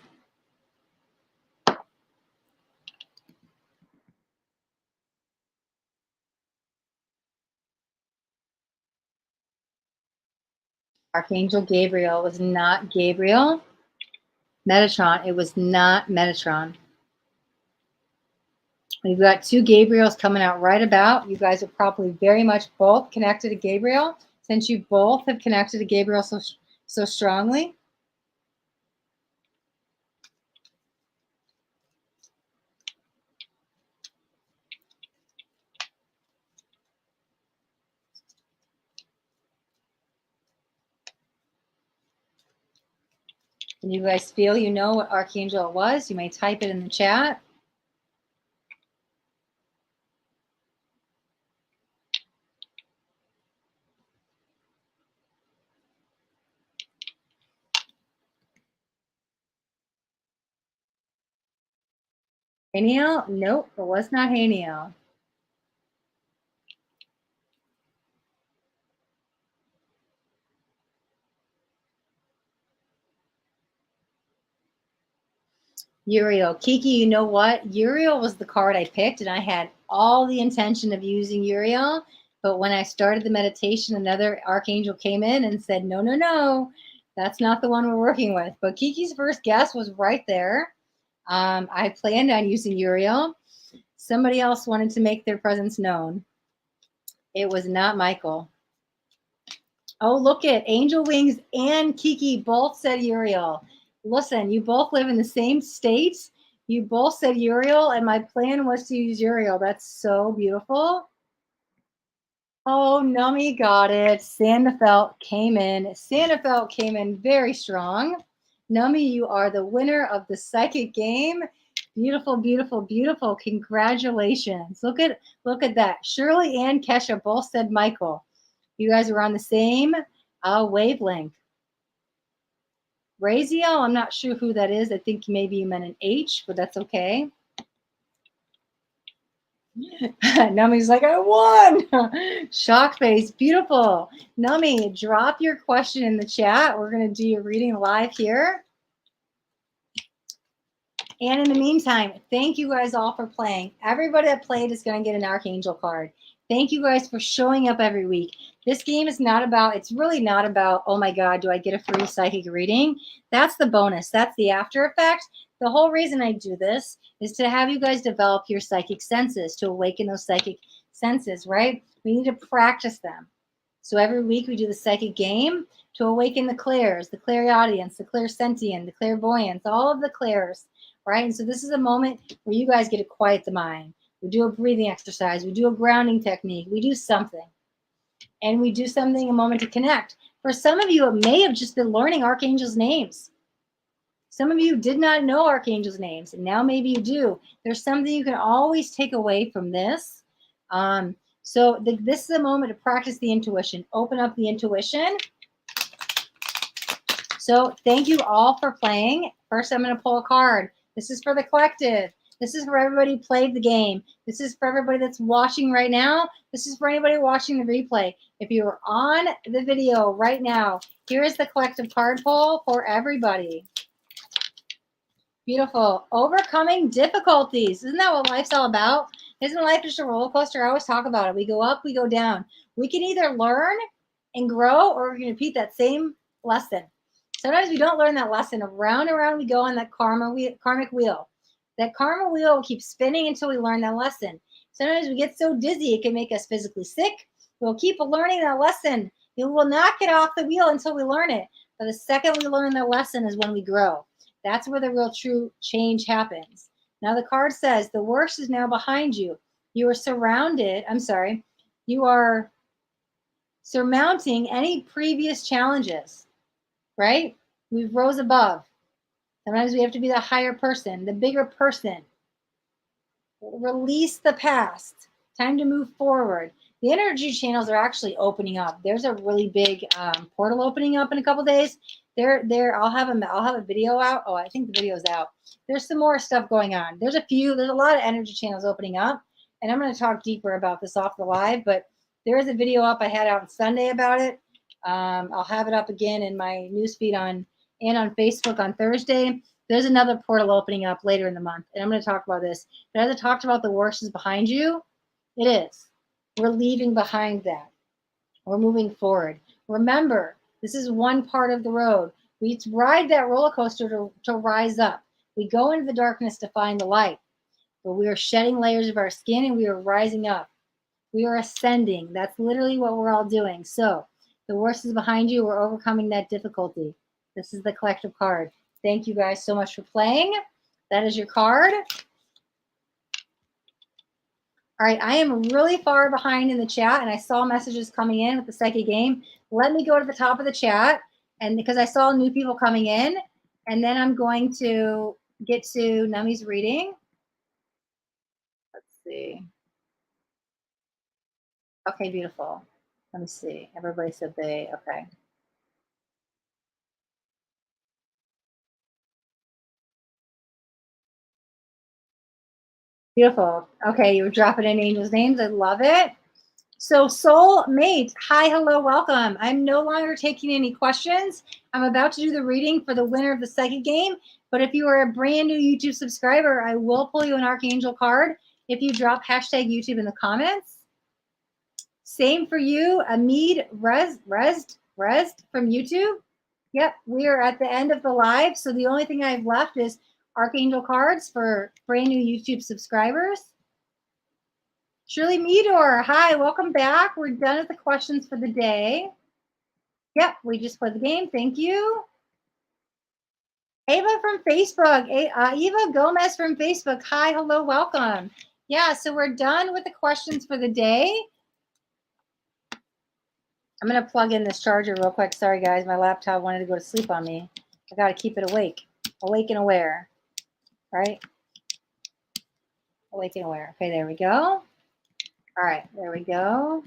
S1: Archangel Gabriel was not Gabriel. Metatron, it was not Metatron. We've got two Gabriels coming out right about. You guys are probably very much both connected to Gabriel, since you both have connected to Gabriel so strongly. Can you guys feel you know what archangel it was? You may type it in the chat. Haniel? Nope, it was not Haniel. Uriel. Kiki, you know what? Uriel was the card I picked, and I had all the intention of using Uriel. But when I started the meditation, another archangel came in and said, no, no, no, that's not the one we're working with. But Kiki's first guess was right there. I planned on using Uriel. Somebody else wanted to make their presence known. It was not Michael. Oh, look at Angel Wings and Kiki both said Uriel. Listen, you both live in the same state. You both said Uriel, and my plan was to use Uriel. That's so beautiful. Oh, Nummy got it. Sandafelt came in. Sandafelt came in very strong. Nummy, you are the winner of the psychic game. Beautiful, beautiful, beautiful. Congratulations. Look at that. Shirley and Kesha both said Michael. You guys are on the same wavelength. Raziel, I'm not sure who that is. I think maybe you meant an H, but that's okay. Nummy's like, I won. Shock face. Beautiful. Nummy, drop your question in the chat. We're going to do your reading live here. And in the meantime, thank you guys all for playing. Everybody that played is going to get an Archangel card. Thank you guys for showing up every week. This game is not about, it's really not about, oh my God, do I get a free psychic reading? That's the bonus. That's the after effect. The whole reason I do this is to have you guys develop your psychic senses, to awaken those psychic senses, right? We need to practice them. So every week we do the psychic game to awaken the clairs, the clairaudience, the clairsentient, the clairvoyance, all of the clairs, right? And so this is a moment where you guys get to quiet the mind. We do a breathing exercise. We do a grounding technique. We do something. And we do something a moment to connect. For some of you, it may have just been learning archangels' names. Some of you did not know archangels' names, and now maybe you do. There's something you can always take away from this. This is a moment to practice the intuition. Open up the intuition. So thank you all for playing. First, I'm going to pull a card. This is for the collective. This is for everybody who played the game. This is for everybody that's watching right now. This is for anybody watching the replay. If you are on the video right now, here is the collective card pull for everybody. Beautiful. Overcoming difficulties. Isn't that what life's all about? Isn't life just a roller coaster? I always talk about it. We go up, we go down. We can either learn and grow, or we can repeat that same lesson. Sometimes we don't learn that lesson. Around and around we go on that karmic wheel. That karma wheel will keep spinning until we learn that lesson. Sometimes we get so dizzy it can make us physically sick. We'll keep learning that lesson. We will not get off the wheel until we learn it. But the second we learn that lesson is when we grow. That's where the real true change happens. Now the card says the worst is now behind you. You are surrounded. You are surmounting any previous challenges, right? We've rose above. Sometimes we have to be the higher person, the bigger person. Release the past. Time to move forward. The energy channels are actually opening up. There's a really big portal opening up in a couple days. I'll have a video out. Oh, I think the video's out. There's some more stuff going on. There's a lot of energy channels opening up, and I'm going to talk deeper about this off the live, but there is a video up I had out on Sunday about it. I'll have it up again in my newsfeed and on Facebook on Thursday. There's another portal opening up later in the month, and I'm going to talk about this. But as I talked about the worst is behind you, it is. We're leaving behind that. We're moving forward. Remember, this is one part of the road. We ride that roller coaster to rise up. We go into the darkness to find the light. But we are shedding layers of our skin and we are rising up. We are ascending. That's literally what we're all doing. So the worst is behind you. We're overcoming that difficulty. This is the collective card. Thank you guys so much for playing. That is your card. All right, I am really far behind in the chat, and I saw messages coming in with the psychic game. Let me go to the top of the chat, and because I saw new people coming in, and then I'm going to get to Numi's reading. Let's see. Okay, beautiful. Let me see. Everybody said okay. Beautiful. Okay, you were dropping in angels' names. I love it. So soul mate, hi, hello, welcome. I'm no longer taking any questions. I'm about to do the reading for the winner of the psychic game. But if you are a brand new YouTube subscriber, I will pull you an Archangel card if you drop hashtag YouTube in the comments. Same for you, Amid Rest from YouTube. Yep, we are at the end of the live. So the only thing I've left is Archangel cards for brand new YouTube subscribers. Shirley Meador, hi, welcome back. We're done with the questions for the day. Yep, we just played the game. Thank you. Ava from Facebook, Eva Gomez from Facebook. Hi, hello, welcome. Yeah, so we're done with the questions for the day. I'm going to plug in this charger real quick. Sorry, guys, my laptop wanted to go to sleep on me. I got to keep it awake and aware, right? Awake and aware. Okay, there we go. All right, there we go.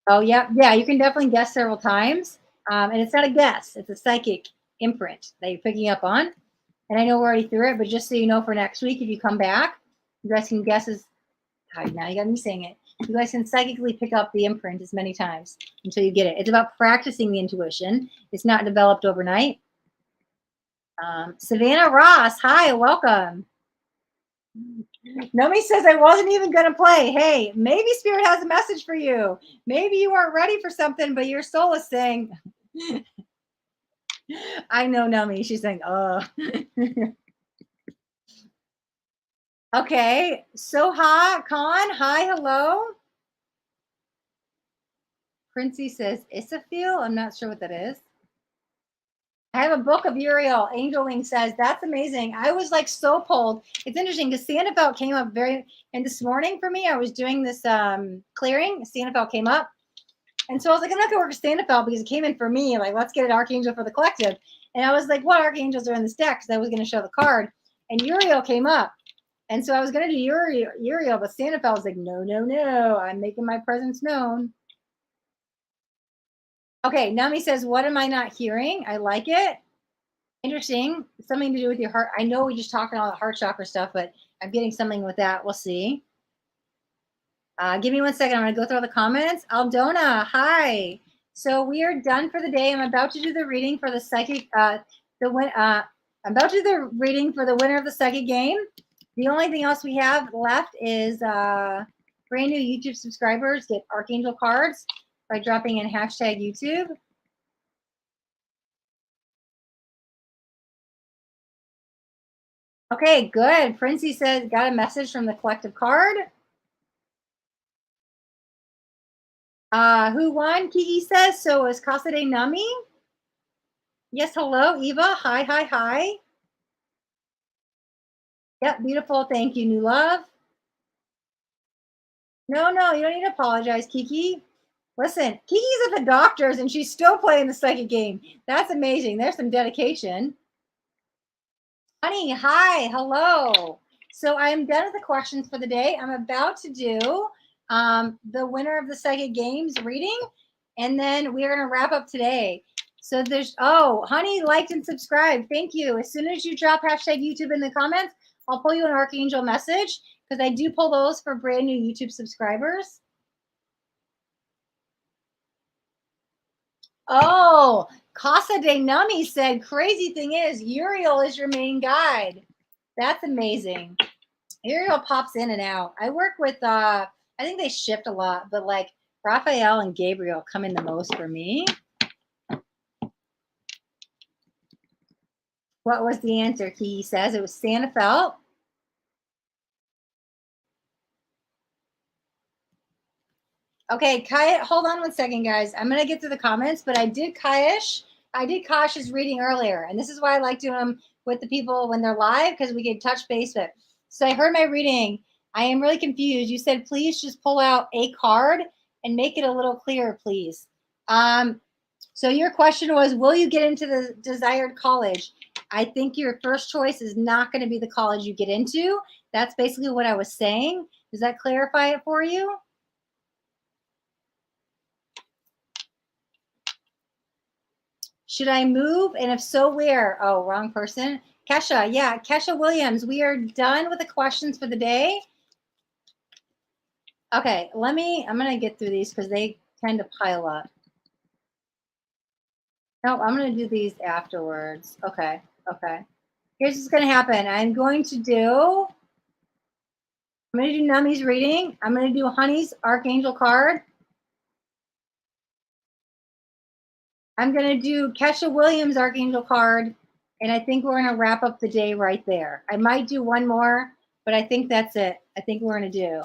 S1: Oh, yeah. Yeah, you can definitely guess several times. And it's not a guess. It's a psychic imprint that you're picking up on. And I know we're already through it, but just so you know for next week, if you come back, you guys can guess now you got me saying it. You guys can psychically pick up the imprint as many times until you get it. It's about practicing the intuition. It's not developed overnight. Savannah Ross, hi, welcome. Nomi says I wasn't even going to play. Hey, maybe Spirit has a message for you. Maybe you weren't ready for something, but your soul is saying, I know Nomi. She's saying, oh. Okay. Soha Khan, hi, hello. Princey says, Isafil? I'm not sure what that is. I have a book of Uriel. Angel Wing says, that's amazing. I was like so pulled. It's interesting because Sandoval came up and this morning for me, I was doing this clearing. Sandoval came up. And so I was like, I'm not going to work with Sandoval because it came in for me. Like, let's get an Archangel for the collective. And I was like, what Archangels are in this deck? Because I was going to show the card. And Uriel came up. And so I was going to do Uriel, but Sandoval was like, no, no, no. I'm making my presence known. Okay, Nami says, what am I not hearing? I like it. Interesting. Something to do with your heart. I know we just talked about all the heart chakra stuff, but I'm getting something with that. We'll see. Give me 1 second. I'm going to go through all the comments. Aldona, hi. So we are done for the day. I'm about to do the reading for the psychic. I'm about to do the reading for the winner of the psychic game. The only thing else we have left is brand new YouTube subscribers get Archangel cards by dropping in hashtag YouTube. Okay, good. Princey says, got a message from the collective card. Who won? Kiki says, so is Casa de Nami. Yes, hello, Eva. Hi, hi, hi. Yep, beautiful. Thank you, new love. No, you don't need to apologize, Kiki. Listen, Kiki's at the doctor's and she's still playing the psychic game. That's amazing. There's some dedication. Honey, hi, hello. So I'm done with the questions for the day. I'm about to do the winner of the psychic games reading, and then we're going to wrap up today. So there's, oh, honey, liked and subscribed. Thank you. As soon as you drop hashtag YouTube in the comments, I'll pull you an Archangel message because I do pull those for brand new YouTube subscribers. Oh, Casa de Nami said, crazy thing is, Uriel is your main guide. That's amazing. Uriel pops in and out. I work with, I think they shift a lot, but like Raphael and Gabriel come in the most for me. What was the answer? He says it was Santa Felt. Okay, Kai, hold on one second, guys. I'm going to get to the comments, but I did Kash's reading earlier, and this is why I like doing them with the people when they're live, because we can touch base with. So I heard my reading. I am really confused. You said, please just pull out a card and make it a little clearer, please. So your question was, will you get into the desired college? I think your first choice is not going to be the college you get into. That's basically what I was saying. Does that clarify it for you? Should I move? And if so, where? Oh, wrong person. Kesha, yeah, Kesha Williams. We are done with the questions for the day. Okay, I'm going to get through these because they tend to pile up. No, I'm going to do these afterwards. Okay. Here's what's going to happen. I'm going to do Nummy's reading. I'm going to do Honey's Archangel card. I'm going to do Kesha Williams' Archangel card. And I think we're going to wrap up the day right there. I might do one more, but I think that's it. I think we're going to do.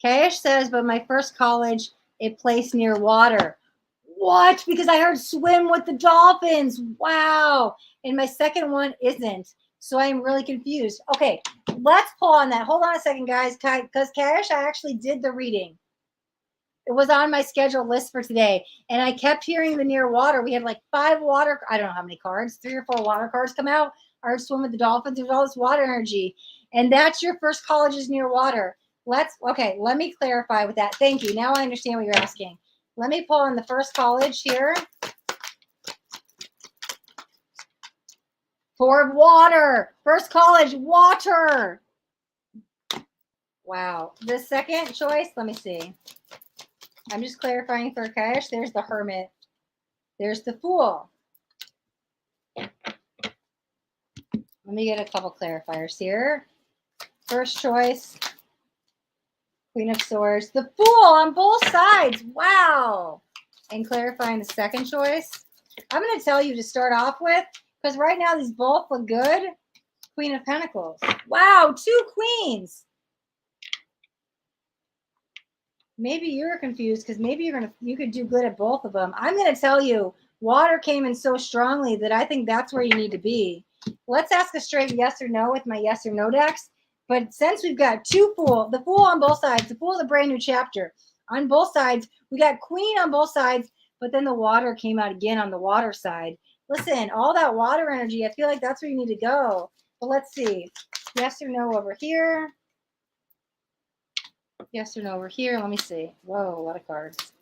S1: Kayish says, but my first college, a place near water. What? Because I heard swim with the dolphins. Wow. And my second one isn't. So I'm really confused. Okay, let's pull on that. Hold on a second, guys, because Kayish, I actually did the reading. It was on my schedule list for today. And I kept hearing the near water. We had like 5 water, I don't know how many cards, 3 or 4 water cards come out. I heard swim with the dolphins. There's all this water energy. And that's your first college is near water. Let me clarify with that. Thank you. Now I understand what you're asking. Let me pull on the first college here. For water. First college, water. Wow. The second choice, let me see. I'm just clarifying for Kayish. There's the Hermit. There's the Fool. Let me get a couple clarifiers here. First choice, Queen of Swords. The Fool on both sides. Wow. And clarifying the second choice. I'm going to tell you to start off with, because right now these both look good. Queen of Pentacles. Wow, 2 queens. Maybe you're confused because maybe you could do good at both of them. I'm going to tell you, water came in so strongly that I think that's where you need to be. Let's ask a straight yes or no with my yes or no decks. But since we've got 2 Fool, the Fool on both sides, the Fool is a brand new chapter. On both sides, we got Queen on both sides, but then the water came out again on the water side. Listen, all that water energy, I feel like that's where you need to go. But let's see. Yes or no over here. Yes or no over here. Let me see. Whoa, a lot of cards.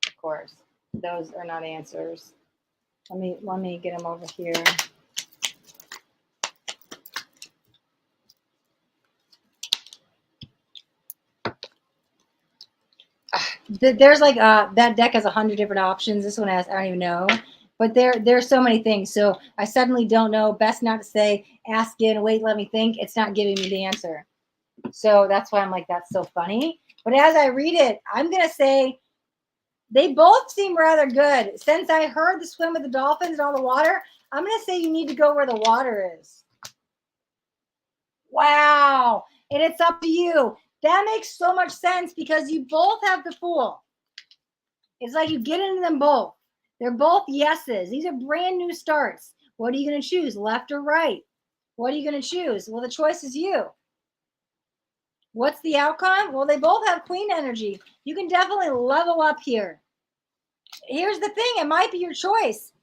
S1: Of course, those are not answers. Let me get them over here. There's like that deck has 100 different options. This one has, I don't even know. But there's so many things. So I suddenly don't know. Best not to say, ask in, wait, let me think. It's not giving me the answer. So that's why I'm like, that's so funny. But as I read it, I'm going to say They both seem rather good. Since I heard the swim with the dolphins and all the water, I'm going to say you need to go where the water is. Wow. And it's up to you. That makes so much sense because you both have the Fool. It's like you get into them both. They're both yeses. These are brand new starts. What are you going to choose, left or right? What are you going to choose? Well, the choice is you. What's the outcome? Well, they both have Queen energy. You can definitely level up here. Here's the thing. It might be your choice.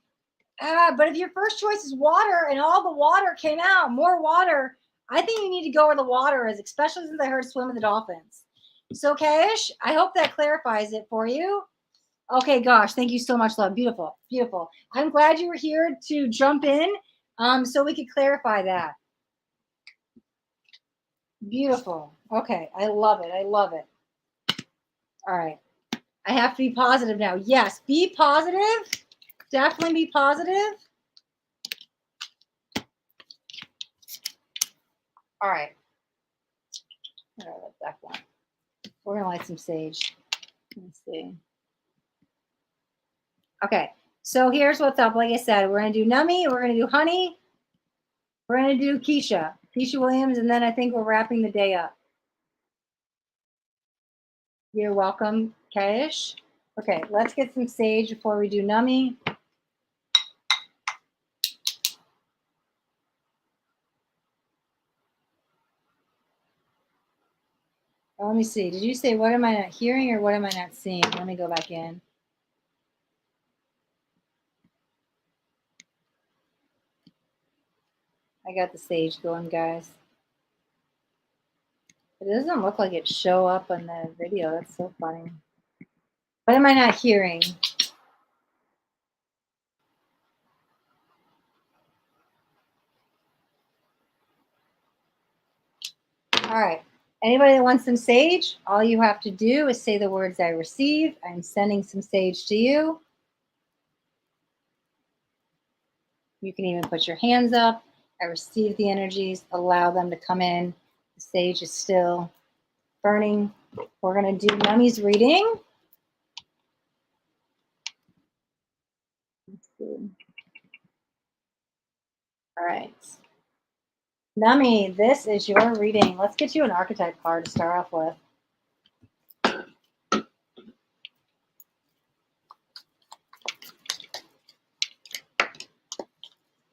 S1: But if your first choice is water and all the water came out, more water, I think you need to go where the water is, especially since I heard swim with the dolphins. So, Kashish, I hope that clarifies it for you. Okay, gosh, thank you so much, love. Beautiful, beautiful. I'm glad you were here to jump in so we could clarify that. Beautiful. Okay, I love it. I love it. All right. I have to be positive now. Yes, be positive. Definitely be positive. All right. All right, let that one. We're going to light some sage. Let's see. Okay, so here's what's up. Like I said, we're going to do Nummy. We're going to do Honey. We're going to do Keisha Williams, and then I think we're wrapping the day up. You're welcome, Kashish. Okay, let's get some sage before we do Nummy. Oh, let me see. Did you say what am I not hearing or what am I not seeing? Let me go back in. I got the sage going, guys. It doesn't look like it show up on the video. That's so funny. What am I not hearing? All right. Anybody that wants some sage, all you have to do is say the words I receive. I'm sending some sage to you. You can even put your hands up. I receive the energies. Allow them to come in. The sage is still burning. We're going to do Nummy's reading. Let's see. All right. Nummy, this is your reading. Let's get you an archetype card to start off with.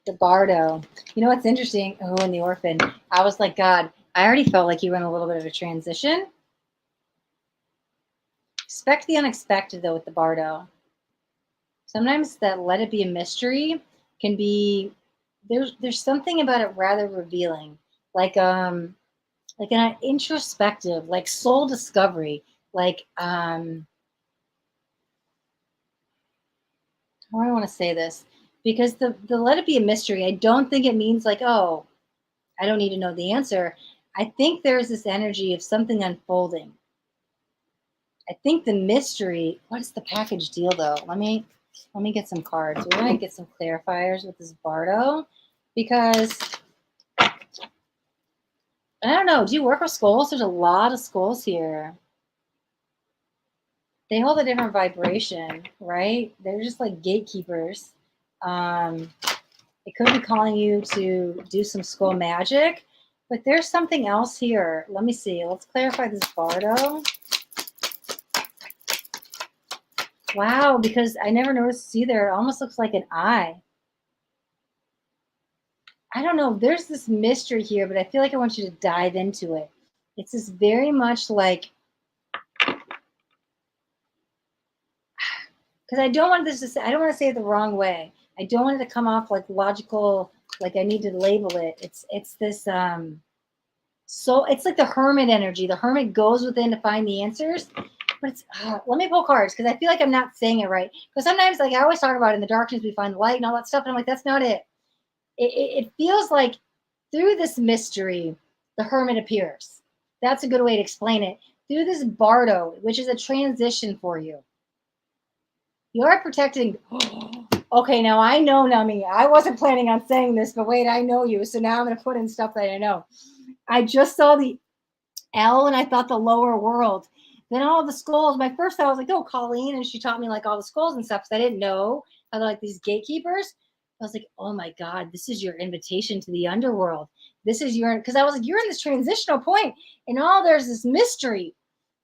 S1: The Bardo. You know what's interesting? Oh, and the Orphan. I was like, God, I already felt like you were in a little bit of a transition. Expect the unexpected, though, with the Bardo. Sometimes that let it be a mystery can be, there's something about it rather revealing. Like an introspective, like soul discovery, like how do I want to say this? Because the let it be a mystery, I don't think it means like, oh, I don't need to know the answer. I think there's this energy of something unfolding. I think the mystery, what is the package deal though? Let me get some cards. We're gonna get some clarifiers with this Bardo because I don't know. Do you work with skulls? There's a lot of skulls here. They hold a different vibration, right? They're just like gatekeepers. It could be calling you to do some skull magic, but there's something else here. Let me see. Let's clarify this Bardo. Wow, because I never noticed either. It almost looks like an eye. I don't know. There's this mystery here, but I feel like I want you to dive into it. It's this very much like, because I don't want this to say, I don't want to say it the wrong way. I don't want it to come off like logical, like I need to label it. It's this so it's like the hermit energy. The hermit goes within to find the answers. But it's let me pull cards because I feel like I'm not saying it right. Because sometimes, like I always talk about, in the darkness we find the light and all that stuff, and I'm like, that's not it. It feels like through this mystery, the hermit appears. That's a good way to explain it. Through this Bardo, which is a transition for you. You are protecting. Okay, now I know, Nummy. I wasn't planning on saying this, but wait, I know you. So now I'm going to put in stuff that I know. I just saw the L and I thought the lower world. Then all the skulls, my first thought was like, oh, Colleen, and she taught me like all the skulls and stuff, because I didn't know how they're like these gatekeepers. I was like, oh my God, this is your invitation to the underworld. This is your, because I was like, you're in this transitional point, and all there's this mystery,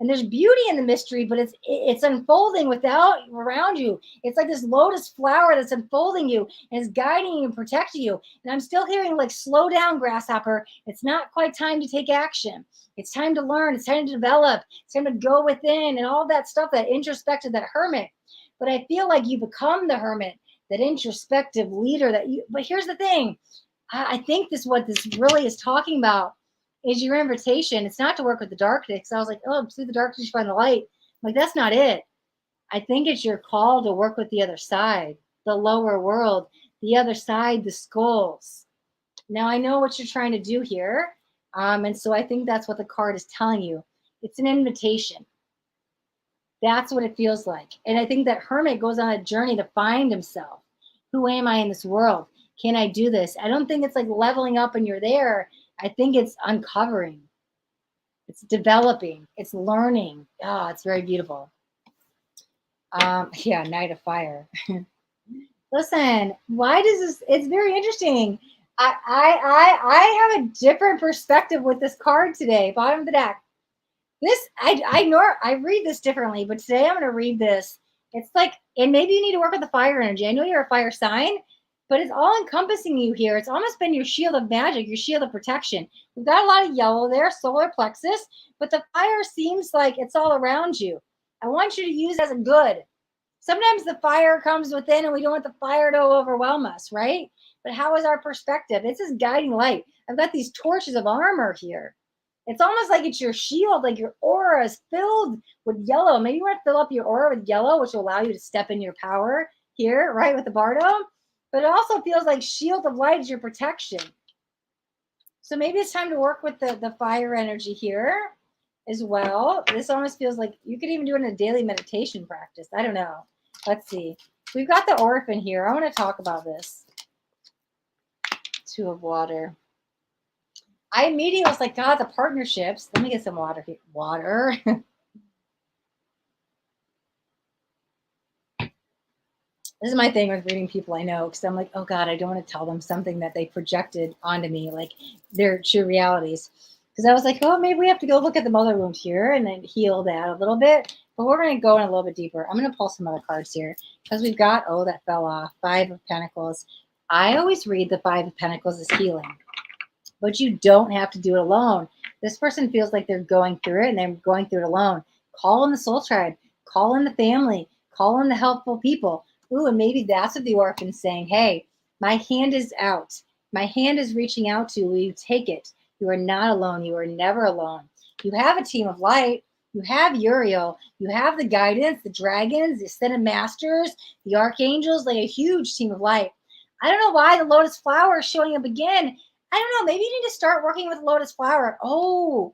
S1: and there's beauty in the mystery, but it's unfolding without around you. It's like this lotus flower that's unfolding you and is guiding you and protecting you. And I'm still hearing like, slow down, grasshopper. It's not quite time to take action. It's time to learn. It's time to develop. It's time to go within and all that stuff, that introspective, that hermit. But I feel like you become the hermit, that introspective leader that you, but here's the thing. I think what this really is talking about is your invitation. It's not to work with the darkness. I was like, oh, through the darkness you find the light. I'm like, that's not it. I think it's your call to work with the other side, the lower world, the other side, the skulls. Now I know what you're trying to do here. And so I think that's what the card is telling you. It's an invitation. That's what it feels like. And I think that hermit goes on a journey to find himself. Who am I in this world? Can I do this? I don't think it's like leveling up and you're there. I think it's uncovering. It's developing. It's learning. Oh, it's very beautiful. Yeah, Knight of Fire. Listen, why does this? It's very interesting. I have a different perspective with this card today. Bottom of the deck. This I read this differently, but today I'm going to read this. It's like, and maybe you need to work with the fire energy. I know you're a fire sign, but it's all encompassing you here. It's almost been your shield of magic, your shield of protection. We've got a lot of yellow there, solar plexus, but the fire seems like it's all around you. I want you to use it as a good. Sometimes the fire comes within and we don't want the fire to overwhelm us, right? But how is our perspective? It's this guiding light. I've got these torches of armor here. It's almost like it's your shield, like your aura is filled with yellow. Maybe you want to fill up your aura with yellow, which will allow you to step in your power here, right, with the Bardo. But it also feels like shield of light is your protection. So maybe it's time to work with the fire energy here as well. This almost feels like you could even do it in a daily meditation practice. I don't know. Let's see. We've got the orphan here. I want to talk about this. Two of Water. I immediately was like, God, the partnerships. Let me get some water here. Water. This is my thing with reading people I know, because I'm like, oh God, I don't want to tell them something that they projected onto me, like their true realities. Because I was like, oh, maybe we have to go look at the mother wound here and then heal that a little bit. But we're going to go in a little bit deeper. I'm going to pull some other cards here because we've got, oh, that fell off. 5 of Pentacles. I always read the 5 of Pentacles as healing. But you don't have to do it alone. This person feels like they're going through it and they're going through it alone. Call in the soul tribe. Call in the family. Call in the helpful people. Ooh, and maybe that's what the orphan's saying. Hey, my hand is out. My hand is reaching out to you. Will you take it? You are not alone. You are never alone. You have a team of light. You have Uriel. You have the guidance, the dragons, the ascended masters, the archangels, like a huge team of light. I don't know why the lotus flower is showing up again. I don't know. Maybe you need to start working with lotus flower. Oh,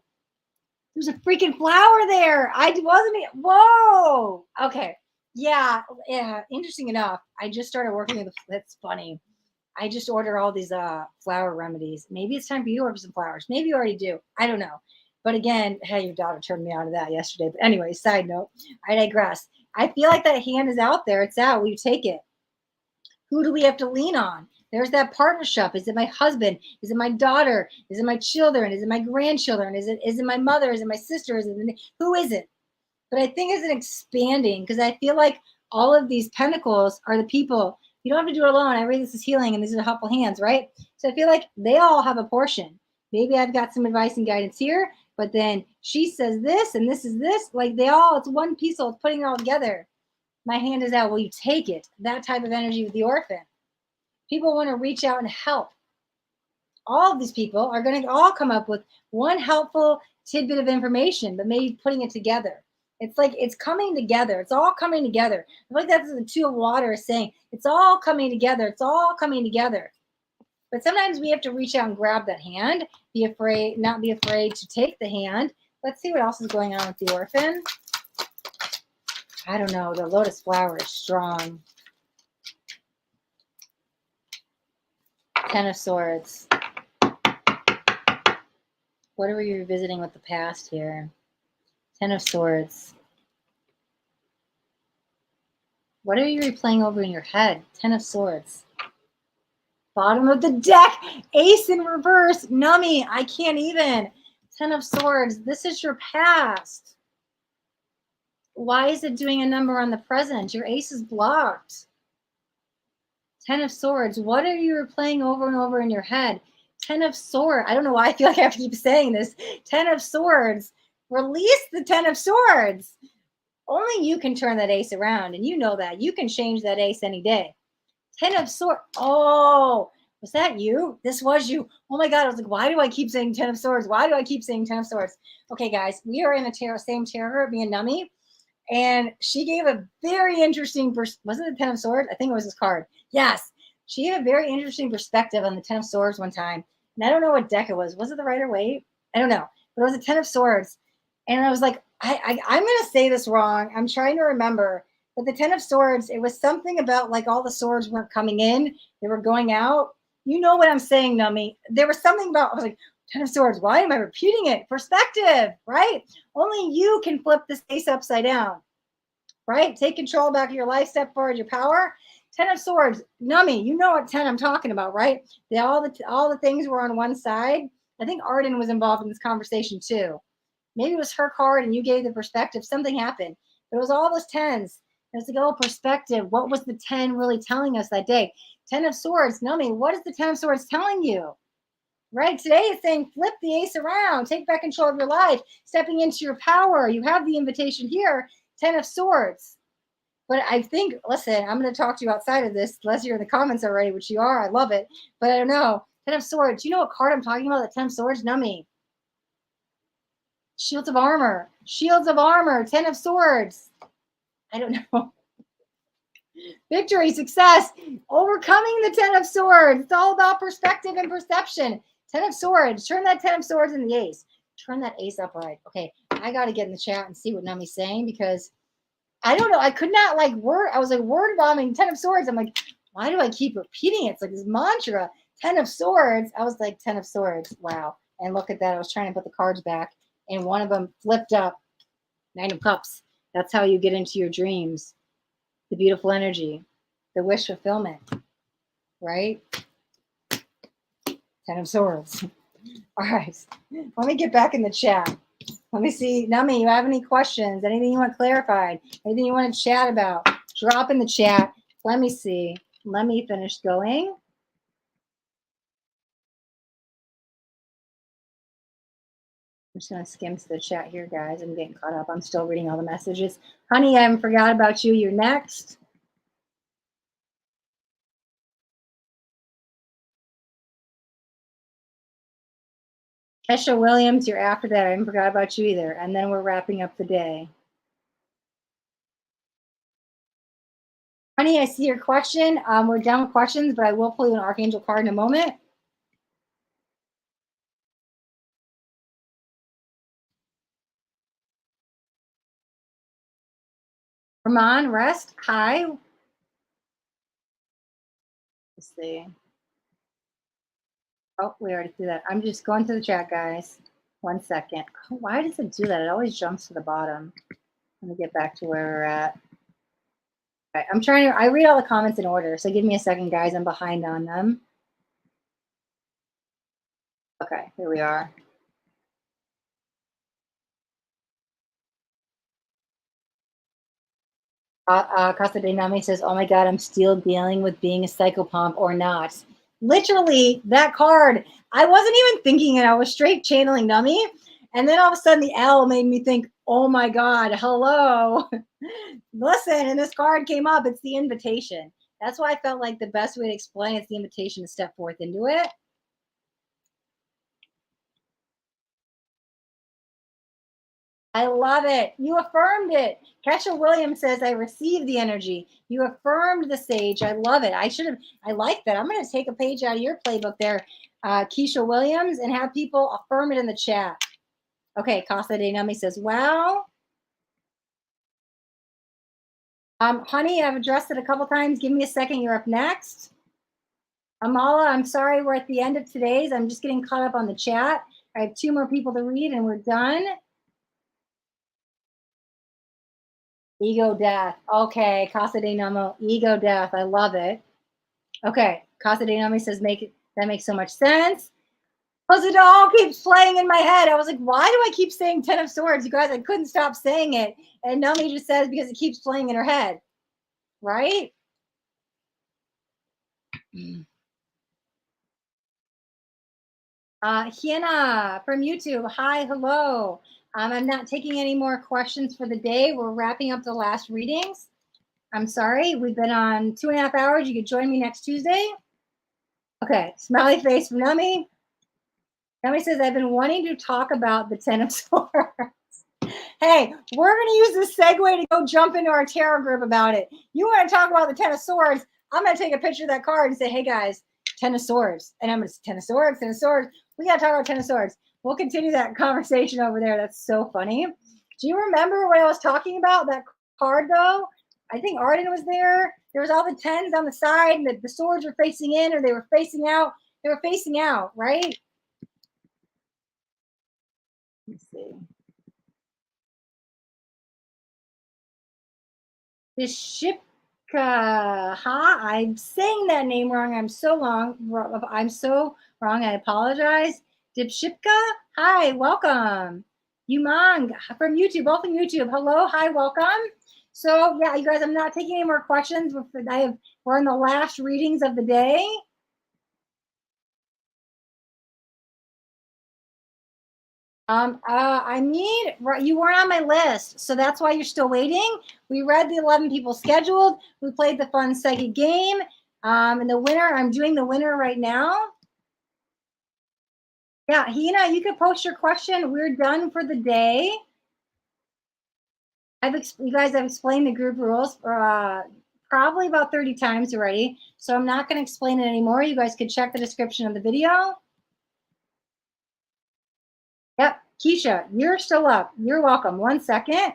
S1: there's a freaking flower there. I wasn't. Whoa. Okay. Yeah. Interesting enough, I just started working with. That's funny. I just order all these flower remedies. Maybe it's time for you to order some flowers. Maybe you already do. I don't know. But again, hey, your daughter turned me on to that yesterday. But anyway, side note, I digress. I feel like that hand is out there. It's out. Will you take it? Who do we have to lean on? There's that partnership. Is it my husband? Is it my daughter? Is it my children? Is it my grandchildren? Is it my mother? Is it my sister? Who is it? But I think it's an expanding, because I feel like all of these pentacles are the people. You don't have to do it alone. I read this as healing, and these are helpful hands, right? So I feel like they all have a portion. Maybe I've got some advice and guidance here, but then she says this, and this is this. Like it's one piece, so it's putting it all together. My hand is out. Will you take it? That type of energy with the orphan. People want to reach out and help. All of these people are going to all come up with one helpful tidbit of information, but maybe putting it together. It's like it's coming together. It's all coming together. I feel like that's the Two of Water is saying. It's all coming together. It's all coming together. But sometimes we have to reach out and grab that hand. Not be afraid to take the hand. Let's see what else is going on with the orphan. I don't know. The lotus flower is strong. 10 of Swords. What are we revisiting with the past here? Ten of Swords. What are you replaying over in your head? Ten of Swords. Bottom of the deck. Ace in reverse. Nummy. I can't even. Ten of Swords. This is your past. Why is it doing a number on the present? Your ace is blocked. Ten of Swords. What are you replaying over and over in your head? Ten of Swords. I don't know why I feel like I have to keep saying this. Ten of Swords. Release the Ten of Swords. Only you can turn that ace around, and you know that. You can change that ace any day. Ten of Swords. Oh, was that you? This was you. Oh my God. I was like, why do I keep saying Ten of Swords? Why do I keep saying Ten of Swords? Okay, guys, we are in the same tarot group, me and Nummy. And she gave a very interesting, wasn't it the Ten of Swords? I think it was this card. Yes. She gave a very interesting perspective on the Ten of Swords one time. And I don't know what deck it was. Was it the Rider-Waite? I don't know. But it was a Ten of Swords. And I was like, I'm going to say this wrong. I'm trying to remember. But the Ten of Swords, it was something about like all the swords weren't coming in. They were going out. You know what I'm saying, Nummy. There was something about, I was like, Ten of Swords, why am I repeating it? Perspective, right? Only you can flip this ace upside down, right? Take control back of your life, step forward, your power. Ten of Swords, Nummy, you know what 10 I'm talking about, right? All the things were on one side. I think Arden was involved in this conversation too. Maybe it was her card and you gave the perspective. Something happened. But it was all those 10s. And it's like, oh, perspective. What was the 10 really telling us that day? Ten of Swords, Nummy, what is the Ten of Swords telling you? Right? Today it's saying flip the ace around, take back control of your life, stepping into your power. You have the invitation here, Ten of Swords. But I think, listen, I'm going to talk to you outside of this, unless you're in the comments already, which you are. I love it. But I don't know. Ten of Swords. Do you know what card I'm talking about? The Ten of Swords? Nummy. Shields of Armor. Shields of Armor. Ten of Swords. I don't know. Victory, success, overcoming the Ten of Swords. It's all about perspective and perception. Ten of Swords. Turn that Ten of Swords in the ace. Turn that ace upright. Okay, I got to get in the chat and see what Nummy's saying because I don't know. I could not I was like word bombing Ten of Swords. I'm like, why do I keep repeating it? It's like this mantra. Ten of Swords. I was like, Ten of Swords. Wow. And look at that. I was trying to put the cards back and one of them flipped up. Nine of Cups. That's how you get into your dreams. The beautiful energy, the wish fulfillment, right? Ten of Swords. All right. Let me get back in the chat. Let me see. Nummy, you have any questions? Anything you want clarified? Anything you want to chat about? Drop in the chat. Let me see. Let me finish going. I'm just going to skim to the chat here, guys. I'm getting caught up. I'm still reading all the messages. Honey, I haven't forgot about you. You're next. Kesha Williams, you're after that. I haven't forgot about you either. And then we're wrapping up the day. Honey, I see your question. We're done with questions, but I will pull you an Archangel card in a moment. Ramon, rest. Hi. Let's see. Oh, we already did that. I'm just going to the chat, guys. 1 second. Oh, why does it do that? It always jumps to the bottom. Let me get back to where we're at. Okay, I read all the comments in order, so give me a second, guys. I'm behind on them. Okay, here we are. Casa de Nami says, oh my God, I'm still dealing with being a psychopomp or not. Literally, that card, I wasn't even thinking it. I was straight channeling Nami. And then all of a sudden the L made me think, oh my God, hello. Listen, and this card came up. It's the invitation. That's why I felt like the best way to explain it's the invitation to step forth into it. I love it. You affirmed it. Kesha Williams says, I received the energy. You affirmed the sage. I love it. I like that. I'm going to take a page out of your playbook there, Keisha Williams, and have people affirm it in the chat. Okay, Casa de Nami says, wow. Honey, I've addressed it a couple times. Give me a second. You're up next. Amala, I'm sorry we're at the end of today's. I'm just getting caught up on the chat. I have 2 more people to read and we're done. Ego death. Okay, Casa de Namo, ego death. I love it. Okay, Casa de Namo says that makes so much sense. Because it all keeps playing in my head. I was like, why do I keep saying Ten of Swords? You guys, I couldn't stop saying it. And Nami just says because it keeps playing in her head. Right? Hiena from YouTube. Hi, hello. I'm not taking any more questions for the day. We're wrapping up the last readings. I'm sorry. We've been on 2.5 hours. You could join me next Tuesday. Okay. Smiley face from Nami. Nami says, I've been wanting to talk about the Ten of Swords. Hey, we're going to use this segue to go jump into our tarot group about it. You want to talk about the Ten of Swords? I'm going to take a picture of that card and say, hey, guys, Ten of Swords. And I'm going to say, Ten of Swords, Ten of Swords. We got to talk about Ten of Swords. We'll continue that conversation over there. That's so funny. Do you remember what I was talking about, that card, though? I think Arden was there. There was all the tens on the side, and the swords were facing in, or they were facing out. They were facing out, right? Let's see. Dipshipka, I'm saying that name wrong. I'm so wrong. I apologize. Dipshipka, hi, welcome. Umang from YouTube, both from YouTube. Hello, hi, welcome. So yeah, you guys, I'm not taking any more questions. We're in the last readings of the day. You weren't on my list, so that's why you're still waiting. We read the 11 people scheduled. We played the fun second game. And the winner, I'm doing the winner right now. Yeah, Hina, you can post your question. We're done for the day. You guys, I've explained the group rules for probably about 30 times already, so I'm not going to explain it anymore. You guys can check the description of the video. Yep, Keisha, you're still up. You're welcome. 1 second.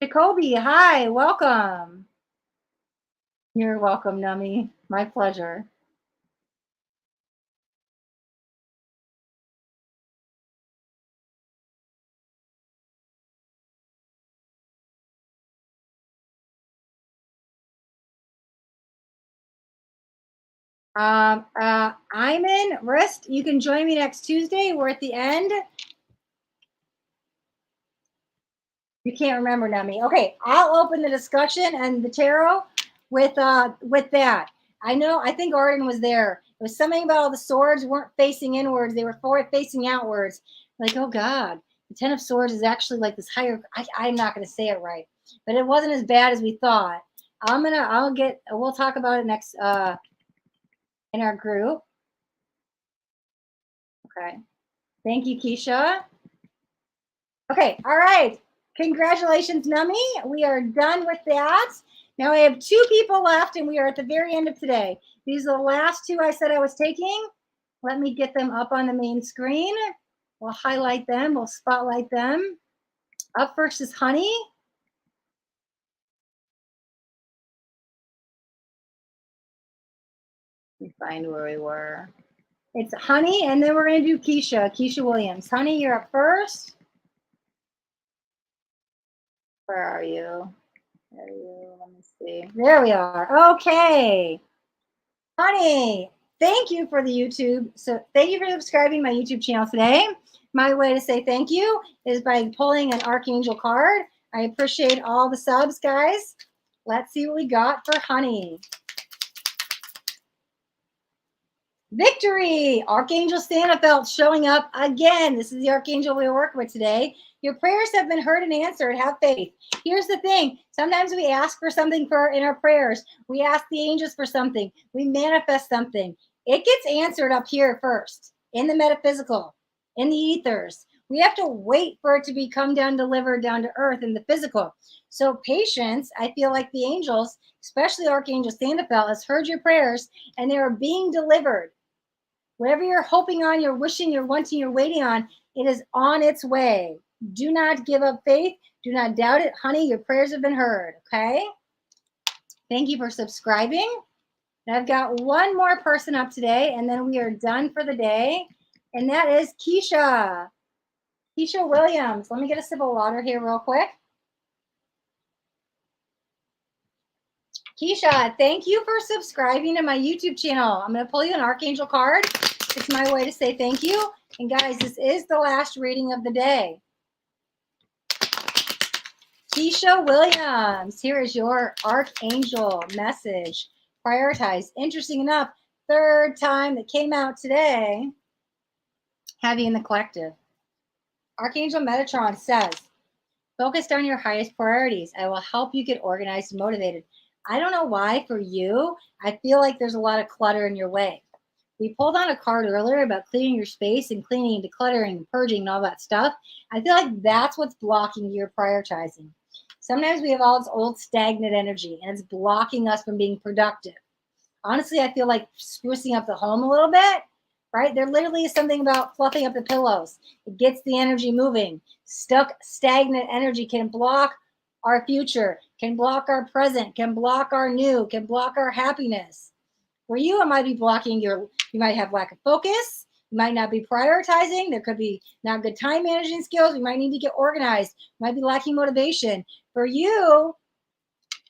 S1: Jacoby, hi, welcome. You're welcome, Numi. My pleasure. I'm in Rest. You can join me next Tuesday. We're at the end. You can't remember, Numi. Okay, I'll open the discussion and the tarot with that. I think Arden was there. It was something about all the swords weren't facing inwards; they were facing outwards. Like, oh God, the Ten of Swords is actually like this higher. I'm not going to say it right, but it wasn't as bad as we thought. We'll talk about it next in our group. Okay. Thank you, Keisha. Okay, all right. Congratulations, Numi. We are done with that. Now I have 2 people left, and we are at the very end of today. These are the last 2 I said I was taking. Let me get them up on the main screen. We'll highlight them. We'll spotlight them. Up first is Honey. Let me find where we were. It's Honey, and then we're going to do Keisha Williams. Honey, you're up first. Where are you? There you. Let me see. There we are. Okay. Honey, thank you for the YouTube. So thank you for subscribing to my YouTube channel today. My way to say thank you is by pulling an Archangel card. I appreciate all the subs, guys. Let's see what we got for Honey. Victory! Archangel Sandalfeld showing up again. This is the Archangel we work with today. Your prayers have been heard and answered. Have faith. Here's the thing. Sometimes we ask for something in our prayers. We ask the angels for something. We manifest something. It gets answered up here first, in the metaphysical, in the ethers. We have to wait for it to come down, delivered down to earth in the physical. So patience, I feel like the angels, especially Archangel Sandalfeld, has heard your prayers, and they are being delivered. Whatever you're hoping on, you're wishing, you're wanting, you're waiting on, it is on its way. Do not give up faith. Do not doubt it. Honey, your prayers have been heard, okay? Thank you for subscribing. And I've got one more person up today, and then we are done for the day, and that is Keisha Williams. Let me get a sip of water here real quick. Keisha, thank you for subscribing to my YouTube channel. I'm going to pull you an Archangel card. It's my way to say thank you. And guys, this is the last reading of the day. Keisha Williams, here is your Archangel message. Prioritize. Interesting enough, third time that came out today. Heavy in the collective. Archangel Metatron says, focused on your highest priorities. I will help you get organized and motivated. I don't know why for you, I feel like there's a lot of clutter in your way. We pulled on a card earlier about cleaning your space and cleaning and decluttering and purging and all that stuff. I feel like that's what's blocking your prioritizing. Sometimes we have all this old stagnant energy and it's blocking us from being productive. Honestly, I feel like sprucing up the home a little bit, right? There literally is something about fluffing up the pillows. It gets the energy moving. Stuck, stagnant energy can block our future, can block our present, can block our new, can block our happiness. For you, it might be blocking you might have lack of focus. You might not be prioritizing. There could be not good time managing skills. You might need to get organized. You might be lacking motivation. For you,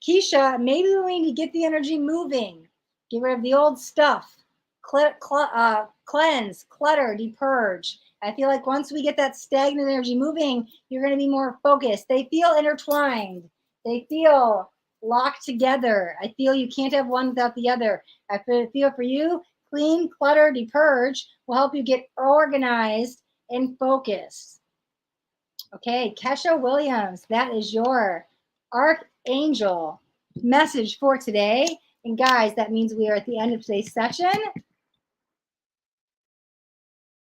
S1: Keisha, maybe we need to get the energy moving. Get rid of the old stuff. Cleanse, clutter, depurge. I feel like once we get that stagnant energy moving, you're going to be more focused. They feel intertwined. They feel locked together. I feel you can't have one without the other. I feel for you, clean, clutter, depurge will help you get organized and focused. Okay, Kesha Williams, that is your Archangel message for today. And guys, that means we are at the end of today's session.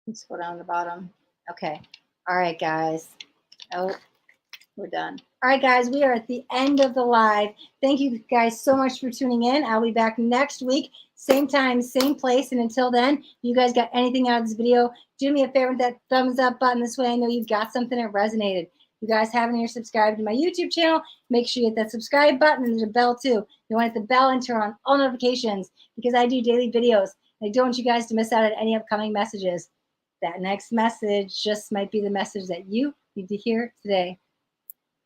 S1: Let's go down to the bottom. Okay. All right, guys. Oh, we're done. All right, guys, we are at the end of the live. Thank you guys so much for tuning in. I'll be back next week, same time, same place. And until then, if you guys got anything out of this video, do me a favor with that thumbs up button. This way I know you got something that resonated. You guys haven't yet subscribed to my YouTube channel, make sure you hit that subscribe button, and there's a bell too. You want to hit the bell and turn on all notifications because I do daily videos. I don't want you guys to miss out on any upcoming messages. That next message just might be the message that you need to hear today.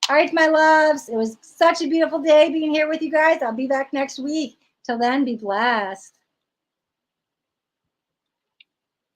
S1: All right, my loves, it was such a beautiful day being here with you guys. I'll be back next week. Till then, be blessed.